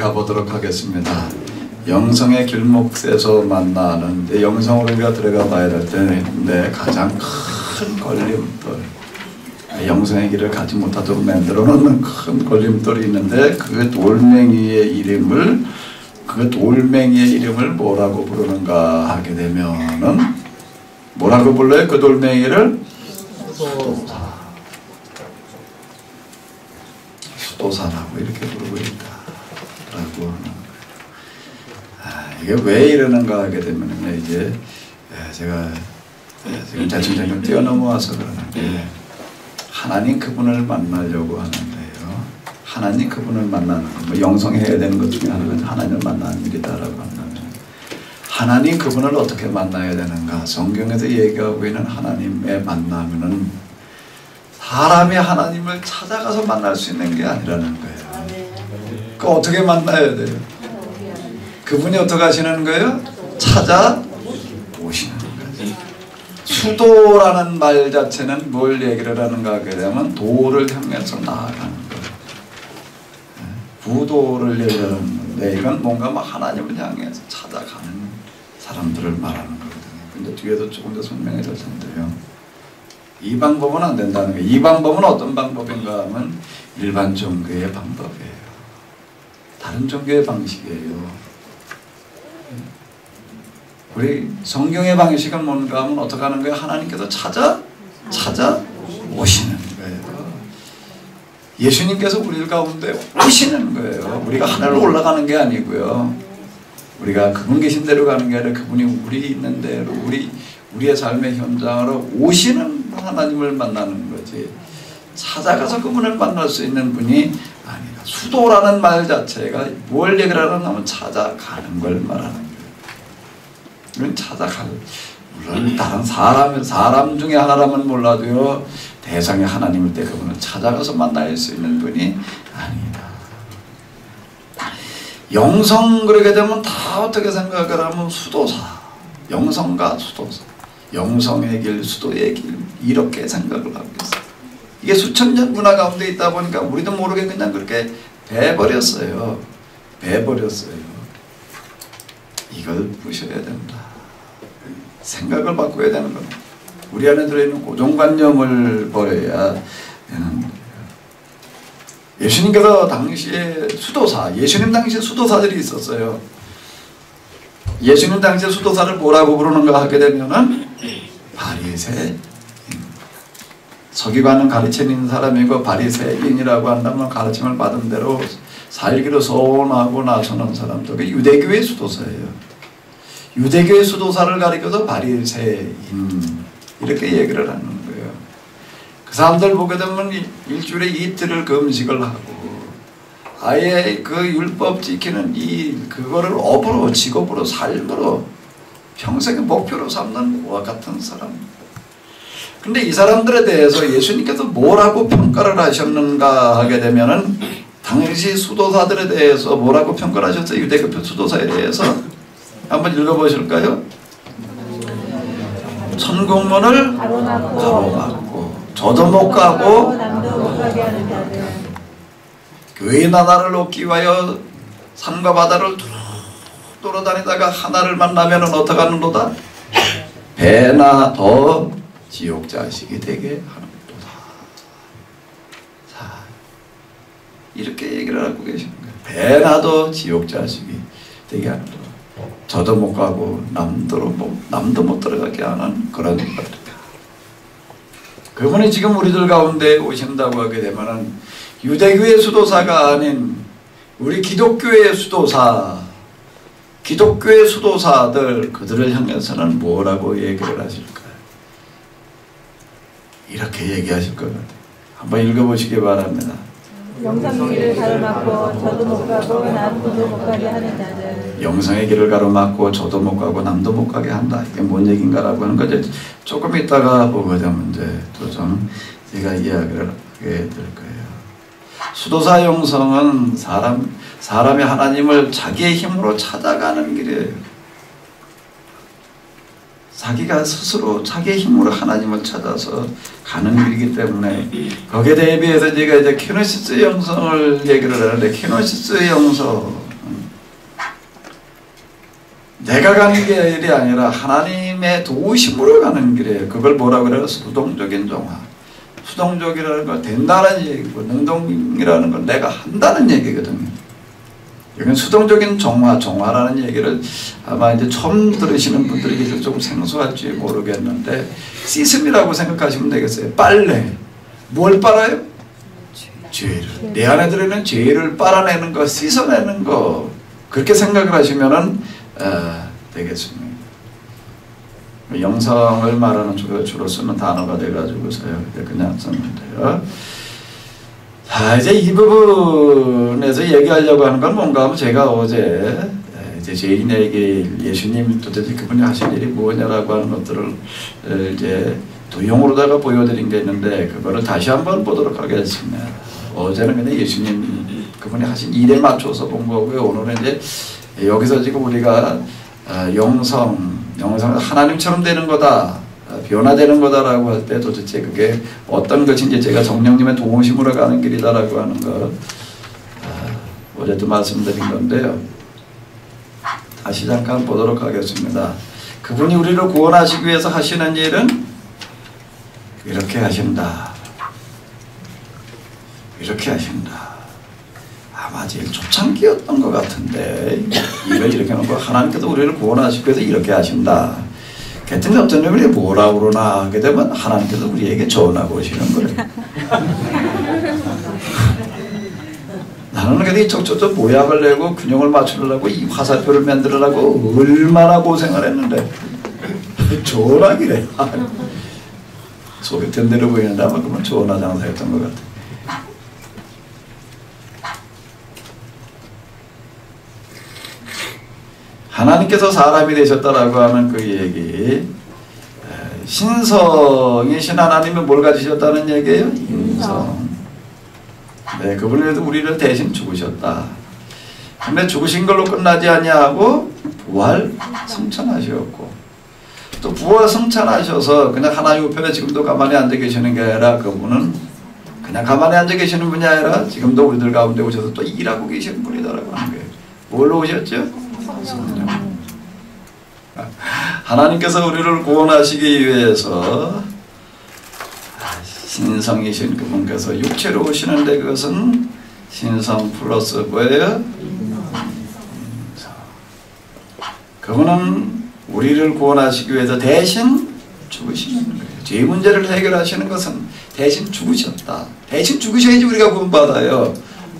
가보도록 하겠습니다. 영성의 길목에서 만나는 영성으로 우리가 들어가 봐야 될 텐데 가장 큰 걸림돌, 영성의 길을 가지 못하도록 만들어 놓는 큰 걸림돌이 있는데 그 돌멩이의 이름을 뭐라고 부르는가 하게 되면은 뭐라고 불러요? 그 돌멩이를 수도사. 수도사라고 이렇게 부르고 있다라고 하는 거예요. 이게 왜 이러는가 하게 되면은 이제 제가 지금 대충 뛰어넘어와서 그러는데 하나님 그분을 만나려고 하는데요. 하나님 그분을 만나는 거, 뭐 영성해야 되는 것 중에 하나는 하나님을 만나는 일이다라고 한다면 하나님 그분을 어떻게 만나야 되는가? 성경에서 얘기하고 있는 하나님의 만남은 사람이 하나님을 찾아가서 만날 수 있는 게 아니라는 거예요. 그 어떻게 만나야 돼요? 그분이 어떻게 하시는 거예요? 찾아오시는 거예요. 수도라는 말 자체는 뭘 얘기를 하는가 하게 되면 도를 향해서 나아가는 거예요. 부도를 얘기하는 건데 이건 뭔가 막 하나님을 향해서 찾아가는 사람들을 말하는 거거든요. 근데 뒤에도 조금 더 설명해 줄 텐데요. 이 방법은 안 된다는 거예요. 이 방법은 어떤 방법인가 하면 일반 종교의 방법이에요. 다른 종교의 방식이에요. 우리 성경의 방식은 뭔가 하면 어떻게 하는 거예요? 하나님께서 찾아오시는 거예요. 예수님께서 우리 가운데 오시는 거예요. 우리가 하늘로 올라가는 게 아니고요. 우리가 그분 계신 대로 가는 게 아니라 그분이 우리 있는 대로 우리의 삶의 현장으로 오시는 하나님을 만나는 거지. 찾아가서 그분을 만날 수 있는 분이 아니다. 수도라는 말 자체가 뭘 얘기를 하냐면 찾아가는 걸 말하는 거예요. 이건 물론 다른 사람 중에 하나라면 몰라도요. 대상의 하나님일 때 그분을 찾아가서 만날 수 있는 분이 아니다. 영성 그러게 되면 다 어떻게 생각을 하면 수도사, 영성과 수도사, 영성의 길, 수도의 길 이렇게 생각을 하고 있어요. 이게 수천 년 문화 가운데 있다 보니까 우리도 모르게 그냥 그렇게 배버렸어요. 이걸 부셔야 된다. 생각을 바꿔야 되는 겁니다. 우리 안에 들어있는 고정관념을 버려야 되는 거예요. 예수님께서 당시에 예수님 당시에 수도사들이 있었어요. 예수님 당시에 수도사를 뭐라고 부르는가 하게 되면은 바리새인. 서기관은 가르치는 사람이고 바리새인이라고 한다면 가르침을 받은 대로 살기로 소원하고 나서는 사람들. 유대교의 수도사예요. 유대교의 수도사를 가리켜서 바리새인 이렇게 얘기를 하는 거예요. 그 사람들 보게 되면 일주일에 이틀을 금식을 하고 아예 그 율법 지키는 그거를 업으로 직업으로 삶으로 평생의 목표로 삼는 그와 같은 사람. 근데 이 사람들에 대해서 예수님께서 뭐라고 평가를 하셨는가 하게 되면은 당시 수도사들에 대해서 뭐라고 평가를 하셨어요? 유대교 수도사에 대해서 한번 읽어보실까요? 천국문을 가로막고 저도 못 가고 교회 나라를 얻기 위하여 산과 바다를 돌아다니다가 하나를 만나면 어떻게 하는도다? 배나 더 지옥 자식이 되게 하는도다. 자, 이렇게 얘기를 하고 계시는 거예요. 배나 더 지옥 자식이 되게 하는도다. 저도 못 가고 남도 못 들어가게 하는 그런 것들. 그분이 지금 우리들 가운데 오신다고 하게 되면은 유대교의 수도사가 아닌 우리 기독교의 수도사들 그들을 향해서는 뭐라고 얘기를 하실까요? 이렇게 얘기하실 것 같아요. 한번 읽어보시기 바랍니다. 영성의 길을 가로막고 저도 못 가고 남도 못 가게 하는 자들. 영성의 길을 가로막고 저도 못 가고 남도 못 가게 한다. 이게 뭔 얘기인가라고 하는 거죠. 조금 있다가 보게 되면 이제 또 좀 제가 이야기를 하게 될 거예요. 수도사 영성은 사람이 하나님을 자기의 힘으로 찾아가는 길이에요. 자기가 스스로 자기의 힘으로 하나님을 찾아서 가는 길이기 때문에 거기에 대비해서 제가 이제 케노시스 영성을 얘기를 하는데 케노시스 영성 내가 가는 길이 아니라 하나님의 도우심으로 가는 길이에요. 그걸 뭐라 그래요? 수동적인 정화. 수동적이라는 건 된다는 얘기고 능동이라는 건 내가 한다는 얘기거든요. 이건 수동적인 정화라는 얘기를 아마 이제 처음 들으시는 분들에게 좀 생소할지 모르겠는데 씻음이라고 생각하시면 되겠어요. 빨래. 뭘 빨아요? 죄를. 내 안에 들어있는 죄를 빨아내는 거, 씻어내는 거. 그렇게 생각을 하시면은 되겠습니다. 영성을 말하는 주로 쓰는 단어가 돼가지고서요. 그냥 썼는데요. 자, 이제 이 부분에서 얘기하려고 하는 건 뭔가 하면 제가 어제 이제 죄인에게 예수님 도대체 그분이 하신 일이 뭐냐라고 하는 것들을 이제 도형으로다가 보여드린 게 있는데 그거를 다시 한번 보도록 하겠습니다. 어제는 그냥 예수님 그분이 하신 일에 맞춰서 본 거고요. 오늘은 이제 여기서 지금 우리가 영성 하나님처럼 되는 거다, 변화되는 거다라고 할 때 도대체 그게 어떤 것인지 제가 성령님의 도우심으로 가는 길이다라고 하는 것 어제도 말씀드린 건데요. 다시 잠깐 보도록 하겠습니다. 그분이 우리를 구원하시기 위해서 하시는 일은 이렇게 하신다. 이렇게 하신다. 아마 제일 초창기였던 것 같은데 이걸 이렇게 하는 거 하나님께서 우리를 구원하시기 위해서 이렇게 하신다. 그랬더니 어떤 놈이 뭐라고 그러나 하게 되면 하나님께서 우리에게 전하고 오시는 거예요. 나는 근데 저쪽 모양을 내고 균형을 맞추려고 이 화살표를 만들려고 얼마나 고생을 했는데 전하기래. 속이 든 대로 보이는데 아마 그건 전하 장사였던 것 같아요. 하나님께서 사람이 되셨다라고 하는 그 얘기, 신성이신 하나님은 뭘 가지셨다는 얘기예요? 인성. 네, 그분이 우리를 대신 죽으셨다. 근데 죽으신 걸로 끝나지 아니하고 부활 승천하셨고, 또 부활 승천하셔서 그냥 하나님 우편에 지금도 가만히 앉아 계시는 게 아니라 그분은 그냥 가만히 앉아 계시는 분이 아니라 지금도 우리들 가운데 오셔서 또 일하고 계시는 분이다라고 하는 거예요. 뭘로 오셨죠? 성령. 하나님께서 우리를 구원하시기 위해서 신성이신 그분께서 육체로 오시는데 그것은 신성 플러스 뭐예요? 그분은 우리를 구원하시기 위해서 대신 죽으시는 거예요. 죄 문제를 해결하시는 것은 대신 죽으셨다. 대신 죽으셔야지 우리가 구원받아요.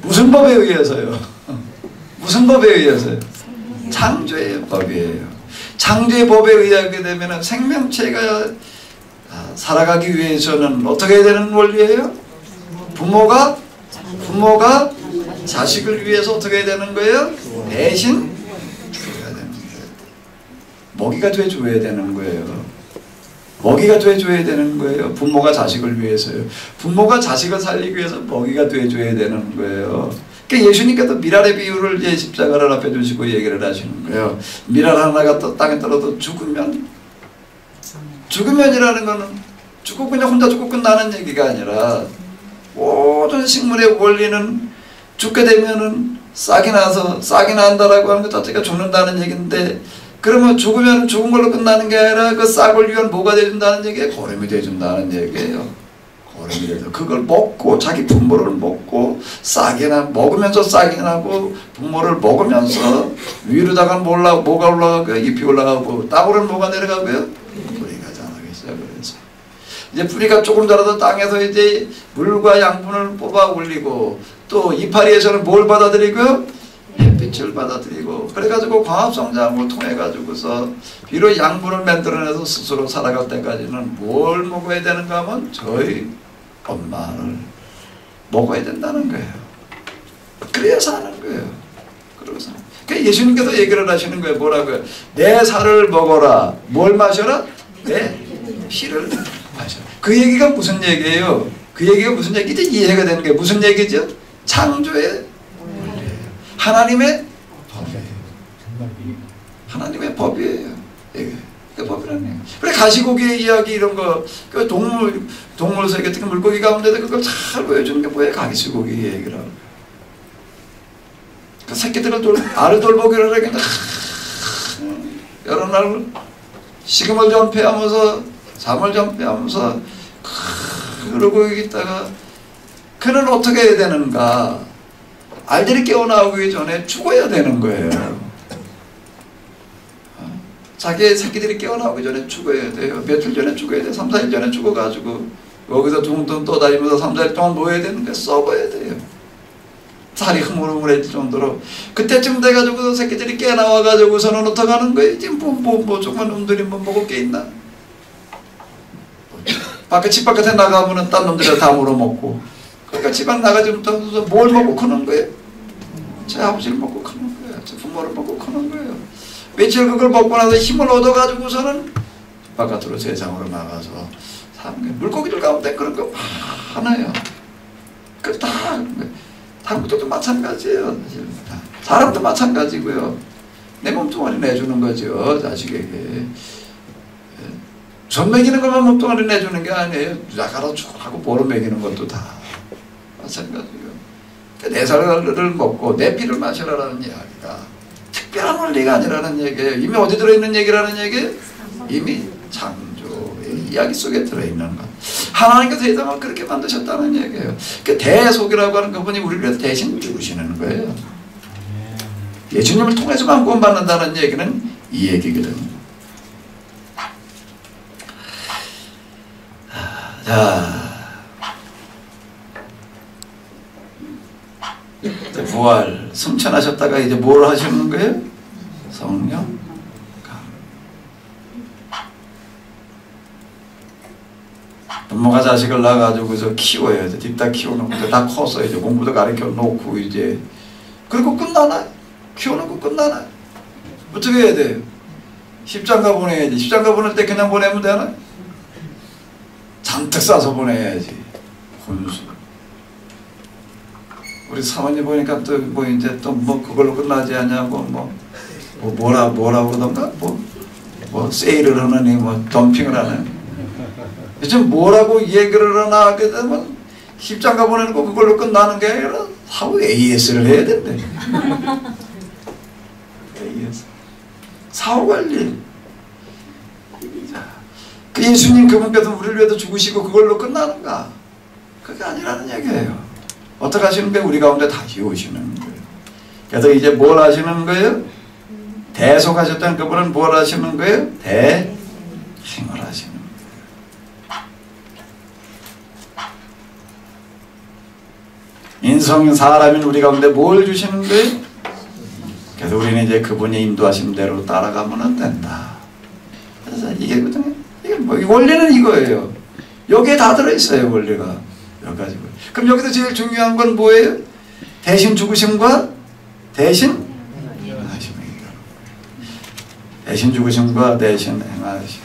무슨 법에 의해서요? 무슨 법에 의해서요? 창조의 법이에요. 창조의 법에 의하게 되면 생명체가 살아가기 위해서는 어떻게 해야 되는 원리예요? 부모가 자식을 위해서 어떻게 해야 되는 거예요? 대신 죽어야 되는 거예요. 먹이가 돼줘야 되는 거예요. 먹이가 돼줘야 되는 거예요. 부모가 자식을 위해서요. 부모가 자식을 살리기 위해서 먹이가 돼줘야 되는 거예요. 그러니까 예수님께서 미랄의 비유를 이제 십자가를 앞에 두시고 얘기를 하시는 거예요. 미랄 하나가 또 땅에 떨어져 죽으면이라는 거는 죽고 그냥 혼자 죽고 끝나는 얘기가 아니라 모든 식물의 원리는 죽게 되면은 싹이 난다라고 하는 것 자체가 죽는다는 얘기인데, 그러면 죽으면 죽은 걸로 끝나는 게 아니라 그 싹을 위한 뭐가 돼준다는 얘기예요? 거름이 돼준다는 얘기예요. 그걸 먹고 자기 분모를 먹고 먹으면서 싹이 나고 분모를 먹으면서 위로다가 뭐가 올라가고요? 잎이 올라가고 땅으로는 뭐가 내려가고요? 뿌리가 자라기 시작해서 이제 뿌리가 조금 자라서 땅에서 이제 물과 양분을 뽑아 올리고 또 이파리에서는 뭘 받아들이고요? 햇빛을 받아들이고 그래가지고 광합성장을 통해 가지고서 비록 양분을 만들어내서 스스로 살아갈 때까지는 뭘 먹어야 되는가 하면 저희 엄마를 먹어야 된다는 거예요. 그래야 사는 거예요. 그러고서 그러니까 예수님께서 얘기를 하시는 거예요. 뭐라고요? 내 살을 먹어라. 뭘 마셔라? 내 피를 마셔라. 그 얘기가 무슨 얘기예요? 그 얘기가 무슨 얘기죠? 이해가 되는 게 무슨 얘기죠? 창조의 원리예요. 하나님의 법이에요. 하나님의 법이에요. 그 법이라는 얘기. 그래 가시고기의 이야기 이런 거, 그 동물 세계 특히 물고기 가운데도 그걸 잘 보여주는 게 뭐예요? 가시고기 얘기라고. 그 새끼들을 알을 돌보기를 하겠는데 여러 날 식음을 전폐하면서 잠을 전폐하면서 그러고 있다가 그는 어떻게 해야 되는가? 알들이 깨어나오기 전에 죽어야 되는 거예요. 자기의 새끼들이 깨어나오기 전에 죽어야 돼요. 며칠 전에 죽어야 돼요. 3, 4일 전에 죽어가지고 거기서 둥둥 떠다니면서 3, 4일 동안 놓아야 되는 게 썩어야 돼요. 살이 흐물흐물해질 정도로. 그때쯤 돼가지고 새끼들이 깨나와가지고서는 어떡하는 거예요? 이제 뭐 정말 놈들이 뭐 먹을 게 있나? 집 바깥에 나가면은 딴 놈들이 다 물어먹고. 그러니까 집안 나가지 못하면서 뭘 먹고 크는 거예요? 제 아버지를 먹고 크는 거예요. 제 부모를 먹고 크는 거예요. 며칠 그걸 먹고 나서 힘을 얻어가지고서는 바깥으로 세상으로 나가서 사는 거예요. 물고기들 가운데 그런 거 많아요. 그 다 당구들도 마찬가지예요. 사람도 마찬가지고요. 내 몸뚱아리 내주는 거죠. 자식에게. 전 먹이는 것만 몸뚱아리 내주는 게 아니에요. 나가라 하고 보러 먹이는 것도 다 마찬가지고요. 내 살을 먹고 내 피를 마시라는 이야기가 특별한 원리가 아니라는 얘기예요. 이미 어디 들어있는 얘기라는 얘기예요? 이미 창조의 이야기 속에 들어있는 것. 하나님께서 세상을 그렇게 만드셨다는 얘기예요. 그 대속이라고 하는 그분이 우리를 위해서 대신 죽으시는 거예요. 예수님을 통해서만 구원받는다는 얘기는 이 얘기거든요. 자, 이제 부활 승천하셨다가 이제 뭘 하시는 거예요? 성령 부모가 자식을 낳아가지고서 키워야 돼. 뒷다 키워놓고 다 커서 이제 공부도 가르쳐 놓고 이제 그리고 끝나나? 키워놓고 끝나나? 어떻게 해야 돼요? 십장가 보내야지. 십장가 보낼 때 그냥 보내면 되나? 잔뜩 싸서 보내야지. 혼수. 우리 사모님 보니까 또 뭐 이제 또 뭐 그걸로 끝나지 않냐고 뭐라고 그러던가 뭐 세일을 하느니 뭐 덤핑을 하느니. 요즘 뭐라고 얘기를 하나 하게 되면 십장가 보내는 거 그걸로 끝나는 게 아니라 사후 AS를 해야 된대. AS. 사후 관리. 그 예수님 그분께서 우리를 위해서 죽으시고 그걸로 끝나는가? 그게 아니라는 얘기예요. 어떻게 하시는 게 우리 가운데 다 이루시는 거예요. 그래서 이제 뭘 하시는 거예요? 대속하셨던 그분은 뭘 하시는 거예요? 대행을 하시는 거예요. 인성 사람인 우리 가운데 뭘 주시는 거예요? 그래서 우리는 이제 그분이 인도하신 대로 따라가면 된다. 그래서 이게거든요. 이게 뭐 원리는 이거예요. 여기에 다 들어있어요. 원리가 몇 가지. 그럼 여기서 제일 중요한 건 뭐예요? 대신 죽으심과 대신 행하심입니다. 대신 죽으심과 대신 행하심.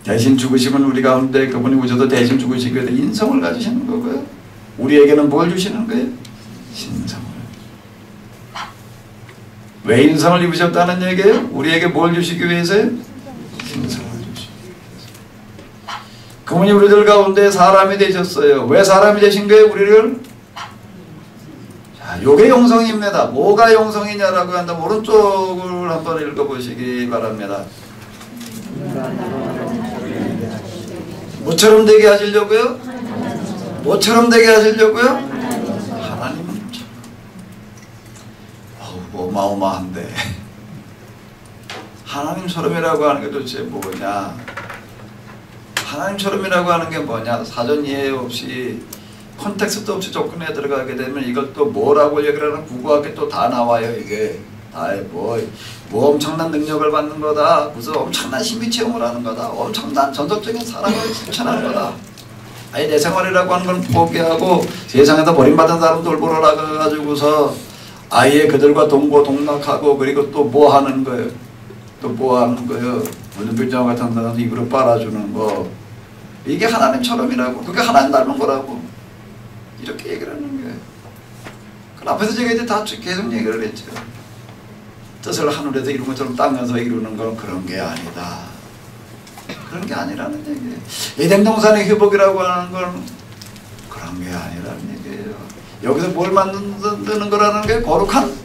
대신 죽으심은 우리 가운데 그분이 오셔서 대신 죽으시기 위해서 인성을 가지시는 거고요. 우리에게는 뭘 주시는 거예요? 신성을. 왜 인성을 입으셨다는 얘기예요? 우리에게 뭘 주시기 위해서요? 신성을 주시기 위해서. 그분이 우리들 가운데 사람이 되셨어요. 왜 사람이 되신 거예요? 우리를? 자, 요게 영성입니다. 뭐가 영성이냐라고 한다면 오른쪽을 한번 읽어보시기 바랍니다. 뭐처럼 되게 하시려고요? 뭐처럼 되게 하시려고요? 하나님처럼. 어마어마한데 하나님처럼이라고 하는 게 도대체 뭐냐? 하나님처럼이라고 하는 게 뭐냐? 사전 이해 없이 컨텍스트 없이 접근해 들어가게 되면 이걸 또 뭐라고 얘기를 하는 국어학에 또 다 나와요. 이게 다 뭐 엄청난 능력을 받는 거다. 무슨 엄청난 심리 체험을 하는 거다. 엄청난 전설적인 사랑을 실천하는 거다. 아니 내 생활이라고 하는 건 포기하고 세상에서 버림받은 사람들 보러 나가가지고서 아예 그들과 동고동락하고 그리고 또 뭐 하는 거예요? 또 뭐 하는 거예요? 문병장 같은 사람 입으로 빨아주는 거. 이게 하나님처럼이라고. 그게 하나님 닮은 거라고. 이렇게 얘기를 하는 거예요. 그 앞에서 제가 이제 다 계속 얘기를 했죠. 뜻을 하늘에서 이룬 것처럼 땅에서 이루는 건 그런 게 아니다. 그런 게 아니라는 얘기예요. 에덴 동산의 회복이라고 하는 건 그런 게 아니라는 얘기예요. 여기서 뭘 만드는 거라는 게 거룩한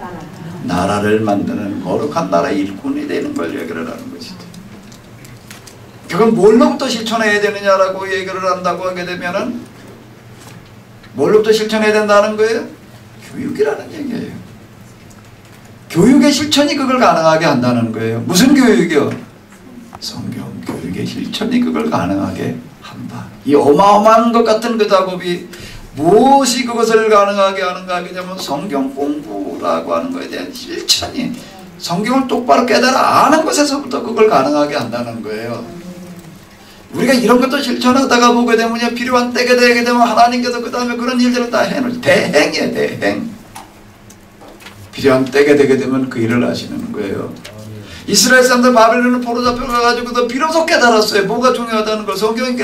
나라를 만드는 거룩한 나라의 일꾼이 되는 걸 얘기를 하는 것이죠. 그건 뭘로부터 실천해야 되느냐라고 얘기를 한다고 하게 되면은 뭘로부터 실천해야 된다는 거예요? 교육이라는 얘기예요. 교육의 실천이 그걸 가능하게 한다는 거예요. 무슨 교육이요? 성경 교육의 실천이 그걸 가능하게 한다. 이 어마어마한 것 같은 그 작업이 무엇이 그것을 가능하게 하는가 하게 되면 성경 공부라고 하는 것에 대한 실천이 성경을 똑바로 깨달아 아는 것에서부터 그걸 가능하게 한다는 거예요. 우리가 이런 것도 실천하다가 보게 되면 필요한 때가 되게 되면 하나님께서 그 다음에 그런 일들을 다 해놓을 대행이에요. 대행. 필요한 때가 되게 되면 그 일을 하시는 거예요. 이스라엘 사람들 바벨론을 포로 잡혀가지고도 비로소 깨달았어요. 뭐가 중요하다는 걸. 성경이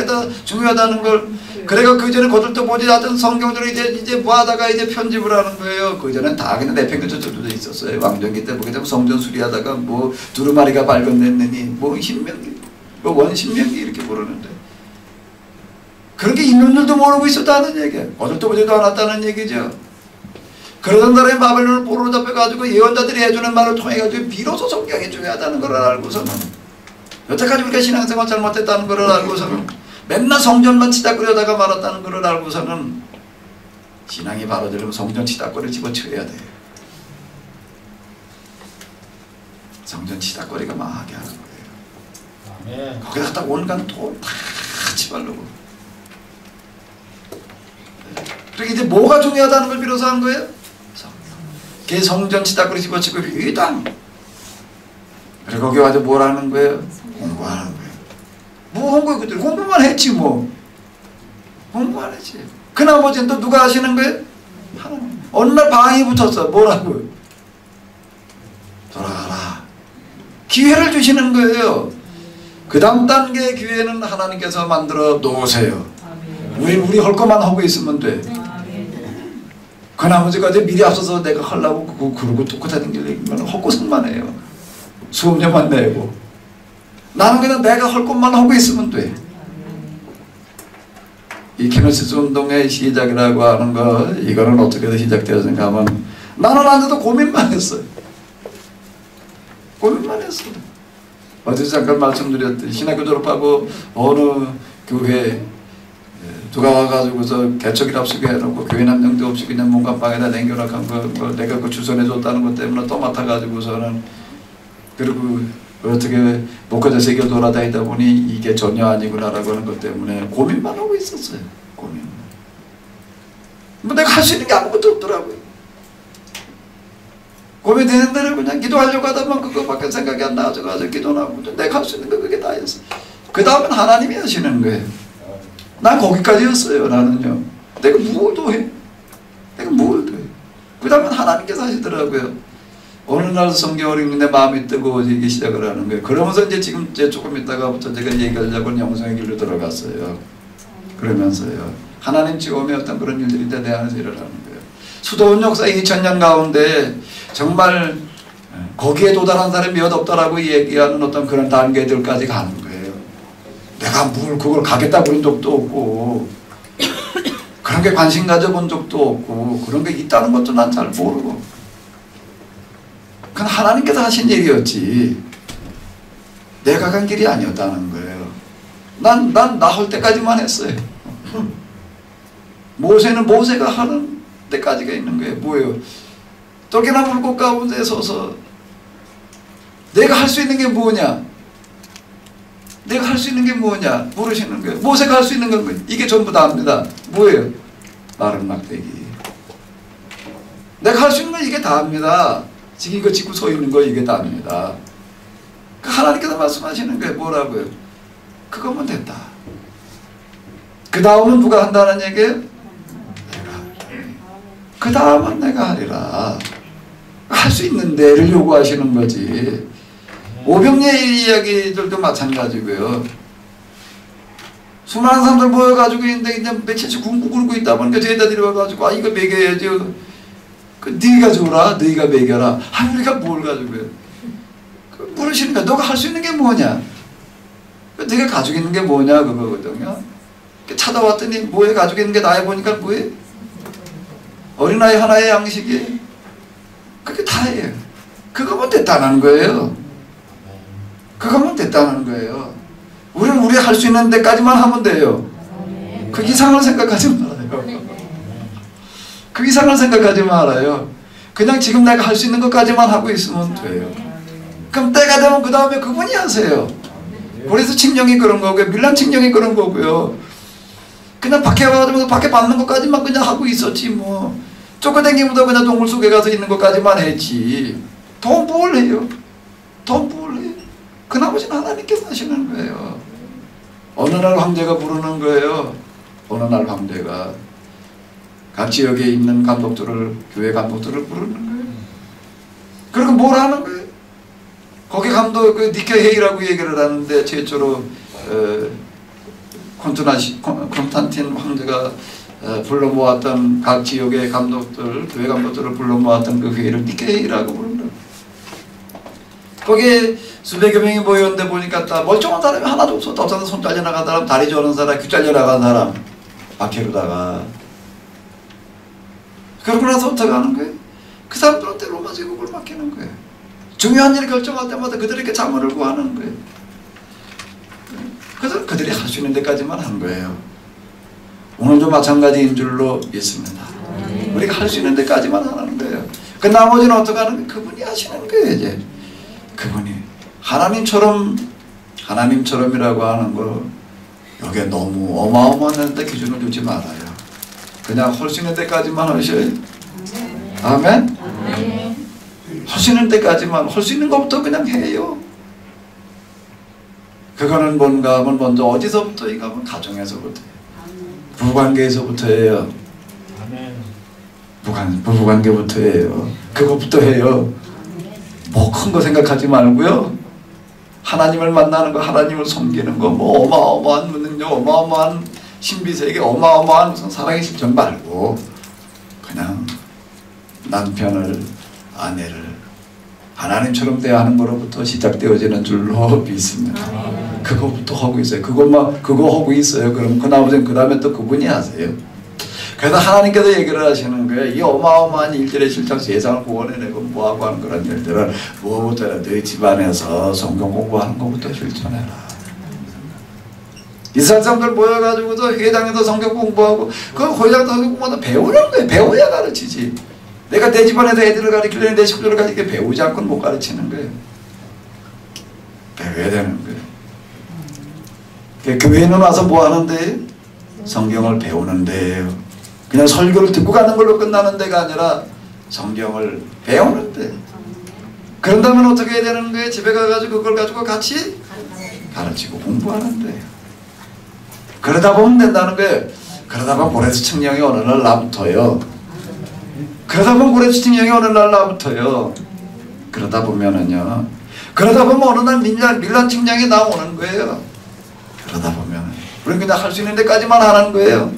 중요하다는 걸. 그래가 그 전에 거들떠 보지 않던 성경들을 이제 뭐 하다가 이제 편집을 하는 거예요. 그 전엔 다 그냥 내팽개쳐져 있었어요. 왕정기 때 보게 되면 성전 수리하다가 뭐 두루마리가 발견됐느니 뭐 신명기, 뭐 원신명기 이렇게 부르는데. 그렇게 있는 줄도 모르고 있었다는 얘기예요. 거들떠 보지도 않았다는 얘기죠. 그러던 사람이 바벨론을 포로로 잡혀가지고 예언자들이 해주는 말을 통해가지고 비로소 성경이 중요하다는 걸 알고서는 여태까지 우리가 신앙생활 잘못했다는 걸 알고서는 맨날 성전만 치닫거리다가 말았다는 걸 알고서는 신앙이 바로지려면 성전 치닫거리 집어쳐야 돼요. 성전 치닫거리가 망하게 하는 거예요. 거기다 딱 온갖 돈 다 집어넣고 그렇게 이제 뭐가 중요하다는 걸 비로소 한 거예요? 그 성전 치닫거리 집어치고 회당. 그리고 거기 와서 뭘 하는 거예요? 공부하는 거예요. 뭐 한 거예요? 그때 공부만 했지 뭐. 공부만 했지. 그 나머지는 또 누가 하시는 거예요? 하나님. 어느 날 방이 붙었어. 뭐라고요? 돌아가라. 기회를 주시는 거예요. 그 다음 단계의 기회는 하나님께서 만들어 놓으세요. 우리 할 것만 하고 있으면 돼. 그 나머지까지 미리 앞서서 내가 하려고 그러고 똑같은 길 얘기면 헛고생만 해요. 수업료만 내고. 나는 그냥 내가 할 것만 하고 있으면 돼. 이 케노시스 운동의 시작이라고 하는 거 이거는 어떻게 시작되었는가 하면 나는 앉아도 고민만 했어요. 고민만 했어요. 어제 잠깐 말씀드렸듯이 신학교 졸업하고 어느 교회 누가 와가지고서 개척이랍시고 해놓고 교인 한 명도 없이 그냥 문간방에다 남겨놓은 거 내가 그 주선해줬다는 것 때문에 또 맡아가지고서는 그리고 어떻게 목회자 세계 돌아다니다 보니 이게 전혀 아니구나라고 하는 것 때문에 고민만 하고 있었어요. 고민만. 뭐 내가 할 수 있는 게 아무것도 없더라고요. 고민되는 대로 그냥 기도하려고 하다 보면 그거밖에 생각이 안 나가지고 기도나 하고 내가 할 수 있는 거 그게 다였어요. 그 다음은 하나님이 하시는 거예요. 난 거기까지였어요. 나는요. 내가 뭘 더 해? 내가 뭘 더 해? 그 다음엔 하나님께서 하시더라고요. 어느 날 성경을 읽는데 마음이 뜨거워지기 시작을 하는 거예요. 그러면서 이제 지금 조금 있다가부터 제가 얘기하려고 영성의 길로 들어갔어요. 그러면서요. 하나님 지금의 어떤 그런 일들이 내 안에서 일어나는 거예요. 수도원 역사 2000년 가운데 정말 거기에 도달한 사람이 몇 없다라고 얘기하는 어떤 그런 단계들까지 가는 거예요. 내가 뭘 그걸 가겠다 그런 적도 없고 그런 게 관심 가져본 적도 없고 그런 게 있다는 것도 난 잘 모르고 그건 하나님께서 하신 일이었지 내가 간 길이 아니었다는 거예요. 난 나 할 때까지만 했어요. 모세는 모세가 하는 때까지가 있는 거예요. 뭐예요? 떡이나 물꽃 가운데 서서 내가 할 수 있는 게 뭐냐? 내가 할 수 있는 게 뭐냐? 물으시는 거예요. 모세가 할 수 있는 건 이게 전부 다입니다. 뭐예요? 마른 막대기. 내가 할 수 있는 건 이게 다입니다. 지금 이거 짚고 서 있는 거 이게 다입니다. 하나님께서 말씀하시는 거예요. 뭐라고요? 그거면 됐다. 그 다음은 누가 한다는 얘기예요? 내가. 그 다음은 내가 하리라. 할 수 있는 데를 요구하시는 거지. 오병리의 이야기들도 마찬가지고요. 수많은 사람들 모여가지고 있는데 이제 며칠씩 굶고 굶고 있다 보니까 저희다 데려와가지고 이거 먹여야지. 네가 줘라. 네가 먹여라. 우리가 뭘 가지고요. 물으시는 거야. 너가 할 수 있는 게 뭐냐? 네가 가지고 있는 게 뭐냐 그거거든요. 찾아왔더니 뭐에 가지고 있는 게 나야 보니까 뭐에? 어린아이 하나의 양식이 그게 다예요. 그거면 됐다는 거예요. 그거면 됐다는 거예요. 우리는 우리 할 수 있는 데까지만 하면 돼요. 그 이상을 생각하지 말아요. 그 이상을 생각하지 말아요. 그냥 지금 내가 할 수 있는 것까지만 하고 있으면 돼요. 그럼 때가 되면 그 다음에 그분이 하세요. 그래서 칙령이 그런 거고요. 밀란 칙령이 그런 거고요. 그냥 밖에 와가지고 밖에 받는 것까지만 그냥 하고 있었지 뭐. 쫓겨다니기보다 그냥 동굴 속에 가서 있는 것까지만 했지. 더 뭘 해요? 더 뭘 해요? 그 나머지는 하나님께서 하시는 거예요. 어느 날 황제가 부르는 거예요. 어느 날 황제가 각 지역에 있는 감독들을, 교회 감독들을 부르는 거예요. 그리고 뭘 하는 거예요? 거기 감독, 그 니케헤이라고 얘기를 하는데, 최초로 콘스탄틴 황제가 불러 모았던 각 지역의 감독들, 교회 감독들을 불러 모았던 그 회의를 니케헤이라고 부른다. 거기에 수백여 명이 모였는데 보니까 다 멀쩡한 사람이 하나도 없었다. 없어서 손 잘려나간 사람, 다리 저는 사람, 귀 잘려나간 사람, 박해로다가. 그러고 나서 어떻게 하는 거예요? 그 사람들한테 로마 제국을 맡기는 거예요. 중요한 일을 결정할 때마다 그들에게 자문을 구하는 거예요. 그래서 그들이 할 수 있는 데까지만 한 거예요. 오늘도 마찬가지인 줄로 믿습니다. 우리가 할 수 있는 데까지만 하는 거예요. 그 나머지는 어떻게 하는 거예요? 그분이 하시는 거예요. 이제 그분이 하나님처럼이라고 하는 거 이게 너무 어마어마한데 기준을 두지 말아요. 그냥 할 수 있는 데까지만 하셔요. 아멘? 할 수 있는 데까지만, 할 수 있는 것부터 그냥 해요. 그거는 뭔가 하면 먼저 어디서부터인가 하면 가정에서부터, 부부관계에서부터 해요. 부부관계부터 해요. 그것부터 해요. 뭐 큰 거 생각하지 말고요. 하나님을 만나는 거, 하나님을 섬기는 거, 뭐 어마어마한 능력, 어마어마한 신비세계, 어마어마한 무슨 사랑의 실천 말고 그냥 남편을, 아내를 하나님처럼 대하는 거로부터 시작되어지는 줄로 믿습니다. 그거부터 하고 있어요. 그거 하고 있어요. 그럼 그 다음에 또 그분이 하세요. 그래서 하나님께서 얘기를 하시는 거예요. 이 어마어마한 일들의 실천, 세상을 구원해내고 뭐하고 하는 그런 일들을 무엇부터 해라. 너희 집안에서 성경 공부하는 것부터 실천해라. 이스라엘 사람들 모여가지고서 회당에서 성경 공부하고, 그 회당에서 성경 공부하다 배우는 거예요. 배워야 가르치지. 내가 내 집안에서 애들을 가르치려면 내 식구들을 가르치게 배우지 않고는 못 가르치는 거예요. 배워야 되는 거예요. 교회는 와서 뭐 하는데? 성경을 배우는데요. 그냥 설교를 듣고 가는 걸로 끝나는 데가 아니라 성경을 배우는데. 그런다면 어떻게 해야 되는 거예요? 집에 가가지고 그걸 가지고 같이 가르치고 공부하는데요. 그러다 보면 된다는 거예요. 그러다 보면 고레스 칙령이 어느 날 나부터요. 그러다 보면 고레스 칙령이 어느 날 나부터요. 그러다 보면은요. 그러다 보면 어느 날 밀란 칙령이 나오는 거예요. 그러다 보면 우리는 그냥 할 수 있는 데까지만 하는 거예요.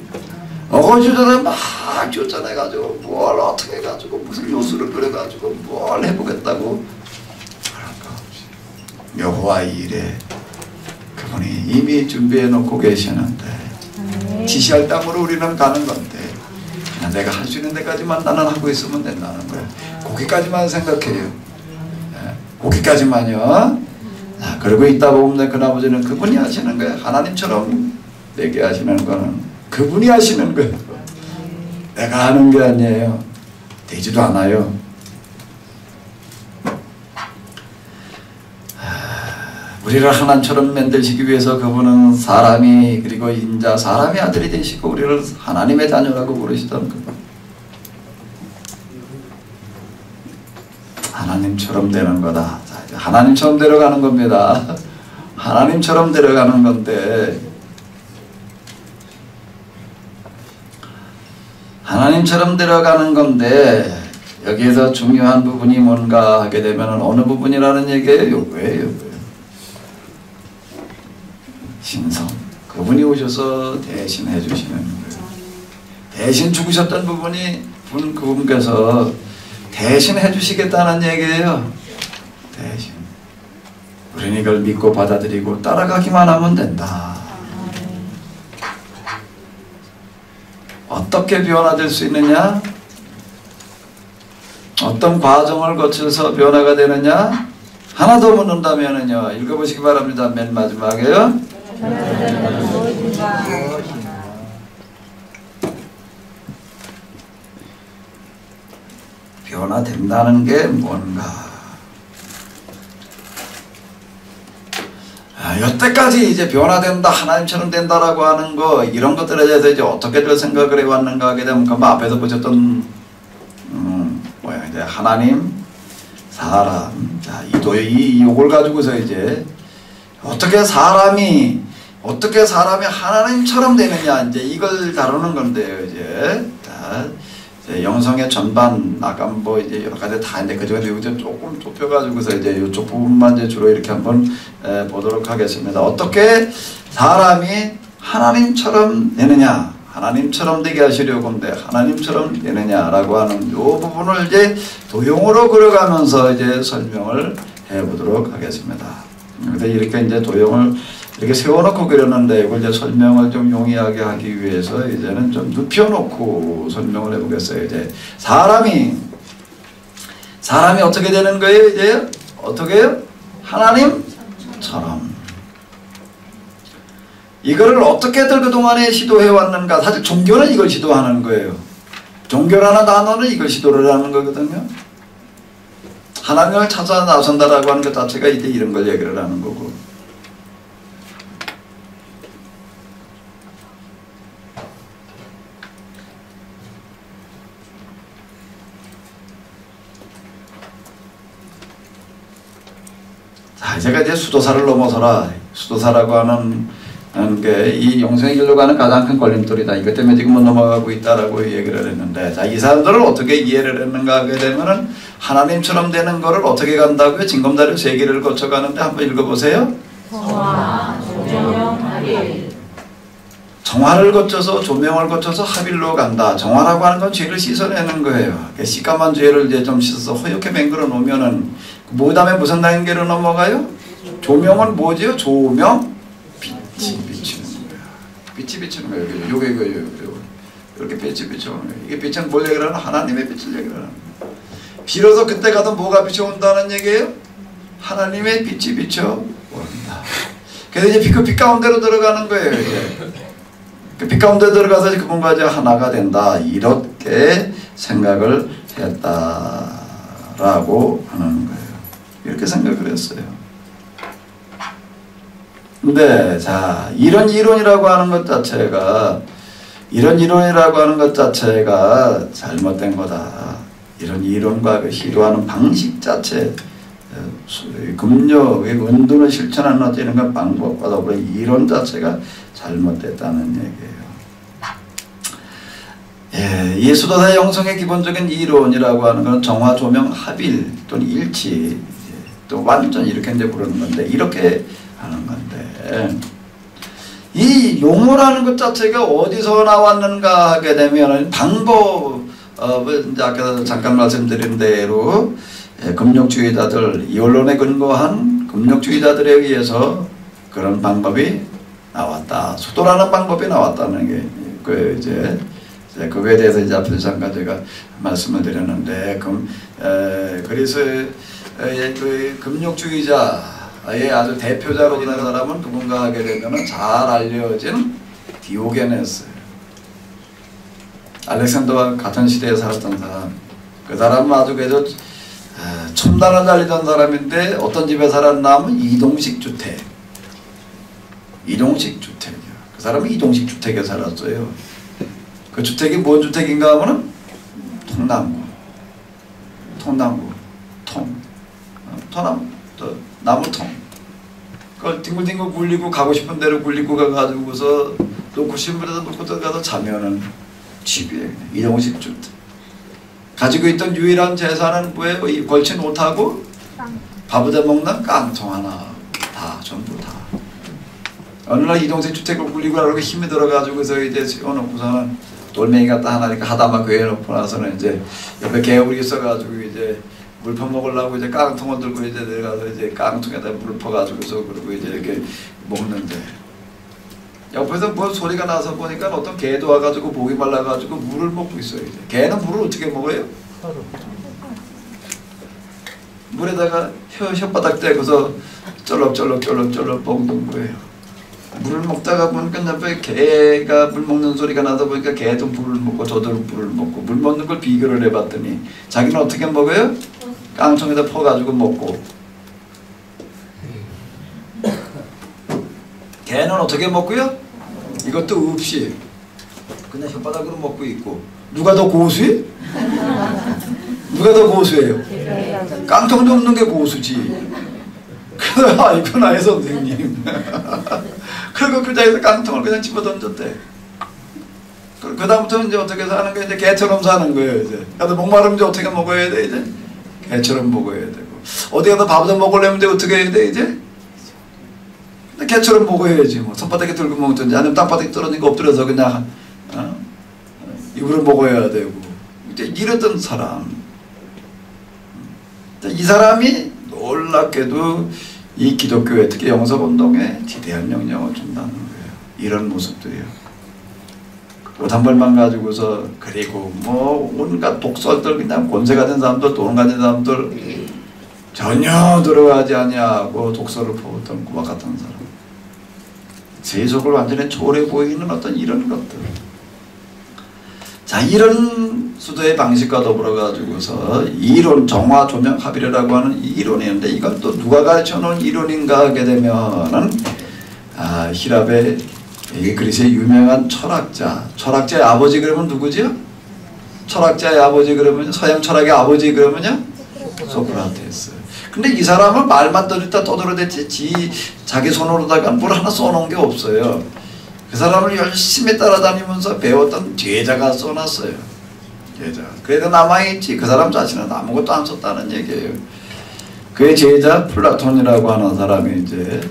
어거지전에 막 쫓아내가지고 뭘 어떻게 해가지고 무슨 요술을 그려가지고 뭘 해보겠다고 그럴 거 없이 여호와의 일에 그분이 이미 준비해놓고 계시는데 지시할 땅으로 우리는 가는 건데 그냥 내가 할 수 있는 데까지만 나는 하고 있으면 된다는 거예요. 거기까지만 생각해요. 거기까지만요. 그러고 있다 보면 그 나머지는 그분이 하시는 거예요. 하나님처럼 내게 하시는 거는 그분이 하시는 거예요. 내가 하는 게 아니에요. 되지도 않아요. 우리를 하나님처럼 만드시기 위해서 그분은 사람이, 그리고 인자 사람의 아들이 되시고 우리를 하나님의 자녀라고 부르시던 그분. 하나님처럼 되는 거다. 하나님처럼 데려가는 겁니다. 하나님처럼 데려가는 건데, 하나님처럼 데려가는 건데 여기에서 중요한 부분이 뭔가 하게 되면 어느 부분이라는 얘기예요? 요거예요. 신성. 그분이 오셔서 대신 해주시는 거예요. 대신 죽으셨던 부분이 그분께서 대신 해주시겠다는 얘기예요. 대신. 우리는 이걸 믿고 받아들이고 따라가기만 하면 된다. 어떻게 변화될 수 있느냐? 어떤 과정을 거쳐서 변화가 되느냐? 하나 더 묻는다면은요. 읽어보시기 바랍니다. 맨 마지막에요. 변화된다는 게 뭔가? 여태까지 이제 변화된다, 하나님처럼 된다라고 하는 거, 이런 것들에 대해서 이제 어떻게들 생각을 해왔는가 하게 되면, 그 앞에서 보셨던, 이제 하나님, 사람. 자, 이걸 가지고서 이제, 어떻게 사람이 하나님처럼 되느냐, 이제 이걸 다루는 건데요, 이제. 자, 영성의 전반, 아까 뭐 이제 여러 가지 다 있는데, 그중에 이제 조금 좁혀가지고서 이제 이쪽 부분만 이제 주로 이렇게 한번 보도록 하겠습니다. 어떻게 사람이 하나님처럼 되느냐, 하나님처럼 되게 하시려고 하는데, 하나님처럼 되느냐라고 하는 이 부분을 이제 도형으로 그려가면서 이제 설명을 해보도록 하겠습니다. 그래서 이렇게 이제 도형을 이렇게 세워놓고 그렸는데 이걸 이제 설명을 좀 용이하게 하기 위해서 이제는 좀 눕혀놓고 설명을 해보겠어요. 이제 사람이 어떻게 되는 거예요? 이제 어떻게요? 하나님처럼. 이거를 어떻게들 그동안에 시도해왔는가? 사실 종교는 이걸 시도하는 거예요. 종교라는 단어는 이걸 시도를 하는 거거든요. 하나님을 찾아 나선다라고 하는 것 자체가 이제 이런 걸 얘기를 하는 거고. 자, 제가 이제 수도사를 넘어서라. 수도사라고 하는 게 이 영생의 길로 가는 가장 큰 걸림돌이다. 이것 때문에 지금 못 넘어가고 있다라고 얘기를 했는데, 자, 이 사람들을 어떻게 이해를 했는가 하게 되면은 하나님처럼 되는 거를 어떻게 간다고요? 징검다리 3개를 거쳐가는데 한번 읽어보세요. 정화, 조명, 합일. 정화를 거쳐서 조명을 거쳐서 합일로 간다. 정화라고 하는 건 죄를 씻어내는 거예요. 시까만 죄를 이제 좀 씻어서 허옇게 맹글어 놓으면은 그 다음에 무슨 단계로 넘어가요? 조명은 뭐지요? 조명? 빛이 비치는 거야. 빛이 비치는 거예요. 이거 이렇게 빛이 비춰오는 거예요. 이게 빛은 뭘 얘기를 하나? 하나님의 빛을 얘기를 하는 거예요. 비로소 그때 가도 뭐가 비춰온다는 얘기예요? 하나님의 빛이 비춰온다. 그래서 이제 그 빛 가운데로 들어가는 거예요. 이제 그 빛 가운데 들어가서 그분과 이제 하나가 된다. 이렇게 생각을 했다라고 하는 거예요. 이렇게 생각을 했어요. 근데 자, 이런 이론이라고 하는 것 자체가 잘못된 거다. 이런 이론과 그 시도하는 방식 자체, 금욕의 은둔을 실천하는 이런 것 방법과 더불어 이론 자체가 잘못됐다는 얘기예요. 예, 이 수도사 영성의 기본적인 이론이라고 하는 건 정화, 조명, 합일 또는 일치, 또 완전 이렇게 이제 부르는 건데, 이렇게 하는 건데, 이 용어라는 것 자체가 어디서 나왔는가 하게 되면 이제 아까 잠깐 말씀드린 대로 금욕주의자들, 이원론에 근거한 금욕주의자들에 의해서 그런 방법이 나왔다. 수도라는 방법이 나왔다는 게 그 이제 그거에 대해서 이제 앞에서 잠깐 제가 말씀을 드렸는데, 그래서 그 금욕주의자의 아주 대표자로 있는 사람은 누군가 하게 되면은 잘 알려진 디오게네스. 알렉산더와 같은 시대에 살았던 사람. 그 사람은 아주 그래도 첨단을 달리던 사람인데, 어떤 집에 살았나 하면 이동식 주택. 이동식 주택이요. 그 사람은 이동식 주택에 살았어요. 그 주택이 뭔 주택인가 하면은 나무통. 그걸 뒹굴뒹굴 굴리고 가고 싶은 대로 굴리고 가가지고서 놓고 신문에다 놓고 들어가서 자면은 집이에요. 이동식 주택. 가지고 있던 유일한 재산은 뭐예요? 이 걸친 옷하고 밥을 먹는 깡통 하나. 다 전부 다. 어느 날 이동식 주택을 굴리고 하려고 힘이 들어가지고서 이제 세워놓고서는 돌멩이 갖다 하나니까 하다만 괴해놓고 나서는 이제 옆에 개울이 있어가지고 이제 물 퍼먹으려고 이제 깡통을 들고 이제 내려가서 이제 깡통에다 물을 퍼가지고서 그러고 이제 이렇게 먹는데, 옆에서 뭐 소리가 나서 보니까 어떤 개도 와가지고 목이 말라가지고 물을 먹고 있어요. 이제 개는 물을 어떻게 먹어요? 물에다가 혓바닥 대고서 쩔럭쩔럭 먹는 거예요. 물을 먹다가 보니까 옆에 개가 물 먹는 소리가 나다 보니까 개도 물을 먹고 저도 물을 먹고 물 먹는 걸 비교를 해봤더니 자기는 어떻게 먹어요? 깡통에다 퍼가지고 먹고 개는 어떻게 먹고요? 이것도 없이 그냥 혓바닥으로 먹고 있고 누가 더 고수해? 누가 더 고수해요? 깡통도 없는 게 고수지. 그래서 아이구나 선생님. 그리고 그 자리에서 깡통을 그냥 집어 던졌대. 그 다음부터는 이제 어떻게 사는 거야? 이제 개처럼 사는 거예요. 이제. 근데 목마르면 이제 어떻게 먹어야 돼? 이제 개처럼 먹어야 되고. 어디 가서 밥도 먹으려면 이제 어떻게 해야 돼? 이제 근데 개처럼 먹어야지. 뭐 손바닥에 들고 먹든지 아니면 땅바닥에 떨어지니까 엎드려서 그냥 입으로 먹어야 되고. 이제 이랬던 사람. 이 사람이 놀랍게도 이 기독교에 특히 영성운동에 지대한 영향을 준다는 거예요. 이런 모습들이요. 옷 한 벌만 가지고서 그리고 뭐 온갖 독설들 그냥 권세가 된 사람들 돈 가진 사람들 전혀 들어가지 아니하고 독설을 퍼붓던 그와 같은 사람. 세속을 완전히 초월해 보이는 어떤 이런 것들. 자, 이런 수도의 방식과 더불어 가지고서 이론, 정화, 조명, 합의라고 하는 이론이 있는데 이건 또 누가 가르쳐 놓은 이론인가 하게 되면은 히랍의 그리스의 유명한 철학자의 아버지 그러면 누구지요? 철학자의 아버지 그러면 서양 철학의 아버지 그러면요? 소크라테스. 근데 이 사람은 말만 떠들어댔지 자기 손으로다가 물 하나 써놓은 게 없어요. 그 사람을 열심히 따라다니면서 배웠던 제자가 써놨어요. 제자. 그래도 남아있지. 그 사람 자신은 아무것도 안 썼다는 얘기예요. 그의 제자 플라톤이라고 하는 사람이 이제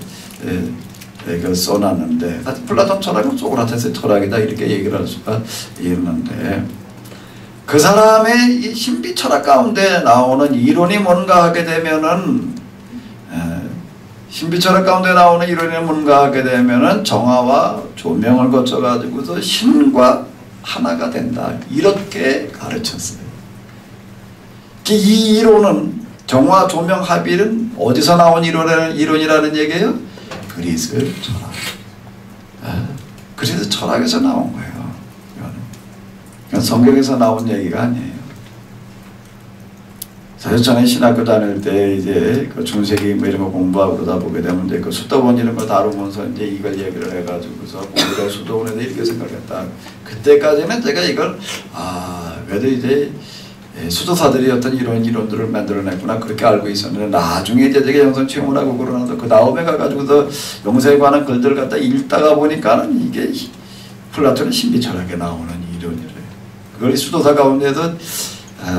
그 써놨는데 플라톤 철학은 소크라테스의 철학이다 이렇게 얘기를 할 수가 있는데 그 사람의 이 신비 철학 가운데 나오는 이론이 뭔가 하게 되면은 신비 철학 가운데 나오는 이론이 뭔가 하게 되면은 정화와 조명을 거쳐 가지고서 신과 하나가 된다 이렇게 가르쳤어요. 이 이론은 정화 조명 합의는 어디서 나온 이론이라는 얘기예요? 그리스 철학. 그리스 철학에서 나온 거예요. 이건 성경에서 나온 얘기가 아니에요. 사실 저는 신학교 다닐 때 이제 그 중세기 뭐 이런 거 공부하고 그러다 보게 되면 이제 그 수도원 이런 거 다루면서 이제 이걸 얘기를 해가지고서 우리가 수도원에서 이렇게 생각했다. 그때까지는 제가 이걸 그래도 이제 수도사들이 어떤 이런 이론들을 만들어냈구나 그렇게 알고 있었는데 나중에 이제 제가 영성 취용을 하고 그러는데 그 다음에 가가지고서 영성에 관한 글들을 갖다 읽다가 보니까는 이게 플라톤의 신비 철학에 나오는 이론이래요. 그걸 수도사 가운데서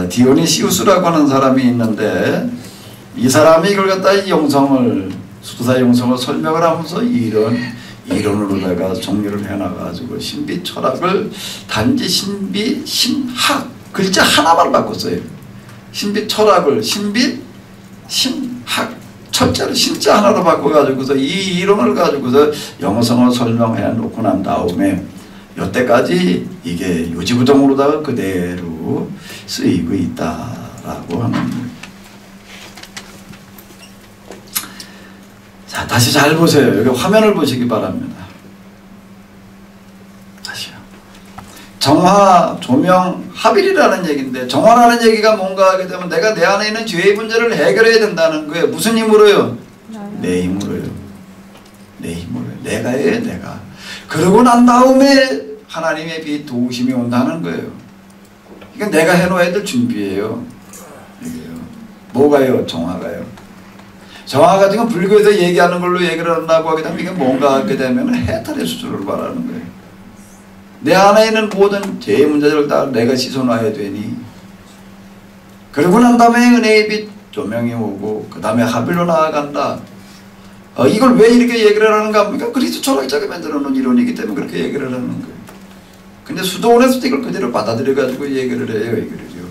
디오니시우스라고 하는 사람이 있는데 이 사람이 이걸 갖다 이 영성을 수도사 영성을 설명을 하면서 이런 이론으로다가 정리를 해놔가지고 신비 철학을 단지 신비 신학 글자 하나만 바꿨어요. 신비 철학을 신비 신학 철자를 신자 하나로 바꿔가지고서 이 이론을 가지고서 영성을 설명해 놓고 난 다음에 여태까지 이게 요지부동으로다가 그대로 쓰이고 있다라고 하는 거예요. 자, 다시 잘 보세요. 여기 화면을 보시기 바랍니다. 다시요. 정화, 조명, 합일이라는 얘기인데 정화라는 얘기가 뭔가 하게 되면 내가 내 안에 있는 죄의 문제를 해결해야 된다는 거예요. 무슨 힘으로요? 내 힘으로요. 내 힘으로요. 내가 해, 내가. 그러고 난 다음에 하나님의 빛 도우심이 온다는 거예요. 그러니까 내가 해놓아야 될 준비예요. 이게요. 뭐가요? 정화가요. 정화 같은 건 불교에서 얘기하는 걸로 얘기를 한다고 하게 되면 이게 뭔가 하게 되면 해탈의 수준을 말하는 거예요. 내 안에 있는 모든 죄의 문제들을 다 내가 씻어놔야 되니 그러고 난 다음에 은혜의 빛 조명이 오고 그 다음에 합일로 나아간다. 이걸 왜 이렇게 얘기를 하는가 합니까? 그리스도 철학자가 만들어 놓은 이론이기 때문에 그렇게 얘기를 하는 거예요. 근데 수도원에서도 이걸 그대로 받아들여 가지고 얘기를 해요. 얘기를요.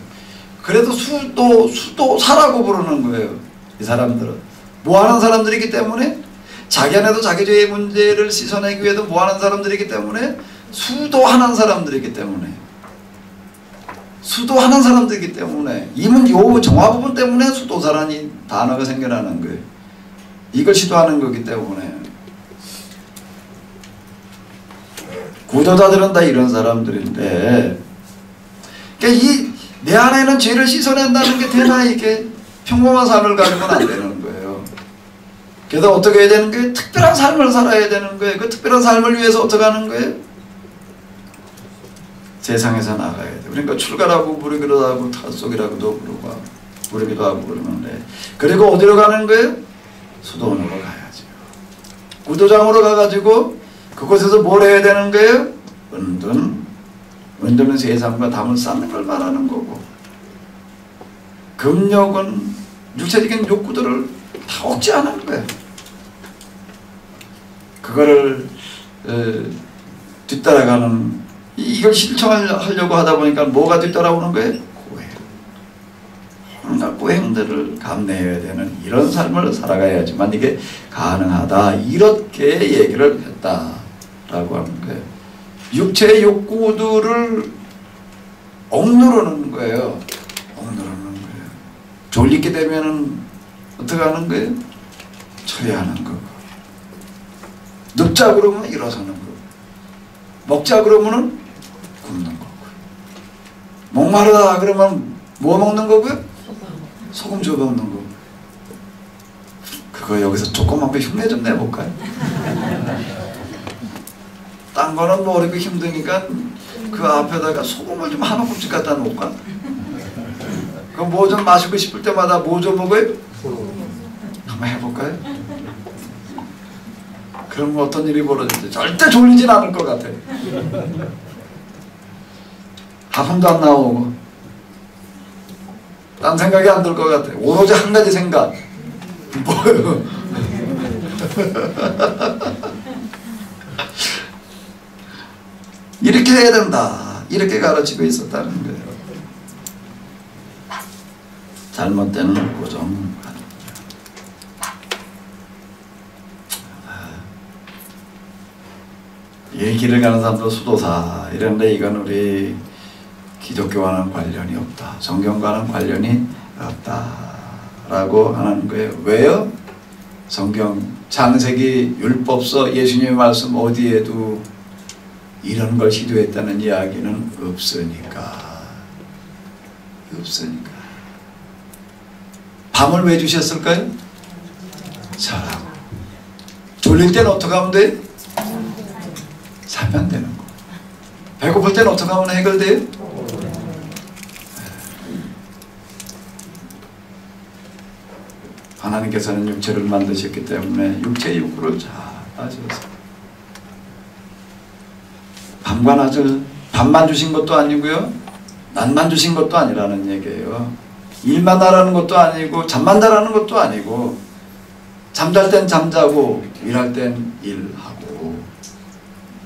그래도 수도사라고 부르는 거예요. 이 사람들은 뭐하는 사람들이기 때문에 자기 안에도 자기 죄의 문제를 씻어내기 위해서 뭐하는 사람들이기 때문에 수도하는 사람들이기 때문에 수도하는 사람들이기 때문에 이문 요 정화 부분 때문에 수도사라는 단어가 생겨나는 거예요. 이걸 시도하는 거기 때문에 구도자들은 다 이런 사람들인데, 그러니까 이 내 안에는 죄를 씻어낸다는 게 되나 이게 평범한 삶을 가지고는 안 되는 거예요. 그래서 어떻게 해야 되는 거예요? 특별한 삶을 살아야 되는 거예요. 그 특별한 삶을 위해서 어떻게 하는 거예요? 세상에서 나가야 돼요. 그러니까 출가라고 부르기도 하고 탓속이라고도 부르기도 하고 그러는데, 그리고 어디로 가는 거예요? 수도원으로 가야죠. 구도장으로 가가지고 그곳에서 뭘 해야 되는 거예요? 은둔은 세상과 담을 쌓는 걸 말하는 거고, 금욕은 육체적인 욕구들을 다 억제하는 거예요. 그거를 뒤따라가는, 이걸 실천하려고 하다 보니까 뭐가 뒤따라오는 거예요? 고행. 고행들을 감내해야 되는 이런 삶을 살아가야지만 이게 가능하다, 이렇게 얘기를 했다라고 하는 거예요. 육체의 욕구들을 억누르는 거예요. 억누르는 거예요. 졸리게 되면은 어떻게 하는 거예요? 처리하는 거고. 눕자 그러면 일어서는 거고. 먹자 그러면은 굶는 거고. 목마르다 그러면 뭐 먹는 거고요? 소금 줘 먹는 거. 그거 여기서 조그만 거 흉내 좀 내볼까요? 딴 거는 뭐 이렇게 힘드니까 그 앞에다가 소금을 좀 한 움씩 갖다 놓을까? 그럼 뭐 좀 마시고 싶을 때마다 뭐 좀 먹어요? 한번 해볼까요? 그럼 어떤 일이 벌어질지 절대 졸리진 않을 것 같아요. 하품도 안 나오고 딴 생각이 안 들 것 같아요. 오로지 한 가지 생각. 뭐예요? 이렇게 해야 된다, 이렇게 가르치고 있었다는 거예요. 잘못된 고정. 이 길을 가는 사람도 수도사 이런데 이건 우리 기독교와는 관련이 없다, 성경과는 관련이 없다라고 하는 거예요. 왜요? 성경 창세기 율법서 예수님의 말씀 어디에도 이런 걸 시도했다는 이야기는 없으니까. 밤을 왜 주셨을까요? 자라고. 졸릴 때는 어떻게 하면 돼? 자면 되는 거. 배고플 때는 어떻게 하면 해결돼요? 하나님께서는 육체를 만드셨기 때문에 육체의 욕구를 잘 아셔서 밤과 낮을, 밤만 주신 것도 아니고요, 낮만 주신 것도 아니라는 얘기예요. 일만 하라는 것도 아니고 잠만 자라는 것도 아니고, 잠잘 땐 잠자고 일할 땐 일하고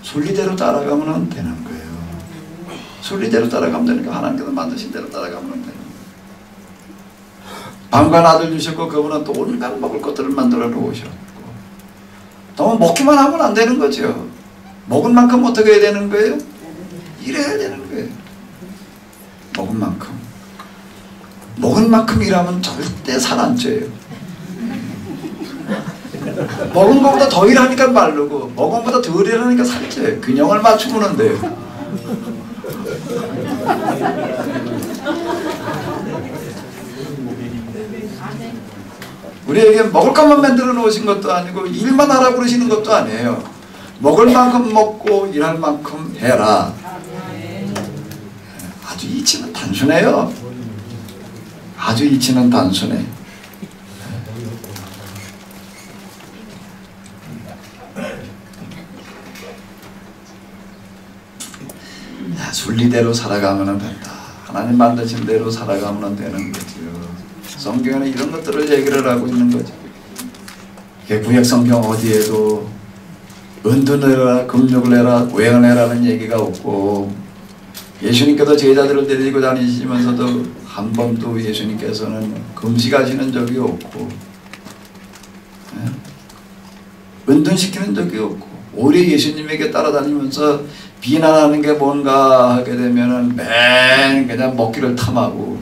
순리대로 따라가면 되는 거예요. 순리대로 따라가면 되니까 하나님께서 만드신 대로 따라가면 되는 거예요. 밤과 낮을 주셨고 그분은 또 온갖 먹을 것들을 만들어 놓으셨고, 너무 먹기만 하면 안 되는 거죠. 먹은 만큼 어떻게 해야 되는 거예요? 일해야 되는 거예요. 먹은 만큼 일하면 절대 살 안 쪄요. 먹은 것보다 더 일하니까 마르고, 먹은 것보다 덜 일하니까 살쪄요. 균형을 맞추면 돼요. 우리에게 먹을 것만 만들어 놓으신 것도 아니고 일만 하라고 그러시는 것도 아니에요. 먹을 만큼 먹고 일할 만큼 해라. 아주 이치는 단순해요. 아주 이치는 단순해. 순리대로 살아가면 된다. 하나님 만드신 대로 살아가면 되는 거죠. 성경에는 이런 것들을 얘기를 하고 있는 거죠. 구약 성경 어디에도 은둔을 해라, 금욕을 해라, 고행을 해라는 얘기가 없고, 예수님께서 제자들을 데리고 다니시면서도 한 번도 예수님께서는 금식하시는 적이 없고, 은둔시키는 적이 없고, 오히려 예수님에게 따라다니면서 비난하는 게 뭔가 하게 되면은 맨 그냥 먹기를 탐하고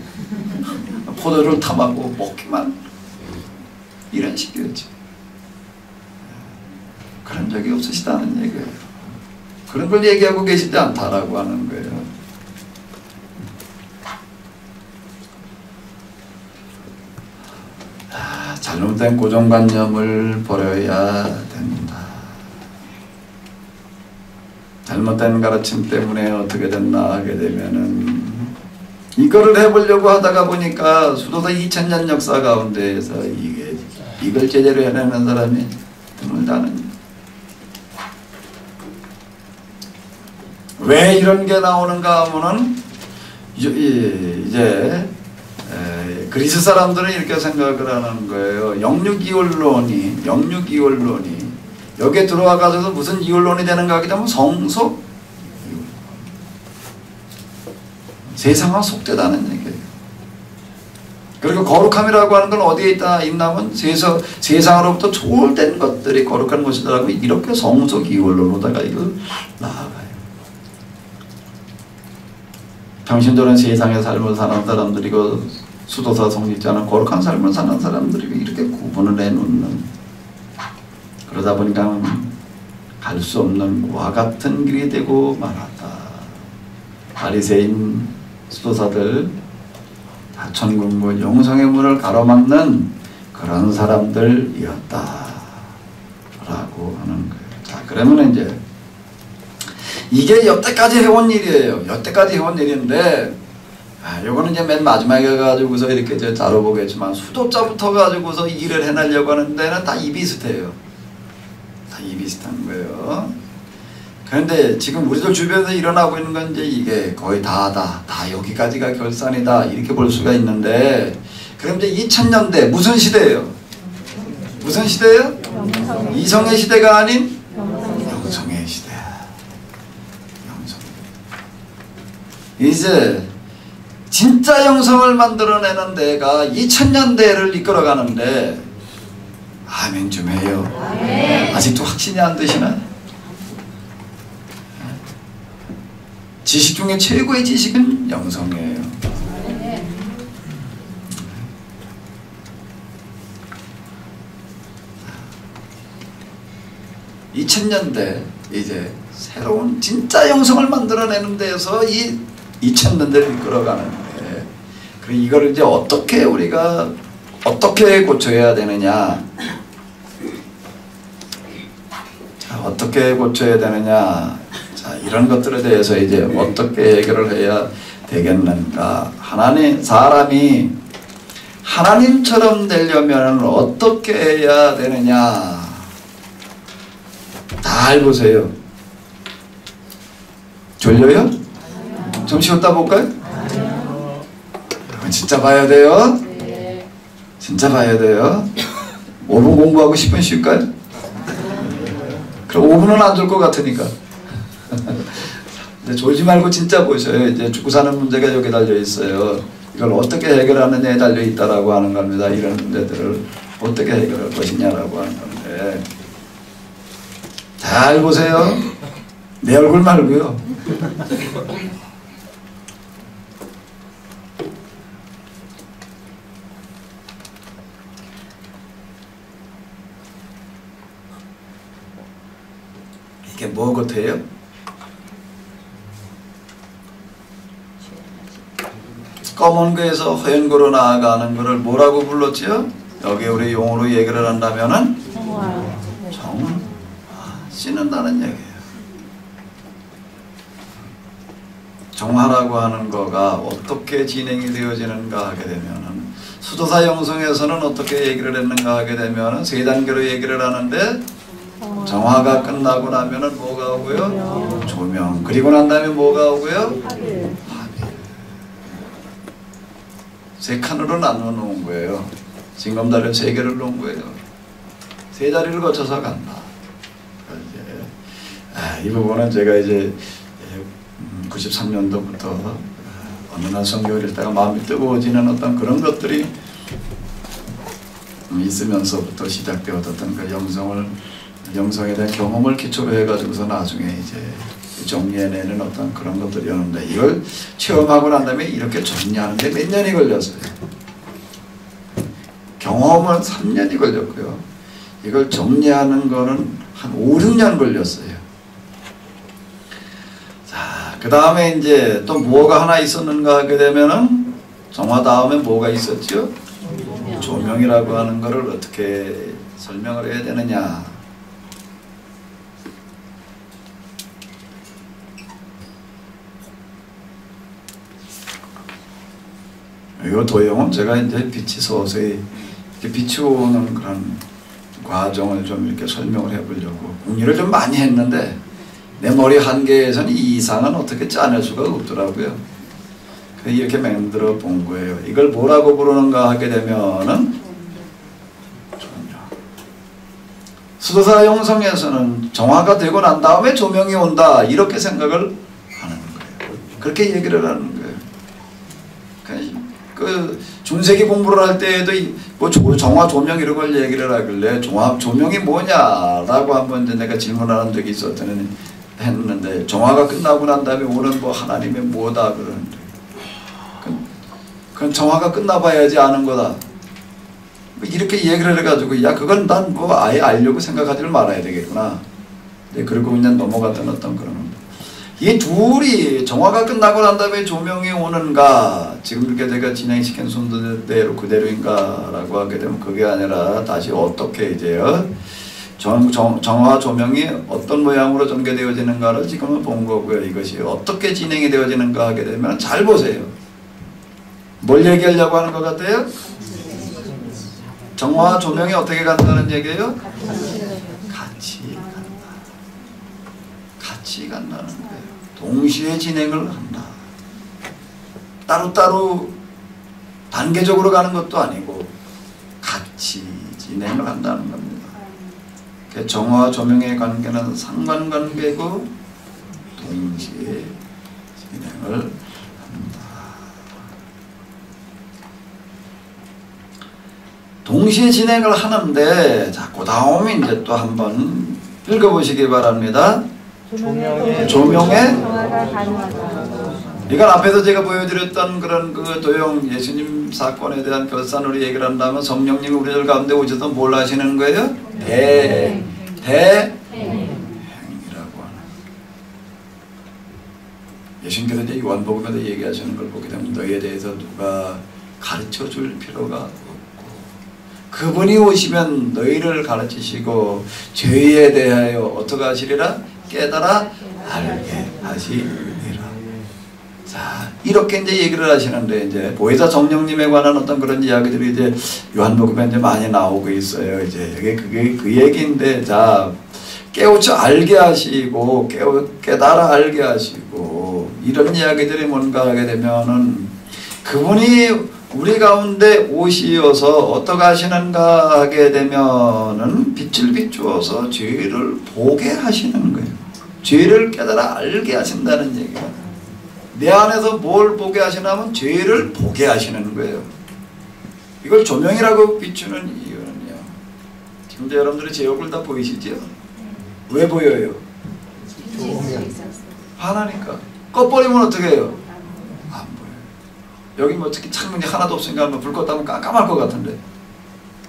포도를 탐하고 먹기만 이런 식이었지. 그런 적이 없으시다는 얘기예요. 그런 걸 얘기하고 계시지 않다라고 하는 거예요. 잘못된 고정관념을 버려야 됩니다. 잘못된 가르침 때문에 어떻게 됐나 하게 되면은 이거를 해보려고 하다가 보니까 수도사 2000년 역사 가운데에서 이걸 제대로 해내는 사람이 드물다는. 왜 이런 게 나오는가 하면은 이제 그리스 사람들은 이렇게 생각을 하는 거예요. 영육이원론이 여기에 들어와 가지고 무슨 이원론이 되는가 하게 되면 성속 세상과 속되다는 얘기예요. 그리고 거룩함이라고 하는 건 어디에 있나면 세상으로부터 초월된 것들이 거룩한 것이라고 이렇게 성속 이원론으로다가 이걸 나아가요. 평신도는 세상의 삶을 사는 사람들이고 수도사 성직자는 거룩한 삶을 사는 사람들이고 이렇게 구분을 해놓는, 그러다 보니까 갈 수 없는 과 같은 길이 되고 말았다. 바리새인 수도사들 다 천국문 영성의 문을 가로막는 그런 사람들이었다 라고 하는 거예요. 자, 그러면 이제 이게 여태까지 해온 일이에요. 여태까지 해온 일인데 요거는 이제 맨 마지막에 가지고서 이렇게 이제 다뤄보겠지만 수도자부터 가지고서 일을 해내려고 하는 데는 다 이 비슷해요. 다 이 비슷한 거예요. 그런데 지금 우리들 주변에서 일어나고 있는 건 이제 이게 거의 다 여기까지가 결산이다 이렇게 볼 수가 있는데, 그럼 이제 2000년대 무슨 시대예요? 무슨 시대예요? 이성의 시대가 아닌 영성의 시대. 영성. 이제 진짜 영성을 만들어내는 데가 2000년대를 이끌어가는데 아멘 좀 해요. 아멘. 아직도 확신이 안 되시나? 지식 중에 최고의 지식은 영성이에요. 2000년대 이제 새로운 진짜 영성을 만들어내는 데에서 이 2000년대를 이끌어가는데, 그리고 이걸 이제 우리가 어떻게 고쳐야 되느냐? 자, 어떻게 고쳐야 되느냐? 자, 이런 것들에 대해서 이제 어떻게 해결을 해야 되겠는가? 사람이 하나님처럼 되려면 어떻게 해야 되느냐? 잘 보세요. 졸려요? 좀 쉬었다 볼까요? 진짜 봐야 돼요? 진짜 봐야 돼요? 5분 공부하고 10분 쉴까요? 그럼 5분은 안 졸 것 같으니까. 졸지 말고 진짜 보셔요. 이제 죽고 사는 문제가 여기 달려 있어요. 이걸 어떻게 해결하느냐에 달려 있다라고 하는 겁니다. 이런 문제들을 어떻게 해결할 것이냐라고 하는 건데, 잘 보세요. 내 얼굴 말고요. 이게 뭐 같아요? 검은 거에서 허연고로 나아가는 거를 뭐라고 불렀지요? 여기 우리 용어로 얘기를 한다면은 정은 씻는다는 얘기예요. 정화라고 하는 거가 어떻게 진행이 되어지는가 하게 되면은, 수도사 영성에서는 어떻게 얘기를 했는가 하게 되면은 세 단계로 얘기를 하는데, 정화가 끝나고 나면은 뭐가 오고요? 조명. 그리고 난 다음에 뭐가 오고요? 합일. 세 칸으로 나눠 놓은 거예요. 징검다리를 세 개를 놓은 거예요. 세 자리를 거쳐서 간다. 이 부분은 제가 이제 93년도부터 어느 날 성경을 읽다가 마음이 뜨거워지는 어떤 그런 것들이 있으면서부터 시작되었던 그 영성을 영성에 대한 경험을 기초로 해가지고서 나중에 이제 정리해내는 어떤 그런 것들이었는데 이걸 체험하고 난 다음에 이렇게 정리하는데 몇 년이 걸렸어요. 경험은 3년이 걸렸고요. 이걸 정리하는 거는 한 5, 6년 걸렸어요. 자, 그 다음에 이제 또 뭐가 하나 있었는가 하게 되면은 정화 다음에 뭐가 있었죠? 조명이라고 하는 거를 어떻게 설명을 해야 되느냐. 이 도형은 제가 이제 빛이 서서히 이렇게 비추는 그런 과정을 좀 이렇게 설명을 해보려고 공리를 좀 많이 했는데 내 머리 한계에서는 이 이상은 어떻게 짜낼 수가 없더라고요. 그래서 이렇게 만들어 본 거예요. 이걸 뭐라고 부르는가 하게 되면은 수도사 영성에서는 정화가 되고 난 다음에 조명이 온다 이렇게 생각을 하는 거예요. 그렇게 얘기를 하는 거예요. 그 중세기 공부를 할 때에도 뭐 정화 조명 이런 걸 얘기를 하길래 조명이 뭐냐라고 한번 이제 내가 질문하는 적이 했는데 정화가 끝나고 난 다음에 오는 뭐 하나님의 뭐다 그러는데 그건 정화가 끝나봐야지 아는 거다. 이렇게 얘기를 해가지고 야 그건 난 뭐 아예 알려고 생각하지를 말아야 되겠구나. 네, 그리고 그냥 넘어갔던 어떤 그런 이 둘이 정화가 끝나고 난 다음에 조명이 오는가 지금 이렇게 제가 진행시킨 순서대로 그대로인가 라고 하게 되면 그게 아니라 다시 어떻게 이제요 정화 조명이 어떤 모양으로 전개되어지는가를 지금은 본 거고요. 이것이 어떻게 진행이 되어지는가 하게 되면 잘 보세요. 뭘 얘기하려고 하는 것 같아요? 정화 조명이 어떻게 간다는 얘기예요? 같이 간다는 거예요. 동시에 진행을 한다. 따로따로 단계적으로 가는 것도 아니고 같이 진행을 한다는 겁니다. 정화와 조명의 관계는 상관관계고 동시에 진행을 합니다. 동시에 진행을 하는데 자, 그 다음에 이제 또 한번 읽어보시기 바랍니다. 조명의 이건 앞에서 제가 보여드렸던 그런 그 도형 예수님 사건에 대한 결산으로 얘기를 한다면 성령님이 우리들 가운데 오셔서 뭘 하시는 거예요? 대행이라고 하는. 예수님께서 이제 요한복음에서 얘기하시는 걸 보게 되면 너희에 대해서 누가 가르쳐 줄 필요가 없고 그분이 오시면 너희를 가르치시고 죄에 대하여 어떻게 하시리라? 깨달아 알게 하시리라. 자, 이렇게 이제 얘기를 하시는데 이제 보혜사 성령님에 관한 어떤 그런 이야기들이 이제 요한복음에 이제 많이 나오고 있어요. 이제 그게 그 얘기인데 자, 깨우쳐 알게 하시고 깨달아 알게 하시고 이런 이야기들이 뭔가 하게 되면은 그분이 우리 가운데 오시어서 어떻게 하시는가 하게 되면은 빛을 비추어서 죄를 보게 하시는 거예요. 죄를 깨달아 알게 하신다는 얘기가. 내 안에서 뭘 보게 하시냐면 죄를 보게 하시는 거예요. 이걸 조명이라고 비추는 이유는요. 지금 여러분들이 제 얼굴 다 보이시죠? 왜 보여요? 화나니까. 꺼버리면 어떻게 해요? 여기 뭐 특히 창문이 하나도 없으니까 불 껐다면 깜깜할 것 같은데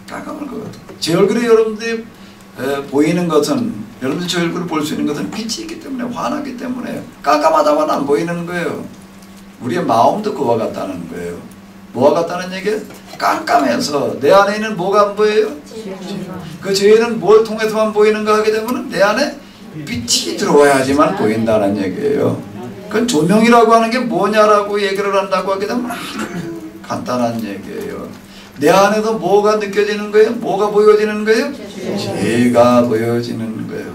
깜깜할 것 같아. 제 얼굴에 여러분들이 보이는 것은 여러분들이 제 얼굴을 볼 수 있는 것은 빛이 있기 때문에 환하기 때문에 깜깜하다만 안 보이는 거예요. 우리의 마음도 그와 같다는 거예요. 뭐와 같다는 얘기예요? 깜깜해서 내 안에 있는 뭐가 안 보여요? 그 죄는 뭘 통해서만 보이는가 하게 되면 내 안에 빛이 들어와야지만 보인다는 얘기예요. 그건 조명이라고 하는 게 뭐냐라고 얘기를 한다고 하게 되면 간단한 얘기예요. 내 안에서 뭐가 느껴지는 거예요? 뭐가 보여지는 거예요? 죄가 보여지는 거예요.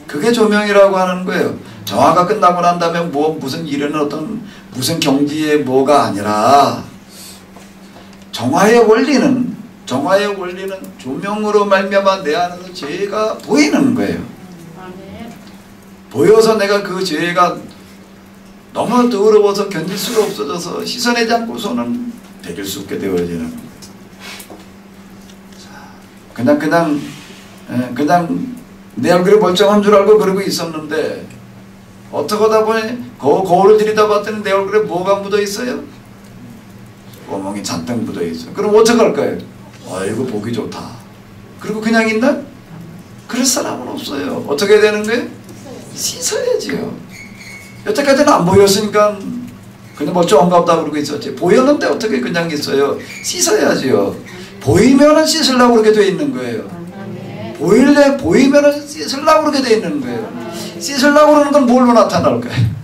그게 조명이라고 하는 거예요. 정화가 끝나고 난 다음에 무슨 이런 어떤 무슨 경지의 뭐가 아니라 정화의 원리는 조명으로 말미암아 내 안에서 죄가 보이는 거예요. 보여서 내가 그 죄가 너무 더러워서 견딜 수가 없어져서 씻어내지 않고서는 베길 수 없게 되어지는 거예요. 그냥 내 얼굴이 멀쩡한 줄 알고 그러고 있었는데 어떻게 하다 보니 거울을 들이다 봤더니 내 얼굴에 뭐가 묻어 있어요? 구멍이 잔뜩 묻어 있어요. 그럼 어떻게 할까요? 아이고 보기 좋다. 그리고 그냥 있나? 그럴 사람은 없어요. 어떻게 되는 거예요? 씻어야지요. 여태까지는 안 보였으니까 그냥 멀쩡한가 보다 그러고 있었지. 보였는데 어떻게 그냥 있어요? 씻어야지요. 보이면은 씻으려고 그렇게 돼 있는 거예요. 보이면은 씻으려고 그렇게 돼 있는 거예요. 씻으려고 그러는 건 뭘로 나타날까요?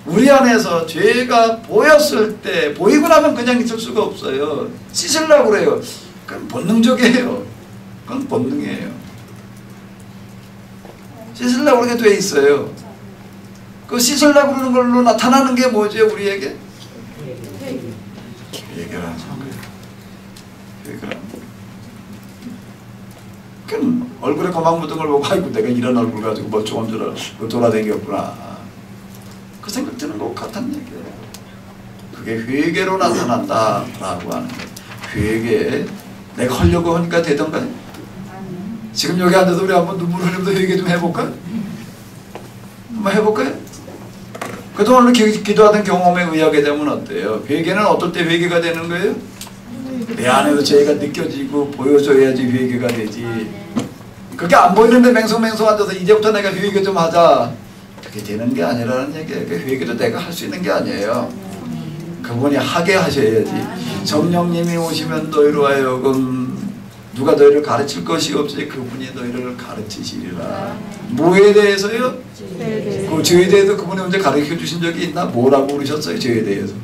우리 안에서 죄가 보였을 때, 보이고 나면 그냥 있을 수가 없어요. 씻으려고 그래요. 그건 본능적이에요. 그건 본능이에요. 씻으려고 그렇게 돼 있어요. 그 씻으려고 그러는 걸로 나타나는 게 뭐죠, 우리에게? 회개라는 거예요. 회개라는 거예요. 그럼 얼굴에 거막 묻은 걸 보고 아이고 내가 이런 얼굴 가지고 멀쩡한 줄 알고 돌아다녔구나. 그 생각 드는 것 같은 얘기예요. 그게 회개로 나타난다라고 하는 거예요. 회개, 내가 하려고 하니까 되던가요? 지금 여기 앉아서 우리 한번 눈물 흘리면서 회개 좀 해볼까요? 한번 해볼까요? 그동안 기도하던 경험에 의하게 되면 어때요? 회개는 어떨 때 회개가 되는 거예요? 내 안에서 죄가 느껴지고 보여줘야지 회개가 되지. 그게 안 보이는데 맹성맹성 앉아서 이제부터 내가 회개 좀 하자. 그게 되는 게 아니라는 얘기예요. 회개도 내가 할 수 있는 게 아니에요. 그분이 하게 하셔야지. 성령님이 오시면 너희로 하여금 누가 너희를 가르칠 것이 없지 그분이 너희를 가르치시리라. 뭐에 대해서요? 그 죄에 대해서 그분이 언제 가르쳐 주신 적이 있나? 뭐라고 그러셨어요? 죄에 대해서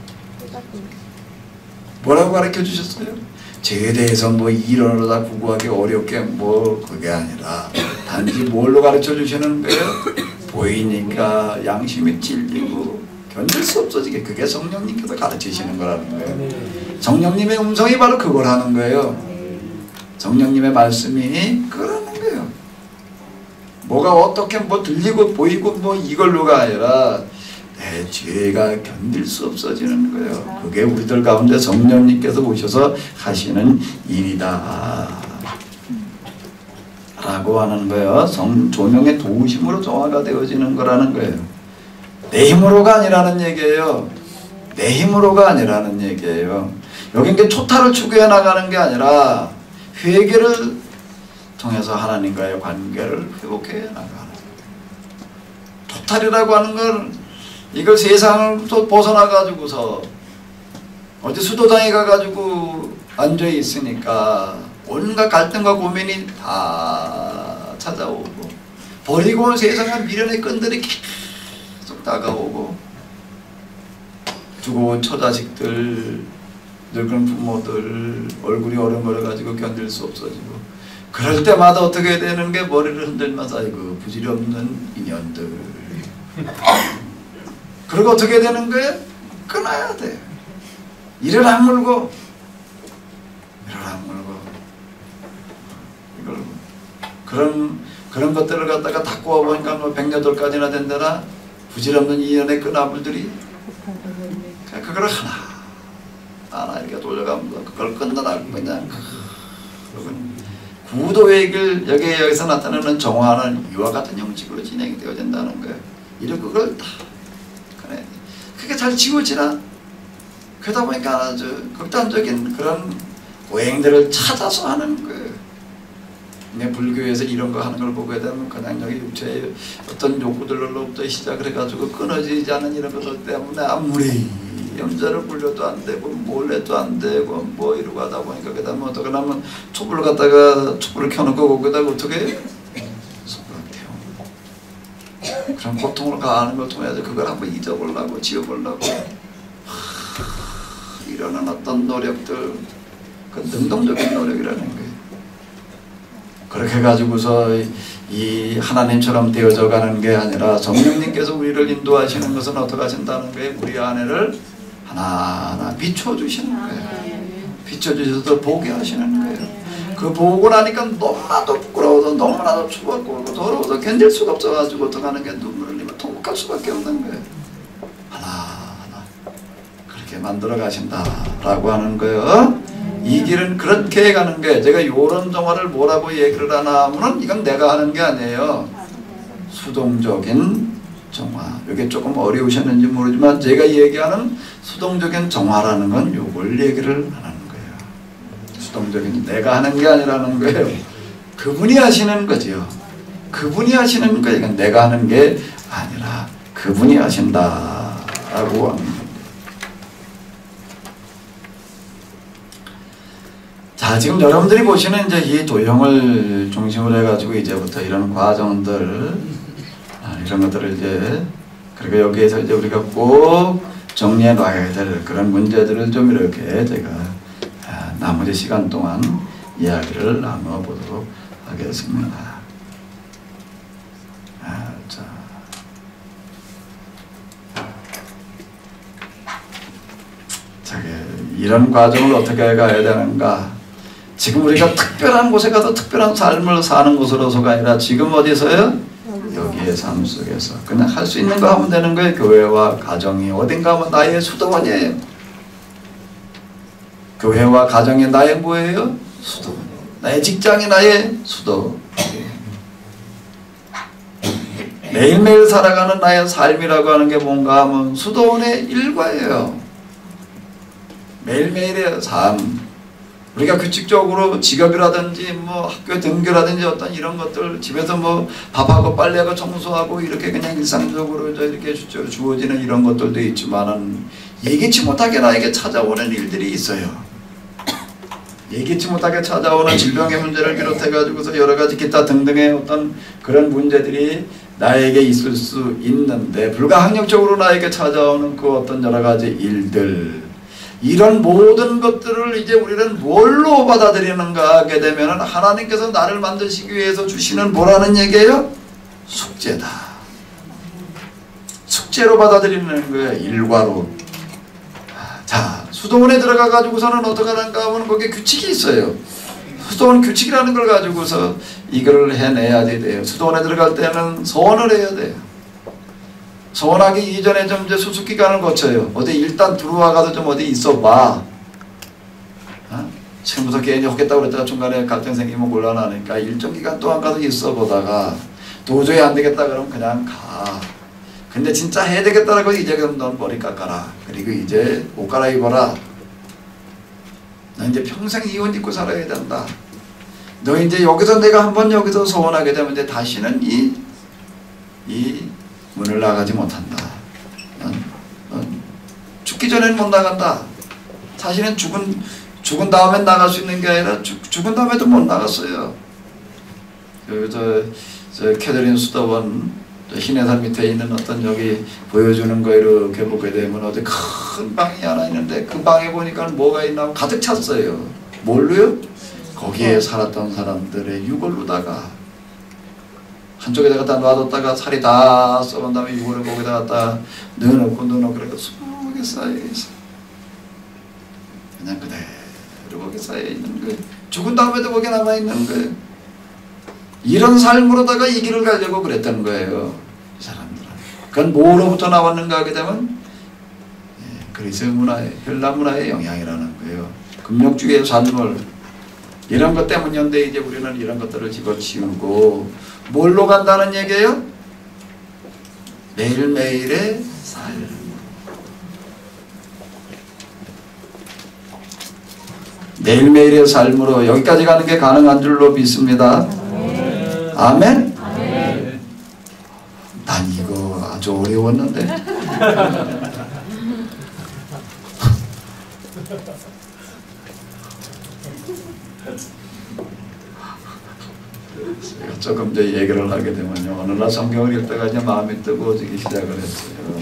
뭐라고 가르쳐 주셨어요? 죄에 대해서 뭐 이론으로다 구구하기 어렵게 뭐 그게 아니라 단지 뭘로 가르쳐 주시는 거예요? 보이니까 양심이 찔리고 견딜 수 없어지게. 그게 성령님께서 가르치시는 거라는 거예요. 성령님의 음성이 바로 그걸 하는 거예요. 성령님의 말씀이 그러는 거예요. 뭐가 어떻게 뭐 들리고 보이고 뭐 이걸로가 아니라 내 죄가 견딜 수 없어지는 거예요. 그게 우리들 가운데 성령님께서 오셔서 하시는 일이다 라고 하는 거예요. 조명의 도우심으로 정화가 되어지는 거라는 거예요. 내 힘으로가 아니라는 얘기예요. 내 힘으로가 아니라는 얘기예요. 여기 이제 초타를 추구해 나가는 게 아니라 회개를 통해서 하나님과의 관계를 회복해 나가는 거예요. 토탈이라고 하는 건 이걸 세상을 또 벗어나가지고서 어디 수도당에 가가지고 앉아 있으니까 온갖 갈등과 고민이 다 찾아오고 버리고 온 세상의 미련의 끈들이 계속 다가오고 두고 온 처자식들 늙은 부모들 얼굴이 어른거려가지고 견딜 수 없어지고 그럴 때마다 어떻게 되는 게 머리를 흔들면서 아이고 부질없는 인연들 그리고 어떻게 되는 거예요? 끊어야 돼. 이를 악물고 이걸 그런 것들을 갖다가 닦고 보니까 뭐 100여덟까지나 된다나 부질없는 인연의 끈아물들이 그걸 하나 이렇게 돌려가면서 그걸 끊어나고 그냥 구도의 길 여기서 나타나는 정화는 이와 같은 형식으로 진행이 되어진다는 거예요. 이런 그걸 다 그래 그게 잘 지워지나? 그러다 보니까 아주 극단적인 그런 오행들을 찾아서 하는 거예요. 내 불교에서 이런 거 하는 걸 보게 되면 그냥 여기 육체의 어떤 욕구들로부터 시작을 해가지고 끊어지지 않은 이런 것들 때문에 아무리 염자를 굴려도 안 되고 뭘 해도 안 되고 뭐 이러고 하다 보니까 그 다음에 어떻게 하면 촛불을 갖다가 촛불을 켜놓고 거기다가 어떻게 해요? 촛불을 태우고 그런 고통을 가하는 걸 통해서 그걸 한번 잊어보려고 지워보려고 이러는 어떤 노력들 그 능동적인 노력이라는 거예요. 그렇게 해가지고서 이 하나님처럼 되어져 가는 게 아니라 성령님께서 우리를 인도하시는 것은 어떻게 하신다는 거예요? 우리 안에를 하나하나 비춰주시는 거예요. 비춰주셔서 보게 하시는 거예요. 그 보고 나니까 너무나도 부끄러워서 너무나도 추웠고 더러워서 견딜 수가 없어가지고 어떻게 하는 게 눈물을 흘리면 통곡할 수밖에 없는 거예요. 하나하나 그렇게 만들어 가신다라고 하는 거예요. 이 길은 그렇게 가는 게 제가 요런 정화를 뭐라고 얘기를 하나 하면은 이건 내가 하는 게 아니에요. 수동적인 정화. 이게 조금 어려우셨는지 모르지만 제가 얘기하는 수동적인 정화라는 건 요걸 얘기를 하는 거예요. 수동적인 내가 하는 게 아니라는 거예요. 그분이 하시는 거죠. 그분이 하시는 거예요. 이건 내가 하는 게 아니라 그분이 하신다라고 합니다. 자, 지금 여러분들이 보시는 이제 이 도형을 중심으로 해가지고 이제부터 이런 과정들, 이런 것들을 이제, 그리고 여기에서 이제 우리가 꼭 정리해 놔야 될 그런 문제들을 좀 이렇게 제가 나머지 시간 동안 이야기를 나눠보도록 하겠습니다. 자, 이런 과정을 어떻게 가야 되는가? 지금 우리가 특별한 곳에 가서 특별한 삶을 사는 곳으로서가 아니라 지금 어디서요? 여기의 삶 속에서 그냥 할 수 있는 거 하면 되는 거예요. 교회와 가정이 어딘가 하면 나의 수도원이에요. 교회와 가정이 나의 뭐예요? 수도원. 나의 직장이 나의 수도. 매일매일 살아가는 나의 삶이라고 하는 게 뭔가 하면 수도원의 일과예요. 매일매일의 삶. 우리가 규칙적으로 직업이라든지 뭐 학교 등교라든지 어떤 이런 것들 집에서 뭐 밥하고 빨래하고 청소하고 이렇게 그냥 일상적으로 이렇게 주어지는 이런 것들도 있지만은 예기치 못하게 나에게 찾아오는 일들이 있어요. 예기치 못하게 찾아오는 질병의 문제를 비롯해 가지고서 여러 가지 기타 등등의 어떤 그런 문제들이 나에게 있을 수 있는데 불가항력적으로 나에게 찾아오는 그 어떤 여러 가지 일들, 이런 모든 것들을 이제 우리는 뭘로 받아들이는가 하게 되면 하나님께서 나를 만드시기 위해서 주시는 뭐라는 얘기예요? 숙제다. 숙제로 받아들이는 거예요. 일과로. 자, 수도원에 들어가 가지고서는 어떻게 하는가 하면 거기에 규칙이 있어요. 수도원 규칙이라는 걸 가지고서 이걸 해내야지 돼요. 수도원에 들어갈 때는 소원을 해야 돼요. 소원하기 이전에 좀 이제 수습기간을 거쳐요. 어디 일단 들어와가도 좀 어디 있어봐. 처음부터 괜히 하겠다고 그랬다가 중간에 갈등 생기면 곤란하니까 일정 기간 동안 가서 있어 보다가 도저히 안 되겠다 그러면 그냥 가. 근데 진짜 해야 되겠다라고 이제 그럼 넌 머리 깎아라. 그리고 이제 옷 갈아입어라. 너 이제 평생 이 옷 입고 살아야 된다. 너 이제 여기서 내가 한번 여기서 소원하게 되면 이제 다시는 이 문을 나가지 못한다. 넌 죽기 전에는 못 나간다. 사실은 죽은 다음엔 나갈 수 있는 게 아니라 죽은 다음에도 못 나갔어요. 저 캐더린 수도원 흰해산 밑에 있는 어떤 여기 보여주는 거 이렇게 보게 되면 어디 큰 방이 하나 있는데 그 방에 보니까 뭐가 있나 하면 가득 찼어요. 뭘로요? 거기에 살았던 사람들의 유골로다가 한쪽에다 갖다 놔뒀다가 살이 다 썩은 다음에 유골을 거기다 갖다 넣어놓고 그러니까 수북하게 쌓여있어. 그냥 그대로 거기 쌓여있는 거예요. 죽은 다음에도 거기 남아있는 거예요. 이런 삶으로다가 이 길을 가려고 그랬던 거예요. 이 사람들은. 그건 뭐로부터 나왔는가 하게 되면 그리스 문화의, 헬라 문화의 영향이라는 거예요. 금욕주의의 삶을 이런 것 때문인데 이제 우리는 이런 것들을 집어치우고 뭘로 간다는 얘기예요? 매일매일의 삶. 매일매일의 삶으로 여기까지 가는 게 가능한 줄로 믿습니다. 아멘? 아멘. 난 이거 아주 어려웠는데. 조금 이제 얘기를 하게 되면요. 어느 날 성경을 읽다가 이제 마음이 뜨거워지기 시작을 했어요.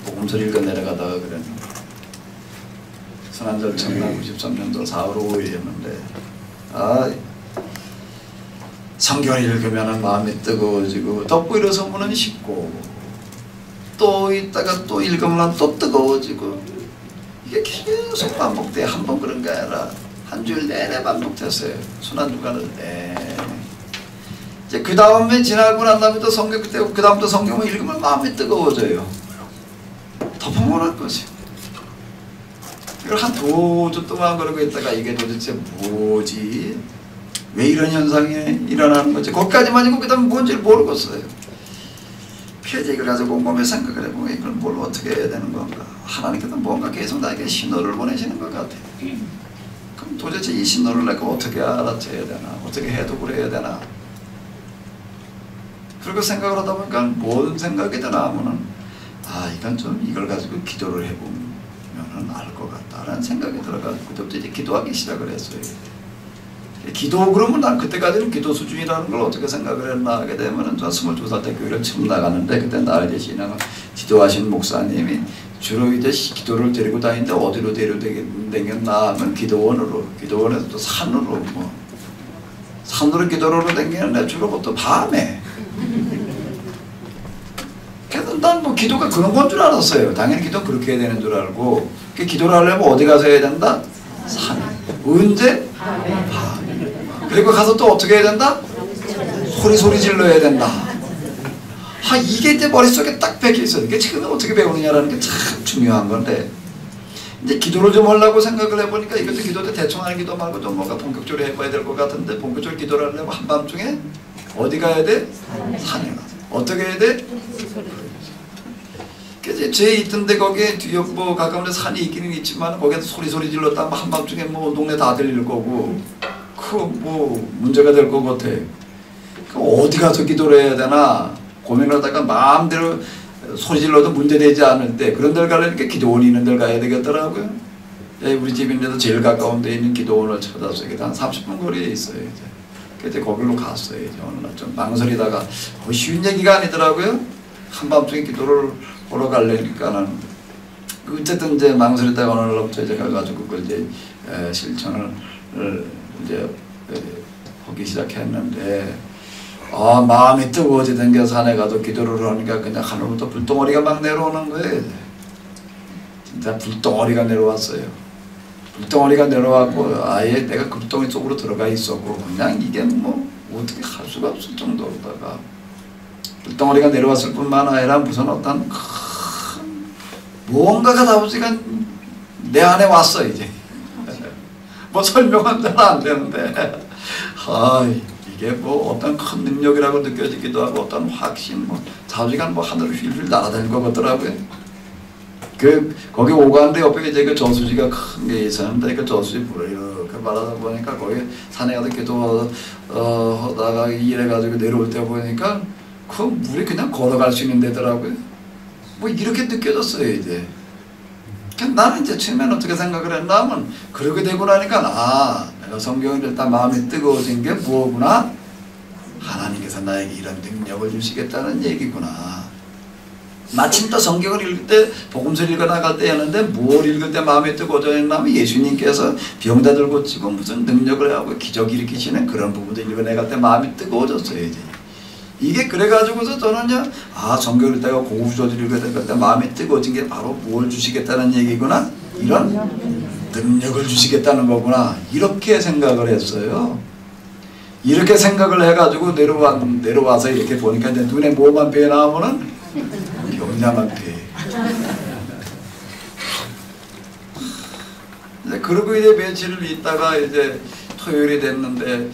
복음서를 읽어 내려가다가 그랬는데. 선한절 청남 93년도 4월 5일이었는데 성경을 읽으면 마음이 뜨거워지고 덮고 일어서면 쉽고 또 있다가 또 읽으면 또 뜨거워지고 이게 계속 반복돼. 한 번 그런 게 아니라 한 주일 내내 반복됐어요. 순환주간을 내내. 이제 그 다음에 지나고 난 다음에 또 성경 그 다음부터 성경을 읽으면 마음이 뜨거워져요. 덮어놓을 것이. 이걸 한 2주 동안 그러고 있다가 이게 도대체 뭐지? 왜 이런 현상이 일어나는 거지? 거기까지만 이고 그 다음에 뭔지를 모르겠어요. 그래서 이걸 가지고 곰곰이 생각을 해보면 이걸 뭘 어떻게 해야 되는 건가? 하나님께서 뭔가 계속 나에게 신호를 보내시는 것 같아요. 그럼 도대체 이 신호를 내가 어떻게 알아채야 되나? 어떻게 해독을 해야 되나? 그리고 생각을 하다 보니까 뭔 생각이든 하면은 이건 좀 이걸 가지고 기도를 해보면은 알 것 같다라는 생각이 들어가지고 그때부터 이제 기도하기 시작을 했어요. 기도 그러면 난 그때까지는 기도 수준이라는 걸 어떻게 생각을 했나 하게 되면은 저 22살 때 교회를 처음 나가는데 그때 나 이제 신앙을 지도하신 목사님이 주로 이제 기도를 데리고 다니는데 어디로 데려다녔나 하면 기도원에서 또 산으로 산으로 기도로 다니는데 주로 보통 밤에. 그래서 난 뭐 기도가 그런 건 줄 알았어요. 당연히 기도는 그렇게 해야 되는 줄 알고 기도를 하려면 어디 가서 해야 된다? 산에. 언제? 밤에. 그리고 가서 또 어떻게 해야 된다? 소리 질러야 된다. 이게 이제 머릿속에 딱 박혀 있어요. 이게 지금 어떻게 배우느냐라는 게 참 중요한 건데 이제 기도를 좀 하려고 생각을 해보니까 이것도 기도 때 대충 하는 기도 말고 좀 뭔가 본격적으로 해봐야 될 것 같은데 본격적으로 기도를 하려면 한밤중에 어디 가야 돼? 산에 가서. 어떻게 해야 돼? 그래서 제 있던데 거기에 뒤에 뭐 가까운 데 산이 있기는 있지만 거기에서 소리 질렀다 하면 한밤중에 뭐 동네 다 들릴 거고 뭐 문제가 될 것 같아. 어디 가서 기도를 해야 되나 고민하다가 마음대로 소리 질러도 문제되지 않을 때 그런 데를 가려니까 기도원이 있는 데를 가야 되겠더라고요. 우리 집인데도 제일 가까운 데 있는 기도원을 찾아서 한 30분 거리에 있어요. 이제. 그때 거기로 갔어요. 이제 어느 날 좀 망설이다가 쉬운 얘기가 아니더라고요. 한밤중에 기도를 보러 가려니까는 어쨌든 이제 망설이다가 어느 날부터 이제 가가지고 그걸 이제 실천을 이제 하기 시작했는데 마음이 뜨거워지던 게 산에 가서 기도를 하니까 그냥 하늘부터 불덩어리가 막 내려오는 거예요. 진짜 불덩어리가 내려왔어요. 불덩어리가 내려왔고 아예 내가 그 불덩어리 속으로 들어가 있었고 그냥 이게 뭐 어떻게 할 수가 없을 정도로다가 불덩어리가 내려왔을 뿐만 아니라 무슨 어떤 큰 뭔가가 다부지가 내 안에 왔어 이제. 뭐 설명은 잘 안 되는데 이게 뭐 어떤 큰 능력이라고 느껴지기도 하고 어떤 확신 자주간 하늘을 휠휠 날아다닐 것 같더라고요. 거기 오가는데 옆에 이제 그 저수지가 큰 게 있었는데 그 저수지 불을 이렇게 말하다 보니까 거기 산에 가서 기도하다가 일해가지고 내려올 때 보니까 그 물이 그냥 걸어갈 수 있는 데더라고요. 뭐 이렇게 느껴졌어요 이제. 나는 이제 처음에는 어떻게 생각을 했나 하면 그렇게 되고 나니까 내가 성경을 일단 마음이 뜨거워진 게 뭐구나? 하나님께서 나에게 이런 능력을 주시겠다는 얘기구나. 마침 또 성경을 읽을 때 복음서를 읽어 나갈 때였는데 뭘 읽을 때 마음이 뜨거워졌냐면 예수님께서 병자들 고치고 무슨 능력을 하고 기적 일으키시는 그런 부분도 읽어 나갈 때 마음이 뜨거워졌어요 이제. 이게 그래가지고서 저는요 성경을 읽다가 고구조를 읽을 때 마음이 뜨거워진 게 바로 뭘 주시겠다는 얘기구나, 이런 능력을 주시겠다는 거구나, 이렇게 생각을 했어요. 이렇게 생각을 해가지고 내려와서 이렇게 보니까 이제 눈에 뭐만 배어 나오면은 병자만 배어. 그리고 이제 며칠을 있다가 이제 토요일이 됐는데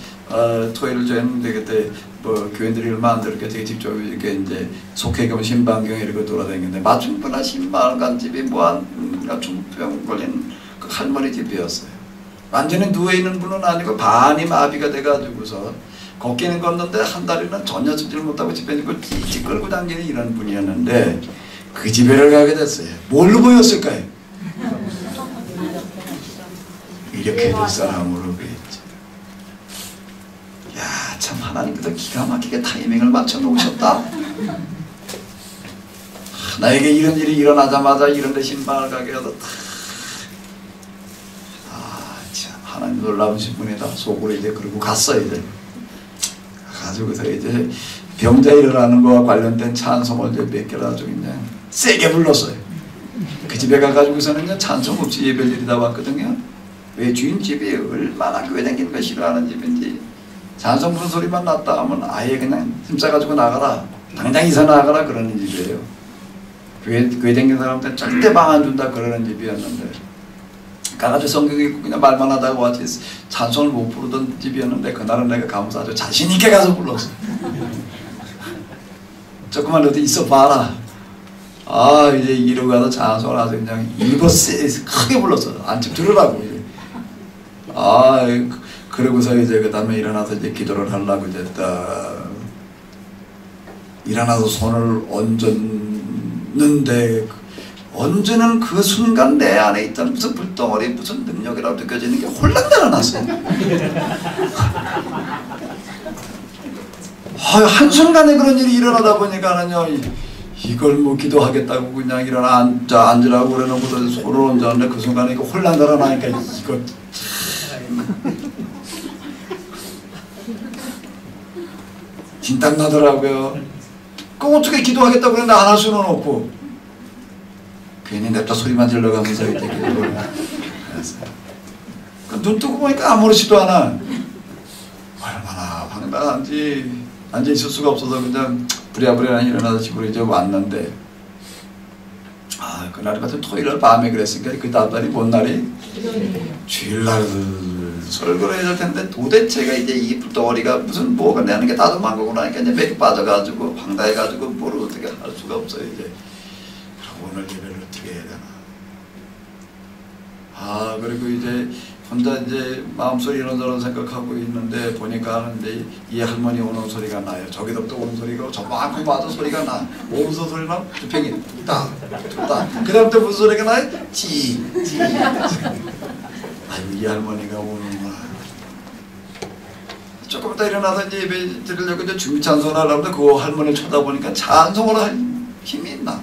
토요일을 했는데 그때 뭐 교인들이 얼마 안 되게 되게 직접 이렇게 이제 속회경 신방경 이렇게 돌아다니는데 맞춤부나 신방간 집이 뭐한 중병 걸린 그 할머니 집이었어요. 완전히 누워 있는 분은 아니고 반이 마비가 돼가지고서 걷기는 걷는데 한 다리는 전혀 쓰질 못하고 집에 있고 찌찌 끌고 다니는 이런 분이었는데 그 집에를 가게 됐어요. 뭘로 보였을까요? 이렇게 될 사람으로 보였죠. 야, 참 하나님께서 기가 막히게 타이밍을 맞춰 놓으셨다. 나에게 이런 일이 일어나자마자 이런 데 신방을 가게 해서 참 하나님 놀라우신 분이다. 속으로 이제 그러고 갔어요. 이제 가지고서 이제 병자 일어나는 거와 관련된 찬송을 이제 몇 개를 아주 그냥 세게 불렀어요. 그 집에 가가지고서는 찬송 없이 예배를 드리다 왔거든요. 왜 주인집이 얼마나 교회 다니는 거 싫어하는 집인지 찬송 부른 소리만 났다 하면 아예 그냥 힘써가지고 나가라, 당장 이사 나가라 그러는 집이에요. 교회 다니는 사람한테 절대 방 안 준다 그러는 집이었는데 가가지고 성경 읽고 그냥 말만 하다가 왔지 찬송을 못 부르던 집이었는데 그날은 내가 가면서 아주 자신 있게 가서 불렀어. 조금만 어디 있어 봐라. 아 이제 이러고 가서 찬송을 아주 그냥 일부 크게 불렀어. 안집 들으라고 이제. 아 그러고서 이제 그 다음에 일어나서 이제 기도를 하려고 이제 딱 일어나서 손을 얹었는데 얹는 그 순간 내 안에 있던 무슨 불덩어리 무슨 능력이라고 느껴지는 게 홀랑 달아났어요. 한순간에 그런 일이 일어나다 보니까는요 이걸 뭐 기도하겠다고 그냥 일어나 앉으라고 그래놓고서 손을 얹었는데 그 순간에 이거 홀랑 달아나니까 이거 진땀 나더라고요. 그 어떻게 기도하겠다고 그랬는데 안 할 수는 없고 괜히 냅다 소리만 질러가면서 이렇게 기도를 했어요. 눈 뜨고 보니까 아무렇지도 않아. 얼마나 황당한지 앉아 있을 수가 없어서 그냥 부랴부랴 일어나서 집으로 이제 왔는데 그날 같은 토요일 밤에 그랬으니까 그 다음 날이 뭔 날이? 주일날 설교를 해야 될 텐데 도대체가 이제 이 불덩어리가 무슨 뭐가 내는 게 다 도망가고 나니까 이제 맥이 빠져가지고 황당해가지고 뭘 어떻게 할 수가 없어요 이제. 오늘 예배를 어떻게 해야 되나. 그리고 이제 혼자 이제 마음속에 이런저런 생각하고 있는데 보니까 이제 이 할머니 오는 소리가 나요. 저기서부터 오는 소리가 저만큼 와도 소리가 나. 뭐 무슨 소리 나? 주팽이 뚝딱 뚝딱. 그 다음부터 무슨 소리가 나요? 지. 아이고 이 할머니가 오는구나. 조금 이따 일어나서 이제 예배 드리려고 이제 준비 찬송을 하려는데 그 할머니를 쳐다보니까 찬송을 할 힘이 있나.